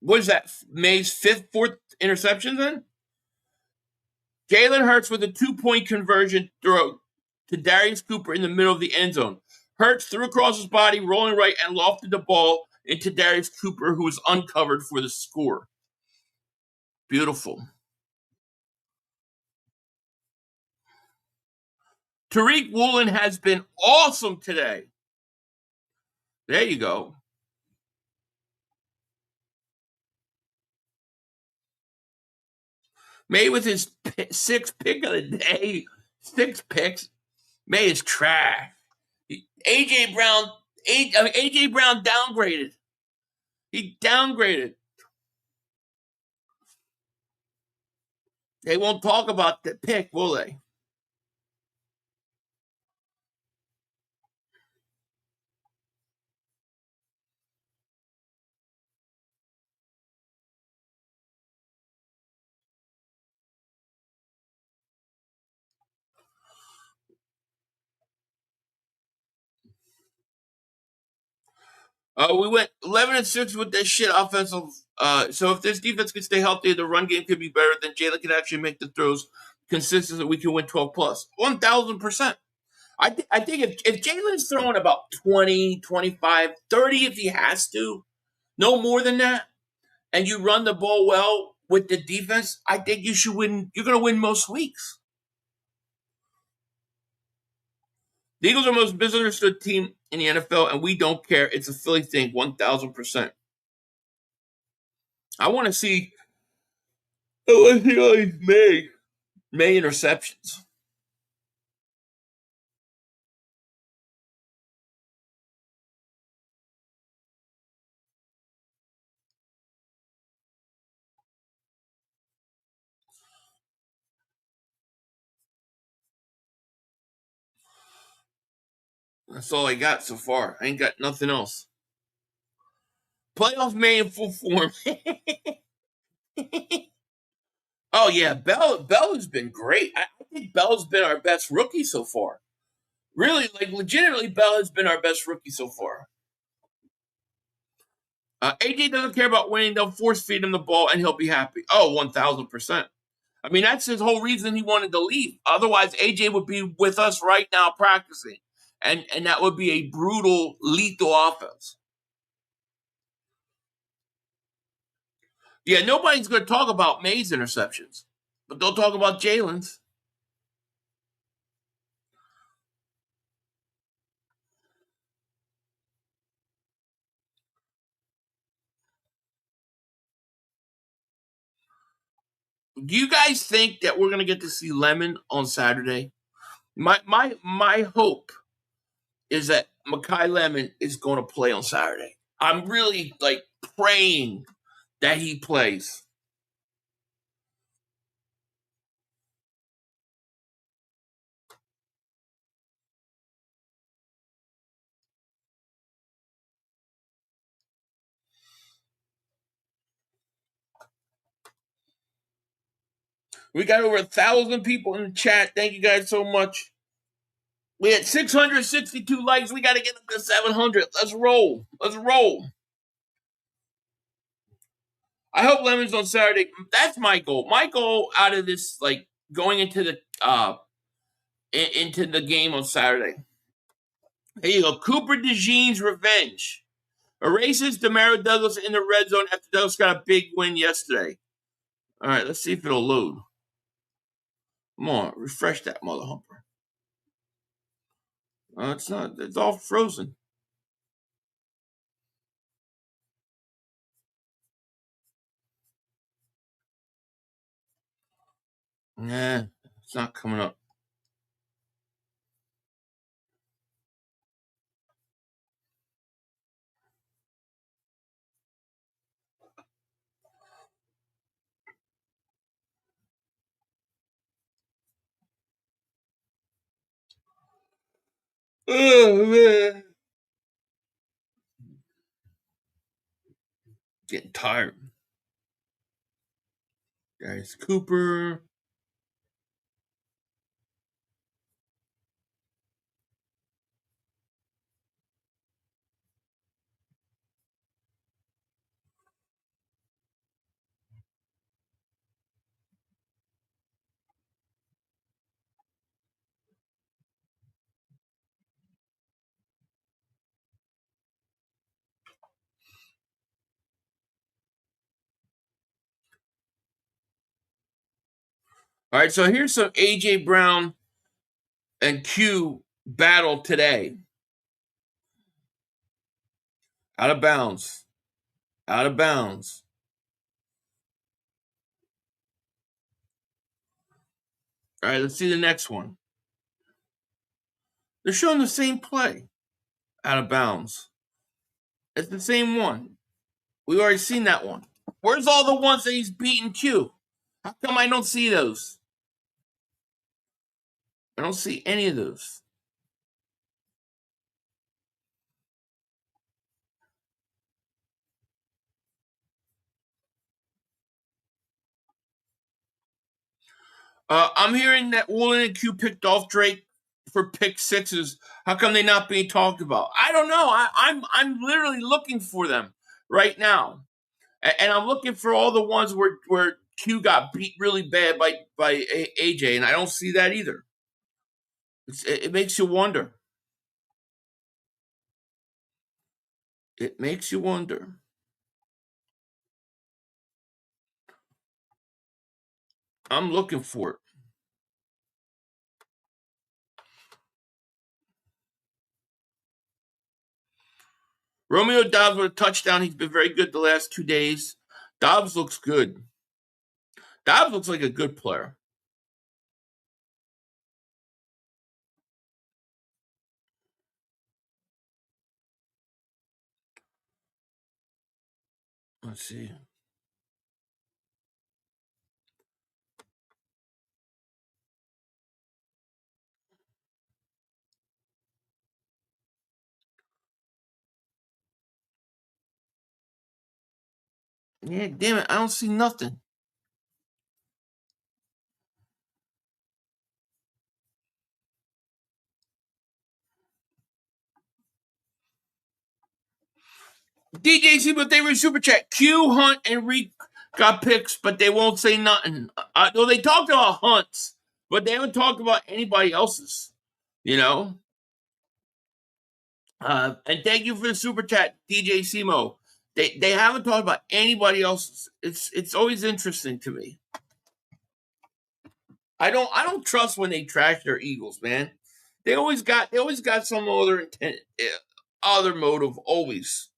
what is that? May's fourth interception then? Jalen Hurts with a 2-point conversion throw to Darius Cooper in the middle of the end zone. Hurts threw across his body, rolling right, and lofted the ball into Darius Cooper, who was uncovered for the score. Beautiful. Tariq Woolen has been awesome today. There you go. May with his sixth pick of the day, 6 picks. May is trash. AJ Brown downgraded. He downgraded. They won't talk about the pick, will they? We went 11-6 with this shit offensive. So if this defense can stay healthy, the run game could be better. Then Jalen can actually make the throws consistently. We can win 12 plus. 1,000%. I think if Jalen's throwing about 20, 25, 30 if he has to, no more than that, and you run the ball well with the defense, I think you should win. You're going to win most weeks. The Eagles are the most misunderstood team in the NFL, and we don't care. It's a Philly thing, 1,000%. I want to see all these May interceptions. That's all I got so far. I ain't got nothing else. Playoff May in full form. Oh yeah, Bell has been great. I think Bell's been our best rookie so far. Really, like legitimately, Bell has been our best rookie so far. AJ doesn't care about winning. They'll force feed him the ball and he'll be happy. Oh, 1,000%. I mean, that's his whole reason he wanted to leave. Otherwise, AJ would be with us right now practicing. And that would be a brutal, lethal offense. Yeah, nobody's going to talk about May's interceptions, but they'll talk about Jalen's. Do you guys think that we're going to get to see Lemon on Saturday? My hope is that Makai Lemon is going to play on Saturday. I'm really like praying that he plays. We got over 1,000 people in the chat. Thank you guys so much. We had 662 likes. We got to get up to 700. Let's roll. Let's roll. I hope Lemon's on Saturday. That's my goal. My goal out of this, like going into the game on Saturday. Here you go. Cooper DeJean's revenge erases Demario Douglas in the red zone after Douglas got a big win yesterday. All right, let's see if it'll load. Come on, refresh that mother humper. It's not. It's all frozen. Nah, it's not coming up. Oh man, getting tired. Guys, Cooper. All right, so here's some A.J. Brown and Q battle today. Out of bounds. Out of bounds. All right, let's see the next one. They're showing the same play. Out of bounds. It's the same one. We've already seen that one. Where's all the ones that he's beaten Q? How come I don't see those? I don't see any of those. I'm hearing that Woolen and Q picked off Drake for pick sixes. How come they not being talked about? I don't know. I'm literally looking for them right now, and I'm looking for all the ones where Q got beat really bad by AJ, and I don't see that either. It makes you wonder. It makes you wonder. I'm looking for it. Romeo Dobbs with a touchdown. He's been very good the last 2 days. Dobbs looks good. Dobbs looks like a good player. Let's see. Yeah, damn it. I don't see nothing. DJ but they were super chat. Q, Hunt, and Reek got picks, but they won't say nothing. Well, they talked about Hunt's, but they haven't talked about anybody else's. You know? And thank you for the super chat, DJ Simo. They haven't talked about anybody else's. It's always interesting to me. I don't trust when they trash their Eagles, man. They always got some other intent, other motive, always.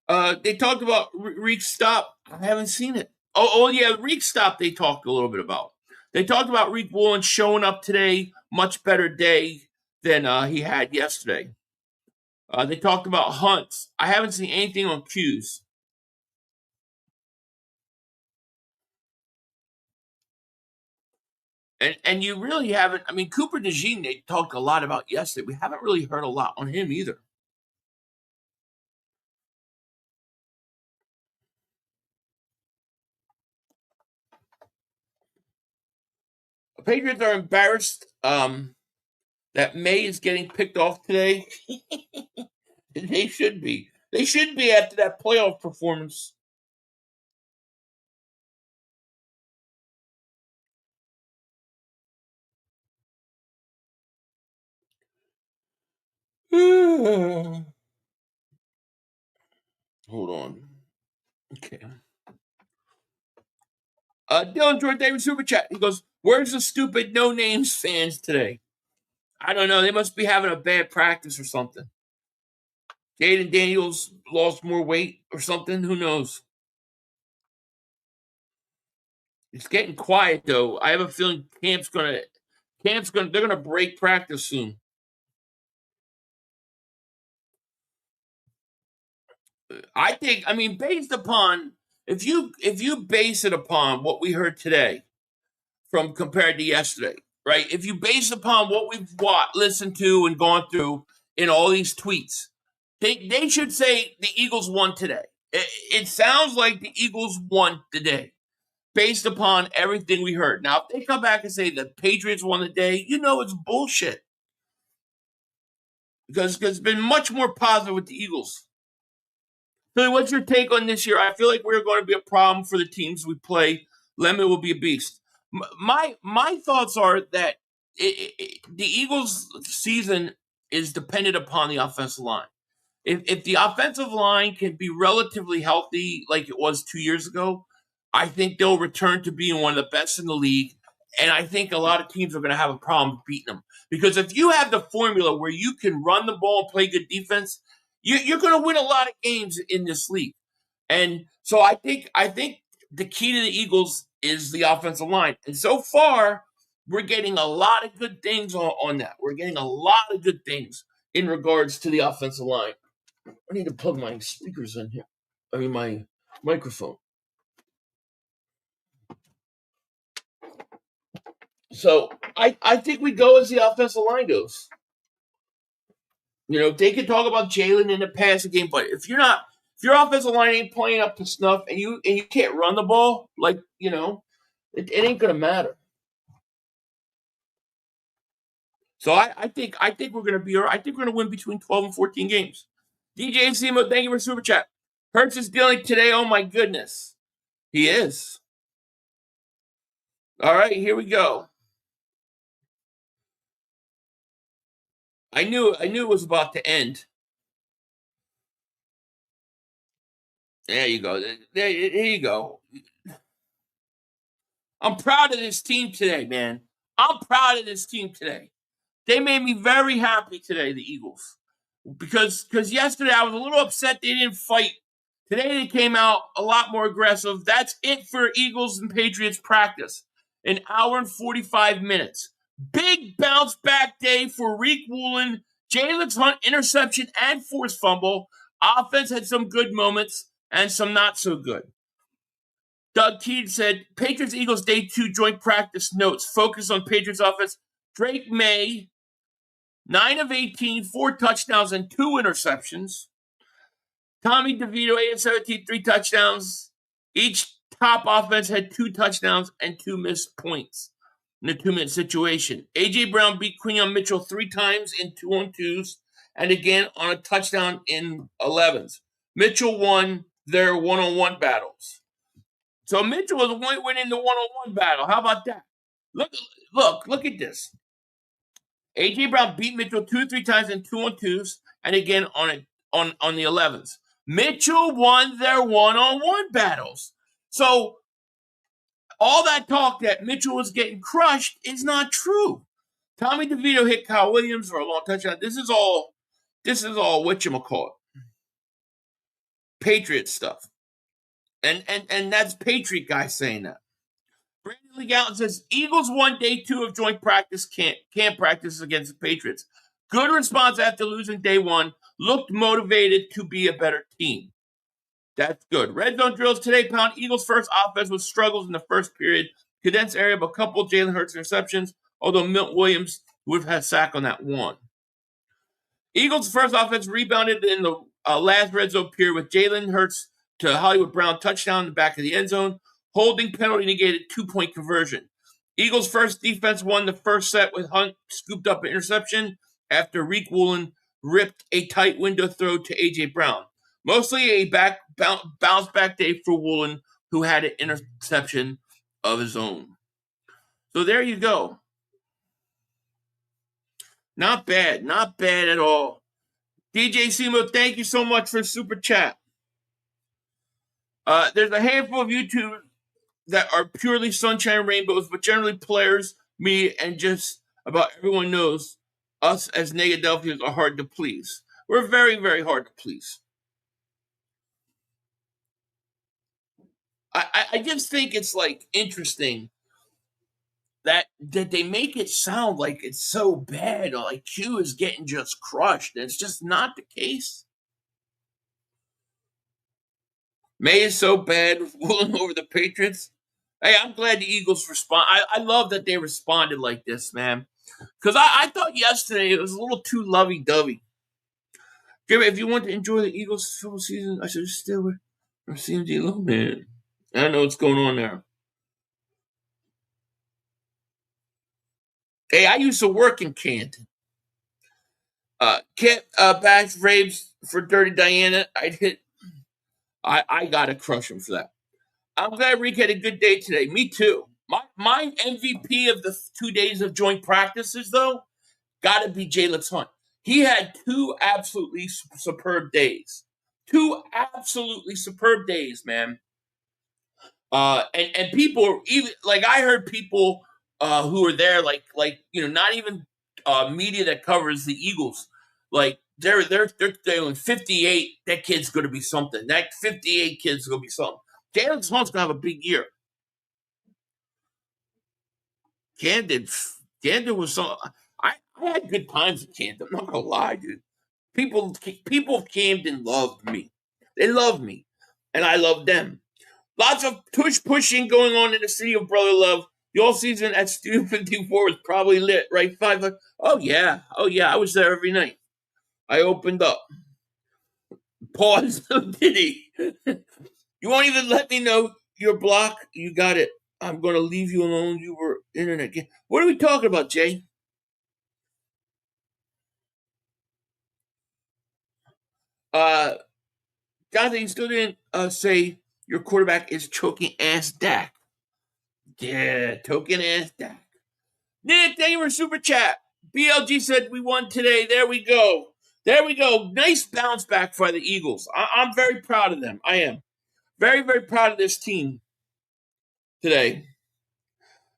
They talked about Reek Stop. I haven't seen it. Oh yeah, Reek Stop. They talked a little bit about. They talked about Reek Woolen showing up today. Much better day than he had yesterday. They talked about Hunts. I haven't seen anything on Q's. And you really haven't. I mean, Cooper DeJean, they talked a lot about yesterday. We haven't really heard a lot on him either. The Patriots are embarrassed that May is getting picked off today. They should be. They should be after that playoff performance. Hold on. Okay. Dylan Jordan David Super Chat. He goes, "Where's the stupid no names fans today?" I don't know. They must be having a bad practice or something. Jaden Daniels lost more weight or something. Who knows? It's getting quiet though. I have a feeling they're gonna break practice soon. I mean, based upon if you base it upon what we heard today from compared to yesterday, right? If you base upon what we've listened to and gone through in all these tweets, they should say the Eagles won today. It sounds like the Eagles won today based upon everything we heard. Now, if they come back and say the Patriots won the day, you know it's bullshit. Because it's been much more positive with the Eagles. Philly, what's your take on this year? I feel like we're going to be a problem for the teams we play. Lemon will be a beast. My thoughts are that the Eagles' season is dependent upon the offensive line. if the offensive line can be relatively healthy like it was 2 years ago, I think they'll return to being one of the best in the league. And I think a lot of teams are going to have a problem beating them. Because if you have the formula where you can run the ball and play good defense, you're going to win a lot of games in this league. And so I think the key to the Eagles is the offensive line. And so far, we're getting a lot of good things on that. We're getting a lot of good things in regards to the offensive line. I need to plug my speakers in here. I mean, my microphone. So I think we go as the offensive line goes. You know, they can talk about Jalen in the passing game, but if your offensive line ain't playing up to snuff and you can't run the ball, like, you know, it ain't gonna matter. So I think we're gonna be all right. I think we're gonna win between 12 and 14 games. DJ Simo, thank you for super chat. Hurts is dealing today. Oh my goodness. He is. All right, here we go. I knew it was about to end. There you go. There you go. I'm proud of this team today, man. I'm proud of this team today. They made me very happy today, the Eagles. Because yesterday I was a little upset they didn't fight. Today they came out a lot more aggressive. That's it for Eagles and Patriots practice. An hour and 45 minutes. Big bounce back day for Reek Woolen. Jalen Hurts interception and forced fumble. Offense had some good moments and some not so good. Doug Keene said, Patriots-Eagles Day 2 joint practice notes. Focus on Patriots offense. Drake May, 9 of 18, 4 touchdowns and 2 interceptions. Tommy DeVito, 8 of 17, 3 touchdowns. Each top offense had 2 touchdowns and 2 missed points in a 2-minute situation. A.J. Brown beat Quinyon Mitchell 3 times in 2-on-2s and again on a touchdown in 11s. Mitchell won their one-on-one battles. So Mitchell was winning the one-on-one battle. How about that? Look at this. A.J. Brown beat Mitchell 2-3 times in 2-on-2s and again on the 11s. Mitchell won their one-on-one battles. So all that talk that Mitchell was getting crushed is not true. Tommy DeVito hit Kyle Williams for a long touchdown. This is all whatchamacallit. Patriot stuff. And that's Patriot guy saying that. Brandon Lee Galton says, Eagles won day 2 of joint practice camp practice against the Patriots. Good response after losing day 1. Looked motivated to be a better team. That's good. Red zone drills today pound Eagles' first offense with struggles in the first period. Condensed area of a couple of Jalen Hurts interceptions, although Milt Williams would have had a sack on that one. Eagles' first offense rebounded in the last red zone period with Jalen Hurts to Hollywood Brown touchdown in the back of the end zone. Holding penalty negated 2-point conversion. Eagles' first defense won the first set with Hunt scooped up an interception after Reek Woolen ripped a tight window throw to A.J. Brown. Mostly a bounce back day for Woolen, who had an interception of his own. So there you go. Not bad at all. DJ Simo, thank you so much for super chat. There's a handful of YouTube that are purely sunshine and rainbows, but generally players, me, and just about everyone knows us as Negadelphians are hard to please. We're very, very hard to please. I just think it's like interesting that they make it sound like it's so bad, or like Q is getting just crushed. And it's just not the case. May is so bad rolling over the Patriots. Hey, I'm glad the Eagles respond. I love that they responded like this, man. Because I thought yesterday it was a little too lovey-dovey. Jimmy, if you want to enjoy the Eagles' football season, I should stay with our CMG low, man. I don't know what's going on there. Hey, I used to work in Canton. Kit bash raves for Dirty Diana. I gotta crush him for that. I'm glad Reek had a good day today. Me too. My MVP of the 2 days of joint practices, though, gotta be Jalen Hurts. He had 2 absolutely superb days. 2 absolutely superb days, man. And people, even like I heard people who were there, like not even media that covers the Eagles, like they're doing 58. That kid's going to be something. That 58 kid's going to be something. Jalen Hunt's going to have a big year. Camden was so. I had good times at Camden. I'm not gonna lie, dude. People of Camden loved me. They loved me, and I loved them. Lots of tush pushing going on in the city of brother love. The all season at Studio 54 was probably lit, right? Oh yeah, I was there every night. I opened up. Pause. Did he? You won't even let me know your block. You got it. I'm going to leave you alone. You were internet. What are we talking about, Jay? Jonathan, you still didn't say your quarterback is choking ass Dak. Yeah, token ass Dak. Nick, thank you for super chat. BLG said we won today. There we go. Nice bounce back for the Eagles. I'm very proud of them. I am very, very proud of this team today.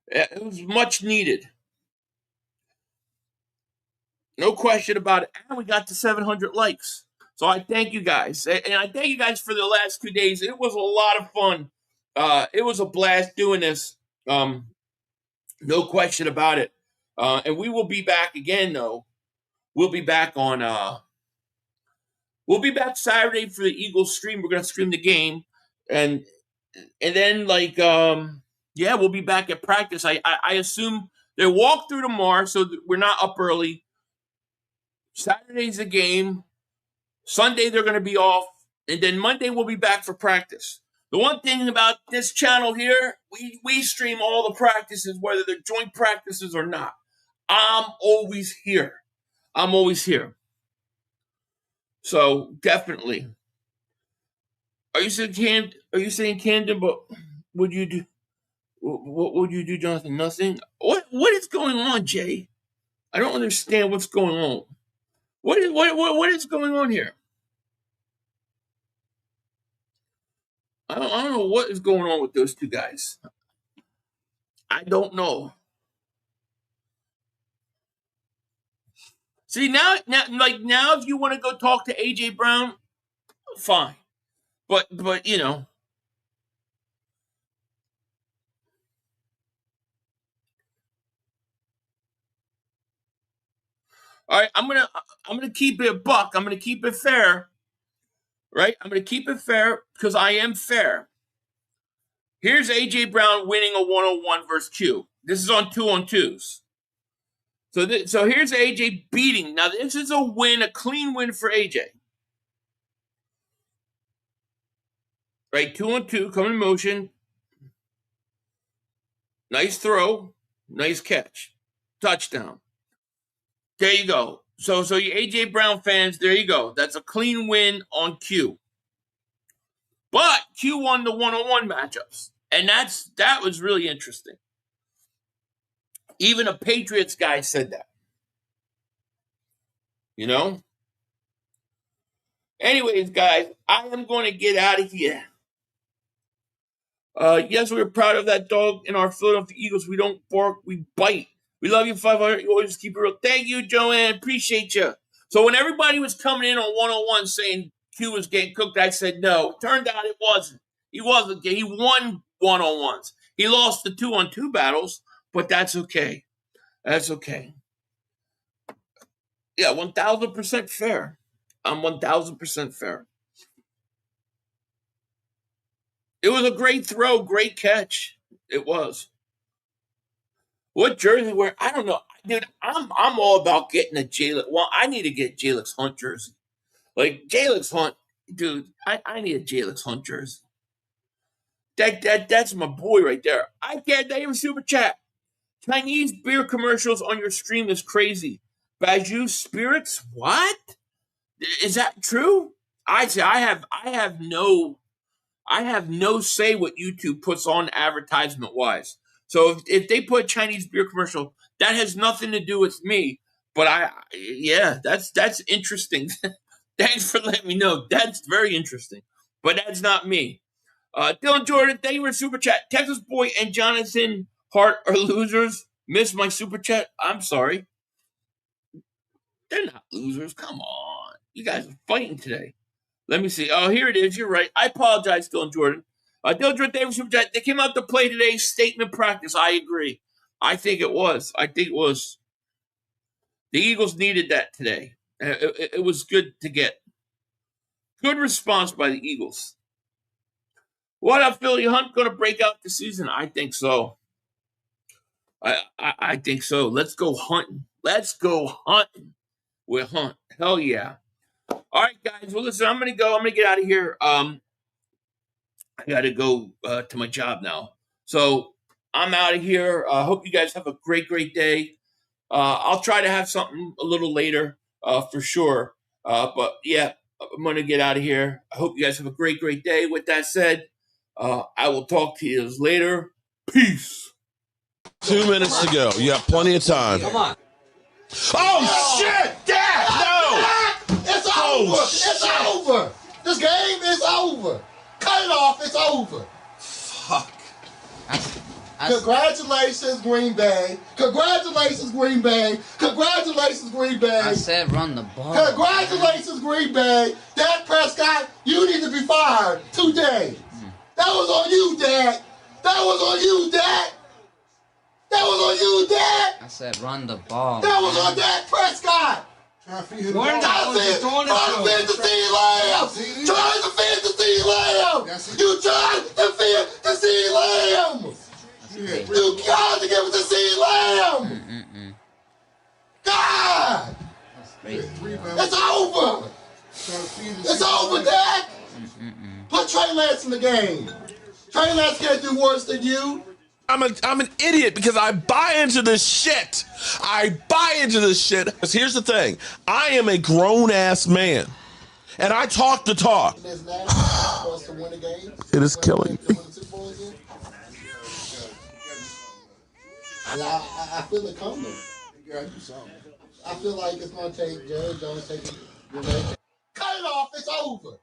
It was much needed. No question about it. And we got to 700 likes. So I thank you guys. And I thank you guys for the last 2 days. It was a lot of fun. It was a blast doing this. No question about it. And we will be back again, though. We'll be back Saturday for the Eagles stream. We're going to stream the game. And then, we'll be back at practice. I assume they walk through tomorrow, so we're not up early. Saturday's the game. Sunday, they're going to be off. And then Monday, we'll be back for practice. The one thing about this channel here, we stream all the practices, whether they're joint practices or not. I'm always here. So, definitely. Are you saying Camden, but would you do? What would you do, Jonathan? Nothing? What is going on, Jay? I don't understand what's going on. What is going on here? I don't know what is going on with those two guys. I don't know. See, now, if you want to go talk to AJ Brown, fine. But you know. All right, I'm gonna keep it a buck. I'm gonna keep it fair. Right? I'm gonna keep it fair because I am fair. Here's AJ Brown winning a 1-on-1 versus Q. This is on 2-on-2s. So here's AJ beating. Now this is a win, a clean win for AJ. Right, 2-on-2, coming in motion. Nice throw, nice catch, touchdown. There you go. So you AJ Brown fans, there you go. That's a clean win on Q. But Q won the 1-on-1 matchups, and that was really interesting. Even a Patriots guy said that. You know? Anyways, guys, I am going to get out of here. Yes, we're proud of that dog in our Philadelphia Eagles. We don't bark, we bite. We love you, 500. You always keep it real. Thank you, Joanne. Appreciate you. So when everybody was coming in on 1-on-1 saying Q was getting cooked, I said no. Turned out it wasn't. He wasn't. He won 1-on-1s. He lost the 2-on-2 battles, but that's okay. That's okay. Yeah, 1,000% fair. I'm 1,000% fair. It was a great throw, great catch. It was. What jersey wear? I don't know, dude. I'm all about getting a Jalen. Well, I need to get Jalen Hunt jersey. Like Jalen Hunt, dude. I need a Jalen Hunt jersey. That's my boy right there. I can't even super chat. Chinese beer commercials on your stream is crazy. Baijiu spirits? What? Is that true? I say I have no say what YouTube puts on advertisement wise. So if they put a Chinese beer commercial, that has nothing to do with me. But yeah, that's interesting. Thanks for letting me know. That's very interesting. But that's not me. Dylan Jordan, thank you for the super chat. Texas Boy and Jonathan Hart are losers. Missed my super chat. I'm sorry. They're not losers. Come on. You guys are fighting today. Let me see. Oh, here it is. You're right. I apologize, Dylan Jordan. Dylan Jordan, thank you for the super chat. They came out to play today. Statement practice. I agree. I think it was. The Eagles needed that today. It was good to get. Good response by the Eagles. What up, Philly Hunt? Going to break out the season? I think so. I think so. Let's go hunting. Let's go hunting with Hunt. Hell yeah. All right, guys. Well, listen, I'm going to go. I'm going to get out of here. I got to go to my job now. So I'm out of here. I hope you guys have a great, great day. I'll try to have something a little later for sure. But yeah, I'm going to get out of here. I hope you guys have a great, great day. With that said, I will talk to you later. Peace. 2 minutes to go. You have plenty of time. Come on. Oh, shit! Dad! No! It's over. It's over. This game is over. Cut it off. It's over. Fuck. Congratulations, Green Bay. Congratulations, Green Bay. Congratulations, Green Bay. I said run the ball. Congratulations, Green Bay. Dak Prescott, you need to be fired today. That was on you, Dak. That was on you, Dak. That was on you, Dak. I said run the ball. That was on Dak Prescott. Trying to feed him Trying to feed the CeeDee Lamb. Trying to feed the CeeDee Lamb. You tried to feed the CeeDee Lamb. You got to give it to CeeDee Lamb. God. It's over. It's over, Dak. Put Trey Lance in the game. Trey Lance can't do worse than you. I'm an idiot because I buy into this shit. I buy into this shit. Because here's the thing. I am a grown-ass man. And I talk the talk. It is killing me. I feel it coming. I feel like it's going to take Jerry Jones taking. Cut it off. It's over.